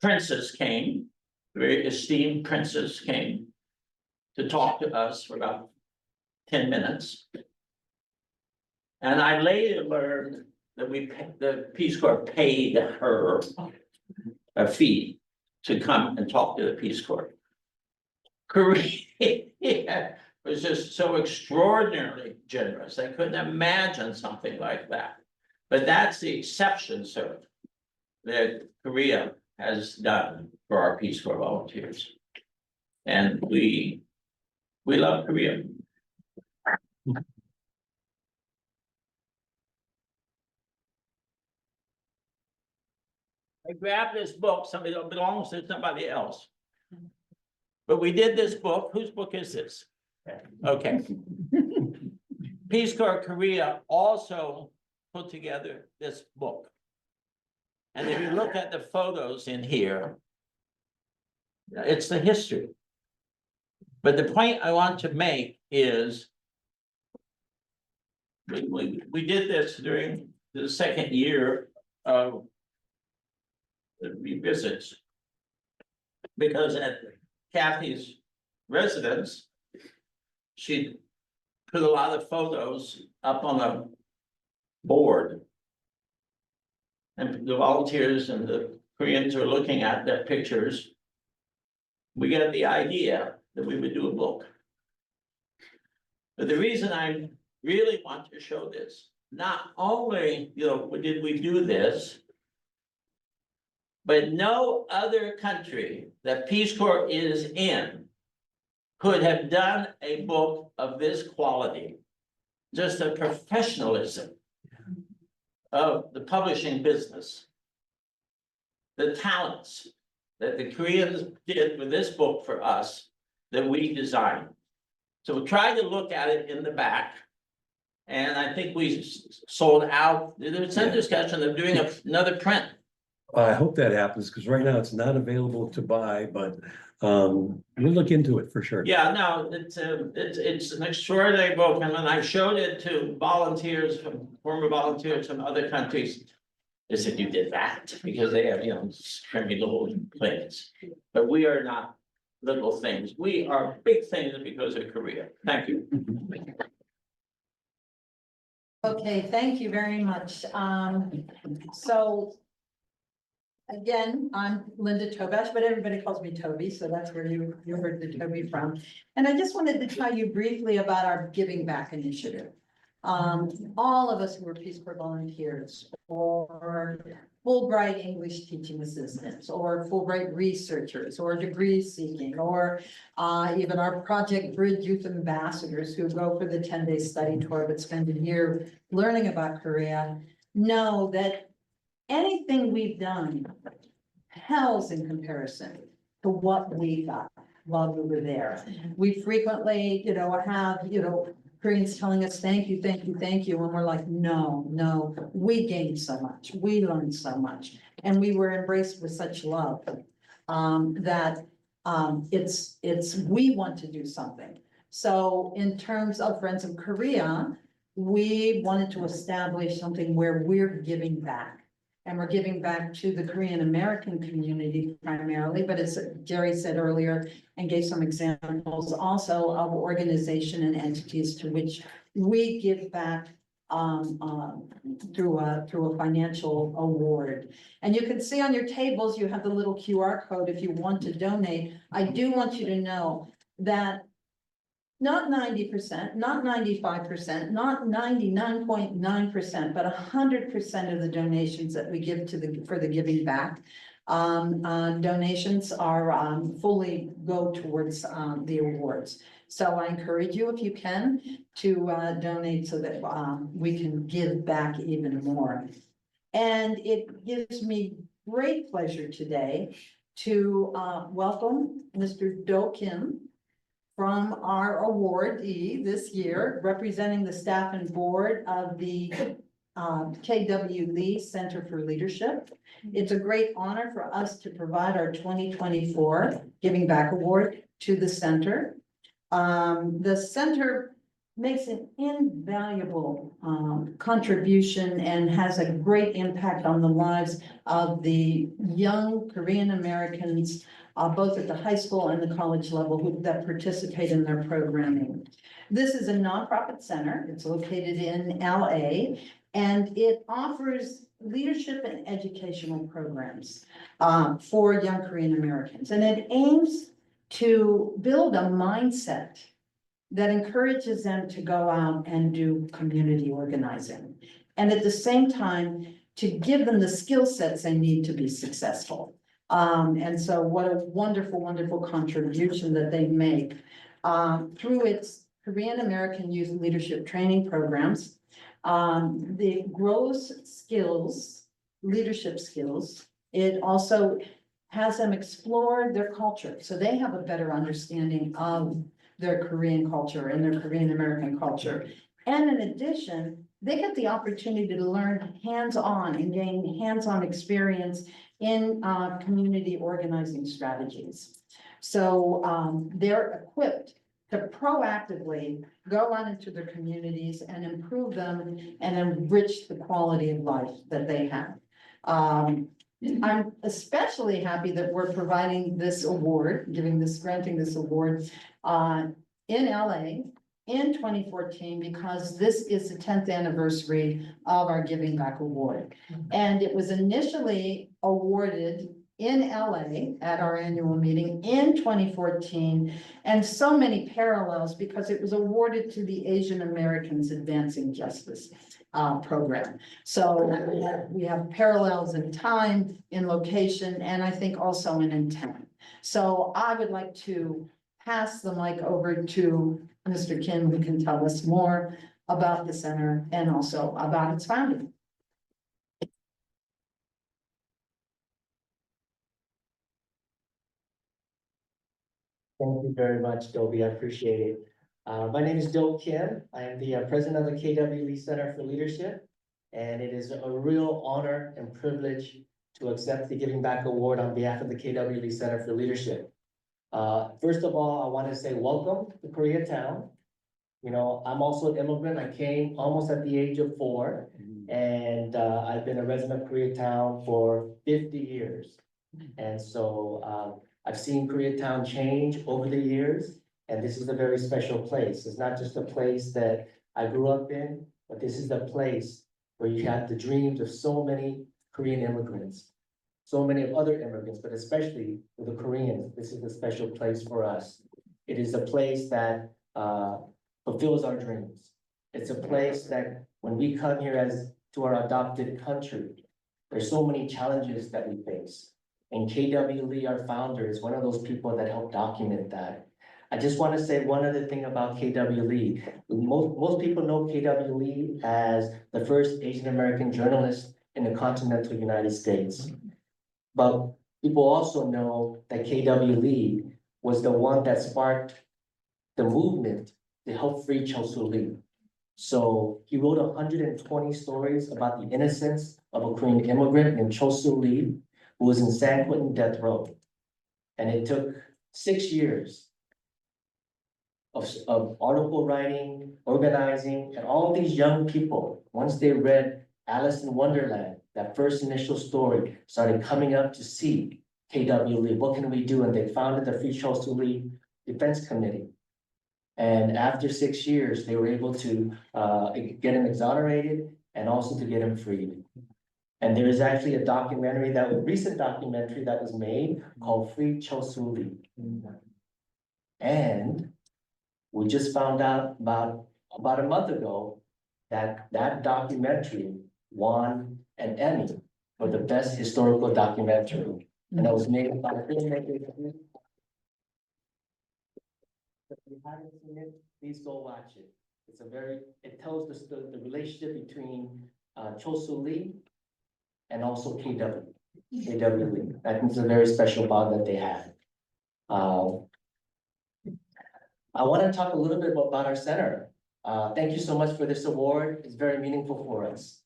princess came, very esteemed princess came to talk to us for about 10 minutes. And I later learned that the Peace Corps paid her a fee to come and talk to the Peace Corps. Korea was just so extraordinarily generous. I couldn't imagine something like that. But that's the exception, sir, that Korea has done for our Peace Corps volunteers. And we love Korea. I grabbed this book, somebody that belongs to somebody else. But we did this book. Whose book is this? Okay. Peace Corps Korea also put together this book. And if you look at the photos in here, it's the history. But the point I want to make is we did this during the second year of the revisits. Because at Kathy's residence, she put a lot of photos up on a board. And the volunteers and the Koreans are looking at their pictures. We got the idea that we would do a book. But the reason I really want to show this, not only, did we do this, but no other country that Peace Corps is in could have done a book of this quality. Just the professionalism of the publishing business. The talents that the Koreans did with this book for us that we designed. So we tried to look at it in the back. And I think we sold out. There's some discussion of doing another print. I hope that happens, because right now it's not available to buy, but we'll look into it for sure. Yeah, no, it's an extraordinary book, and when I showed it to volunteers, former volunteers from other countries, they said, you did that, because they have, screaming little things. But we are not little things. We are big things because of Korea. Thank you. Okay, thank you very much. So again, I'm Linda Tobash, but everybody calls me Toby, so that's where you heard the Toby from. And I just wanted to tell you briefly about our Giving Back initiative. all of us who were Peace Corps volunteers, or Fulbright English teaching assistants, or Fulbright researchers, or degree seeking, or even our Project Bridge youth ambassadors who go for the 10-day study tour, but spend a year learning about Korea, know that anything we've done pales in comparison to what we got while we were there. We frequently, have, Koreans telling us, thank you, thank you, thank you. And we're like, no, we gained so much. We learned so much. And we were embraced with such love that we want to do something. So in terms of Friends of Korea, we wanted to establish something where we're giving back. And we're giving back to the Korean American community primarily, but as Gerry said earlier, and gave some examples also of organization and entities to which we give back through a financial award. And you can see on your tables, you have the little QR code if you want to donate. I do want you to know that not 90%, not 95%, not 99.9%, but 100% of the donations that we give for the giving back donations are fully go towards the awards. So I encourage you, if you can, to donate so that we can give back even more. And it gives me great pleasure today to welcome Mr. Do Kim from our awardee this year, representing the staff and board of the KW Lee Center for Leadership. It's a great honor for us to provide our 2024 Giving Back Award to the center. The center makes an invaluable contribution and has a great impact on the lives of the young Korean Americans, both at the high school and the college level that participate in their programming. This is a nonprofit center. It's located in LA, and it offers leadership and educational programs for young Korean Americans. And it aims to build a mindset that encourages them to go out and do community organizing. And at the same time, to give them the skill sets they need to be successful. And so what a wonderful, wonderful contribution that they make through its Korean American Youth Leadership Training Programs. It grows skills, leadership skills. It also has them explore their culture. So they have a better understanding of their Korean culture and their Korean American culture. And in addition, they get the opportunity to learn hands-on and gain hands-on experience in community organizing strategies. So they're equipped to proactively go out into their communities and improve them and enrich the quality of life that they have. I'm especially happy that we're providing this award, granting this award in LA in 2014, because this is the 10th anniversary of our Giving Back Award. And it was initially awarded in LA at our annual meeting in 2014, and so many parallels because it was awarded to the Asian Americans Advancing Justice program. So we have parallels in time, in location, and I think also in intent. So I would like to pass the mic over to Mr. Kim, who can tell us more about the center and also about its founding. Thank you very much, Dobie. I appreciate it. My name is Do Kim. I am the president of the KW Lee Center for Leadership, and it is a real honor and privilege to accept the Giving Back Award on behalf of the KW Lee Center for Leadership. First of all, I want to say welcome to Koreatown. You know, I'm also an immigrant. I came almost at the age of 4, and I've been a resident of Koreatown for 50 years. And so I've seen Koreatown change over the years, and this is a very special place. It's not just a place that I grew up in, but this is the place where you have the dreams of so many Korean immigrants, so many of other immigrants, but especially for the Koreans. This is a special place for us. It is a place that fulfills our dreams. It's a place that when we come here as to our adopted country, there's so many challenges that we face. And KW Lee, our founder, is one of those people that helped document that. I just want to say one other thing about KW Lee. Most people know KW Lee as the first Asian American journalist in the continental United States. But people also know that KW Lee was the one that sparked the movement to help free Consul Lee. So he wrote 120 stories about the innocence of a Korean immigrant named Consul Lee, who was in San Quentin death row. And it took 6 years of article writing, organizing, and all these young people, once they read Alice in Wonderland, that first initial story, started coming up to see KW Lee, what can we do? And they founded the Free Consul Lee Defense Committee. And after 6 years, they were able to get him exonerated and also to get him freed. And there is actually a documentary recent documentary that was made called Free Consul Lee. And we just found out about a month ago that documentary won an Emmy for the best historical documentary. And that was made by a filmmaker. If you haven't seen it, please go watch it. It tells the relationship between Consul Lee and also KW Lee. I think it's a very special bond that they had. I want to talk a little bit about our center. Thank you so much for this award. It's very meaningful for us.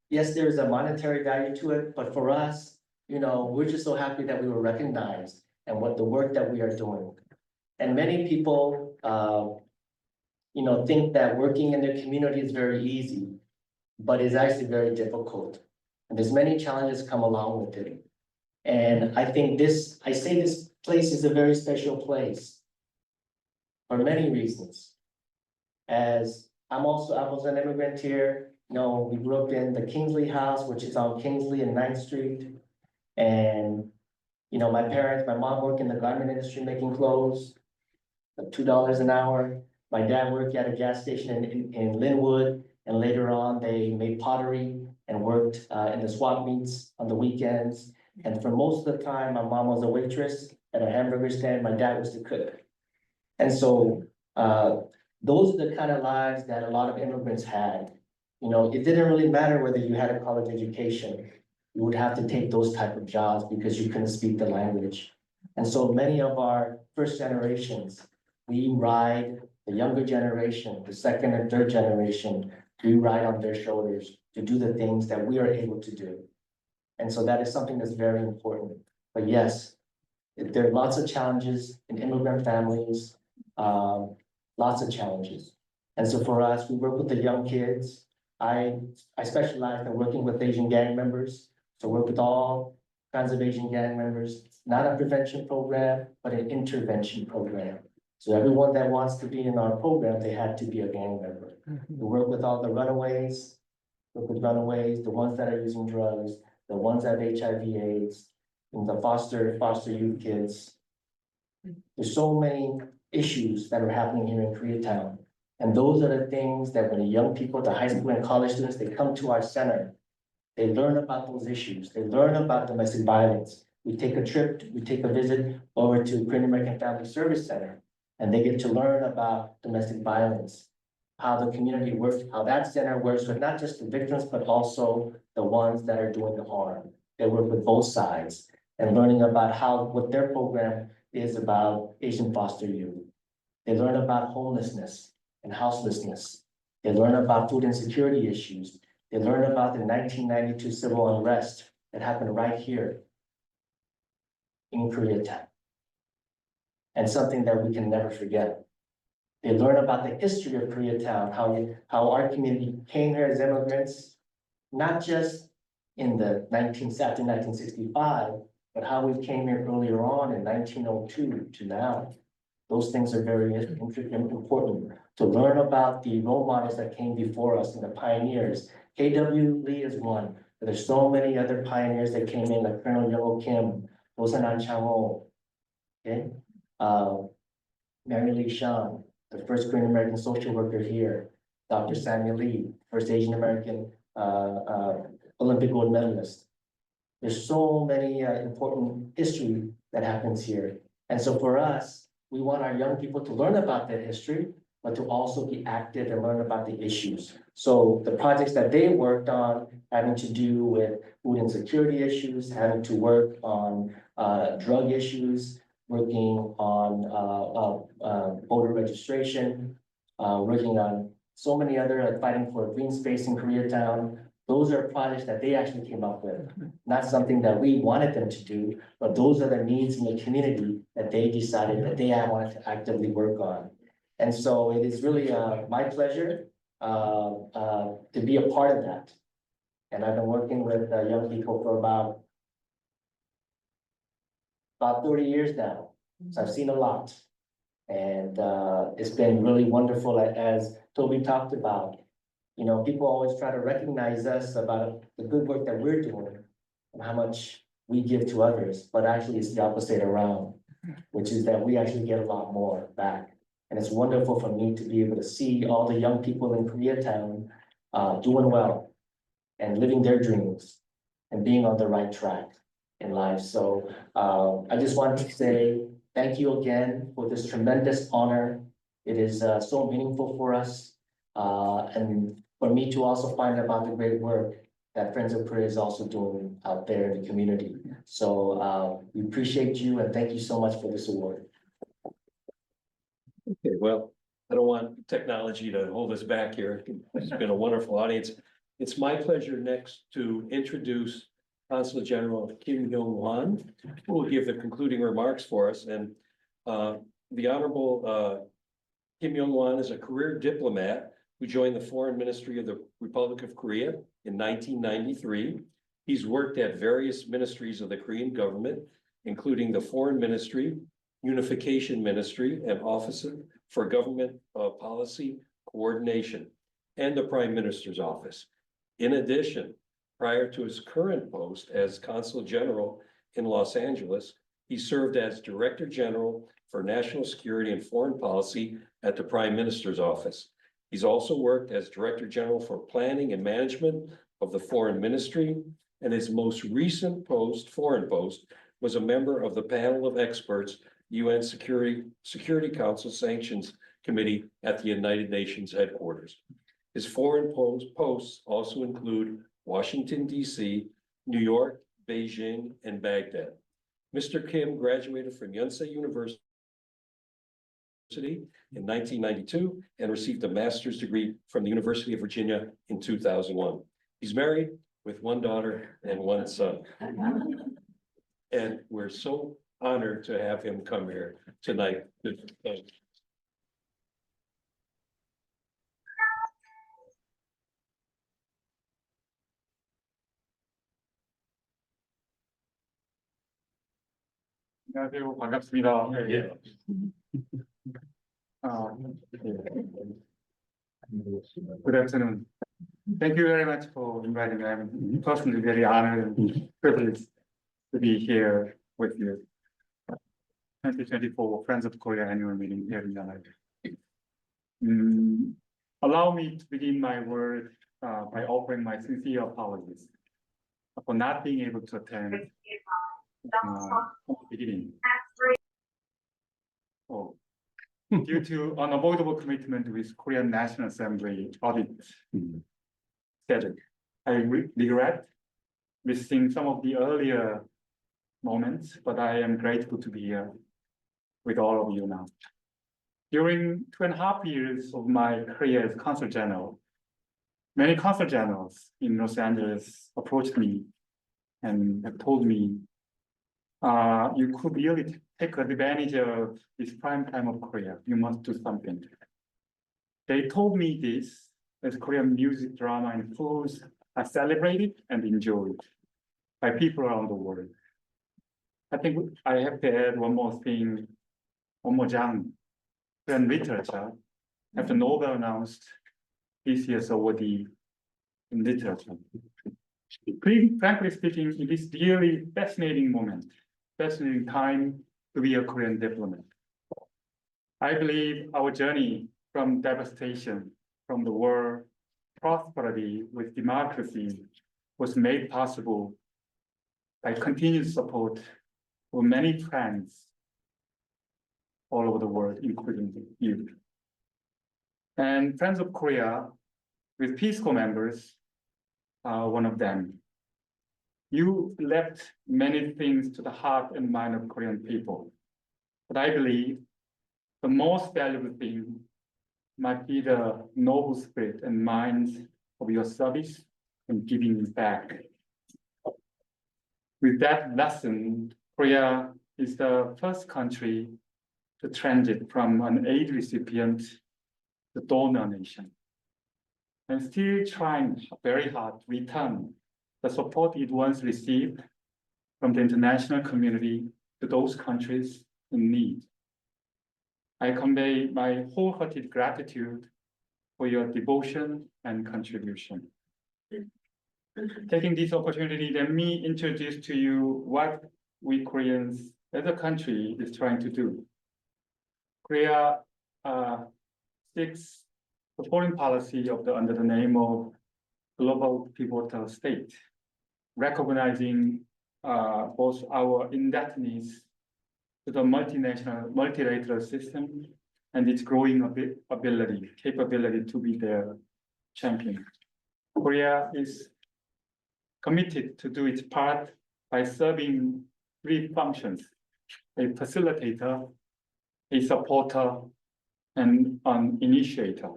Yes, there's a monetary value to it, but for us, we're just so happy that we were recognized and what the work that we are doing. And many people, think that working in their community is very easy, but it's actually very difficult. And there's many challenges come along with it. And I think this place is a very special place for many reasons. As I was an immigrant here, we grew up in the Kingsley House, which is on Kingsley and 9th Street. And, my mom worked in the garment industry making clothes, $2 an hour. My dad worked at a gas station in Linwood, and later on they made pottery and worked in the swap meets on the weekends. And for most of the time, my mom was a waitress at a hamburger stand. My dad was the cook. And so those are the kind of lives that a lot of immigrants had. It didn't really matter whether you had a college education. You would have to take those type of jobs because you couldn't speak the language. And so many of our first generations, we ride the younger generation, the second and third generation, we ride on their shoulders to do the things that we are able to do. And so that is something that's very important. But yes, there are lots of challenges in immigrant families, lots of challenges. And so for us, we work with the young kids. I specialize in working with Asian gang members. So work with all kinds of Asian gang members, not a prevention program, but an intervention program. So everyone that wants to be in our program, they had to be a gang member. We work with all the runaways, the ones that are using drugs, the ones that have HIV/AIDS, and the foster youth kids. There's so many issues that are happening here in Koreatown. And those are the things that when the young people, the high school and college students, they come to our center, they learn about those issues. They learn about domestic violence. We take a visit over to Korean American Family Service Center, and they get to learn about domestic violence, how the community works, how that center works with not just the victims, but also the ones that are doing the harm. They work with both sides and learning about what their program is about Asian foster youth. They learn about homelessness and houselessness. They learn about food insecurity issues. They learn about the 1992 civil unrest that happened right here in Koreatown. And something that we can never forget. They learn about the history of Koreatown, how our community came here as immigrants, not just in the after 1965, but how we came here earlier on in 1902 to now. Those things are very important to learn about the role models that came before us and the pioneers. KW Lee is one, but there's so many other pioneers that came in, like Colonel Young Kim, Rosanan Chang, okay? Mary Lee Shang, the first Korean American social worker here. Dr. Samuel Lee, first Asian American Olympic gold medalist. There's so many important history that happens here. And so for us, we want our young people to learn about that history, but to also be active and learn about the issues. So the projects that they worked on having to do with food insecurity issues, having to work on drug issues, working on voter registration, working on so many other, like fighting for green space in Koreatown. Those are projects that they actually came up with, not something that we wanted them to do, but those are the needs in the community that they decided that they wanted to actively work on. And so it is really my pleasure to be a part of that. And I've been working with young people for about 30 years now. So I've seen a lot. And it's been really wonderful, as Toby talked about. You know, people always try to recognize us about the good work that we're doing and how much we give to others, but actually it's the opposite around, which is that we actually get a lot more back. And it's wonderful for me to be able to see all the young people in Koreatown doing well and living their dreams and being on the right track in life. So I just wanted to say thank you again for this tremendous honor. It is so meaningful for us. And for me to also find about the great work that Friends of Korea is also doing out there in the community. So we appreciate you and thank you so much for this award. Okay, well, I don't want technology to hold us back here. It's been a wonderful audience. It's my pleasure next to introduce Consul General Youngwan, who will give the concluding remarks for us. And the Honorable Youngwan is a career diplomat who joined the Foreign Ministry of the Republic of Korea in 1993. He's worked at various ministries of the Korean government, including the Foreign Ministry, Unification Ministry, and Office for Government Policy Coordination, and the Prime Minister's Office. In addition, prior to his current post as Consul General in Los Angeles, he served as Director General for National Security and Foreign Policy at the Prime Minister's Office. He's also worked as Director General for Planning and Management of the Foreign Ministry, and his most recent foreign post, was a member of the panel of experts, UN Security Council Sanctions Committee at the United Nations headquarters. His foreign posts also include Washington, D.C., New York, Beijing, and Baghdad. Mr. Kim graduated from Yonsei University in 1992 and received a master's degree from the University of Virginia in 2001. He's married with one daughter and one son. And we're so honored to have him come here tonight. 안녕하세요. 반갑습니다. Yeah. Good afternoon. Thank you very much for inviting me. I'm personally very honored and privileged to be here with you. 2024 Friends of Korea annual meeting here in Yangon. Allow me to begin my word by offering my sincere apologies for not being able to attend from the beginning. Due to unavoidable commitment with Korean National Assembly audit schedule, I regret missing some of the earlier moments, but I am grateful to be here with all of you now. During 2.5 years of my career as Consul General, many Consul Generals in Los Angeles approached me and have told me, you could really take advantage of this prime time of Korea. You must do something. They told me this as Korean music, drama, and foods are celebrated and enjoyed by people around the world. I think I have to add one more thing, one more Jung, Korean literature, after Nobel announced this year's awardee in literature. Frankly speaking, it is really fascinating moment, fascinating time to be a Korean diplomat. I believe our journey from devastation from the world prosperity with democracy was made possible by continued support for many friends all over the world, including you. And Friends of Korea with Peace Corps members are one of them. You left many things to the heart and mind of Korean people. But I believe the most valuable thing might be the noble spirit and minds of your service and giving back. With that lesson, Korea is the first country to transit from an aid recipient to donor nation, and still trying very hard to return the support it once received from the international community to those countries in need. I convey my wholehearted gratitude for your devotion and contribution. Taking this opportunity, let me introduce to you what we Koreans as a country is trying to do. Korea seeks the foreign policy under the name of global pivotal state, recognizing both our indebtedness to the multilateral system and its growing capability to be their champion. Korea is committed to do its part by serving three functions: a facilitator, a supporter, and an initiator.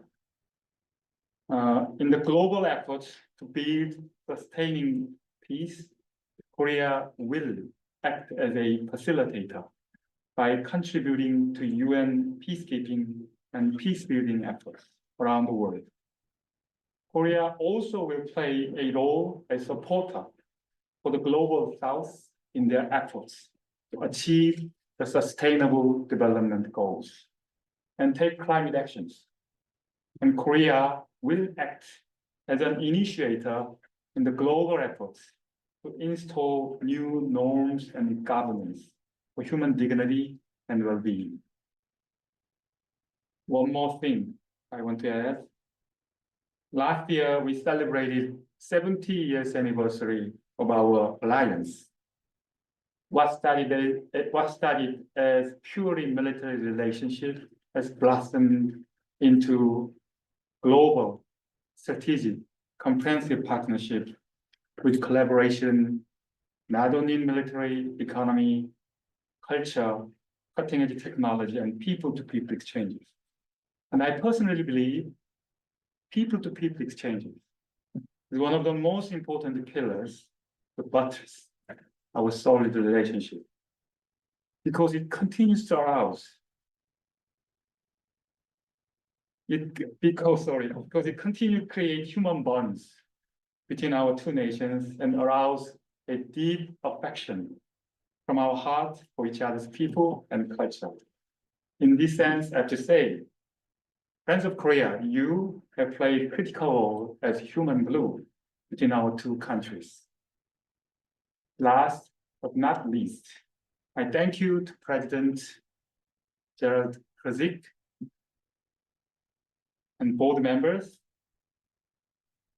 In the global efforts to build sustaining peace, Korea will act as a facilitator by contributing to UN peacekeeping and peace-building efforts around the world. Korea also will play a role as supporter for the global South in their efforts to achieve the sustainable development goals and take climate actions. And Korea will act as an initiator in the global efforts to install new norms and governance for human dignity and well-being. One more thing I want to add. Last year, we celebrated 70 years anniversary of our alliance. What started as purely military relationship has blossomed into global, strategic, comprehensive partnership with collaboration not only in military, economy, culture, cutting-edge technology, and people-to-people exchanges. And I personally believe people-to-people exchanges is one of the most important pillars to buttress our solid relationship, because it continues to arouse. Because it continues to create human bonds between our two nations and arouse a deep affection from our heart for each other's people and culture. In this sense, I have to say, Friends of Korea, you have played a critical role as human glue between our two countries. Last but not least, I thank you to President Krzic and board members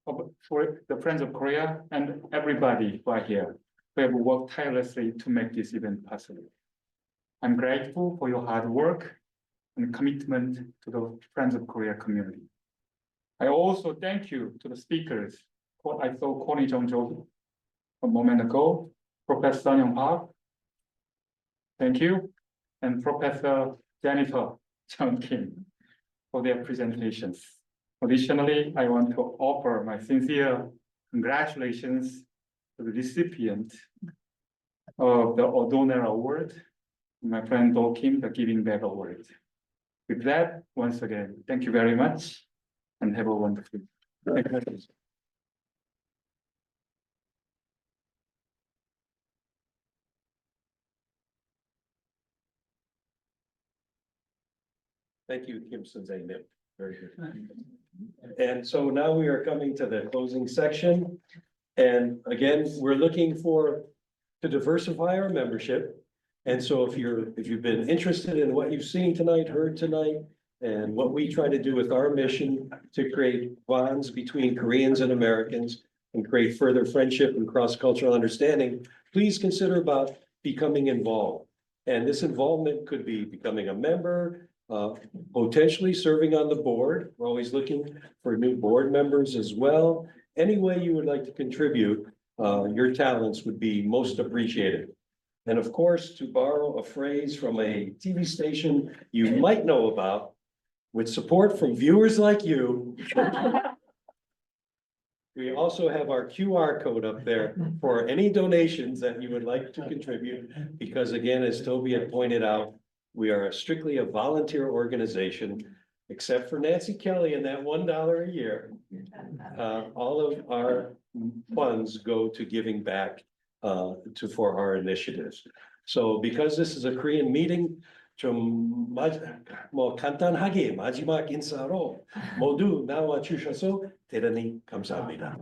for the Friends of Korea and everybody who are here, who have worked tirelessly to make this event possible. I'm grateful for your hard work and commitment to the Friends of Korea community. I also thank you to the speakers. I saw Connie Jung a moment ago, Professor Sunyoung, thank you, and Professor Jennifer Chung for their presentations. Additionally, I want to offer my sincere congratulations to the recipient of the Donor Award, my friend Do Kim, the Giving Back Award. With that, once again, thank you very much and have a wonderful day. Thank you very much. Thank you, Kim Sun-zae. Very good. And so now we are coming to the closing section. And again, we're looking to diversify our membership. And so if you've been interested in what you've seen tonight, heard tonight, And what we try to do with our mission to create bonds between Koreans and Americans and create further friendship and cross-cultural understanding, please consider about becoming involved. And this involvement could be becoming a member, potentially serving on the board. We're always looking for new board members as well. Any way you would like to contribute, your talents would be most appreciated. And of course, to borrow a phrase from a TV station you might know about, with support from viewers like you, we also have our QR code up there for any donations that you would like to contribute. Because again, as Toby had pointed out, we are strictly a volunteer organization, except for Nancy Kelly and that $1 a year. All of our funds go to giving back for our initiatives. So because this is a Korean meeting, 좀 간단하게 마지막 인사로 모두 나와 주셔서 대단히 감사합니다.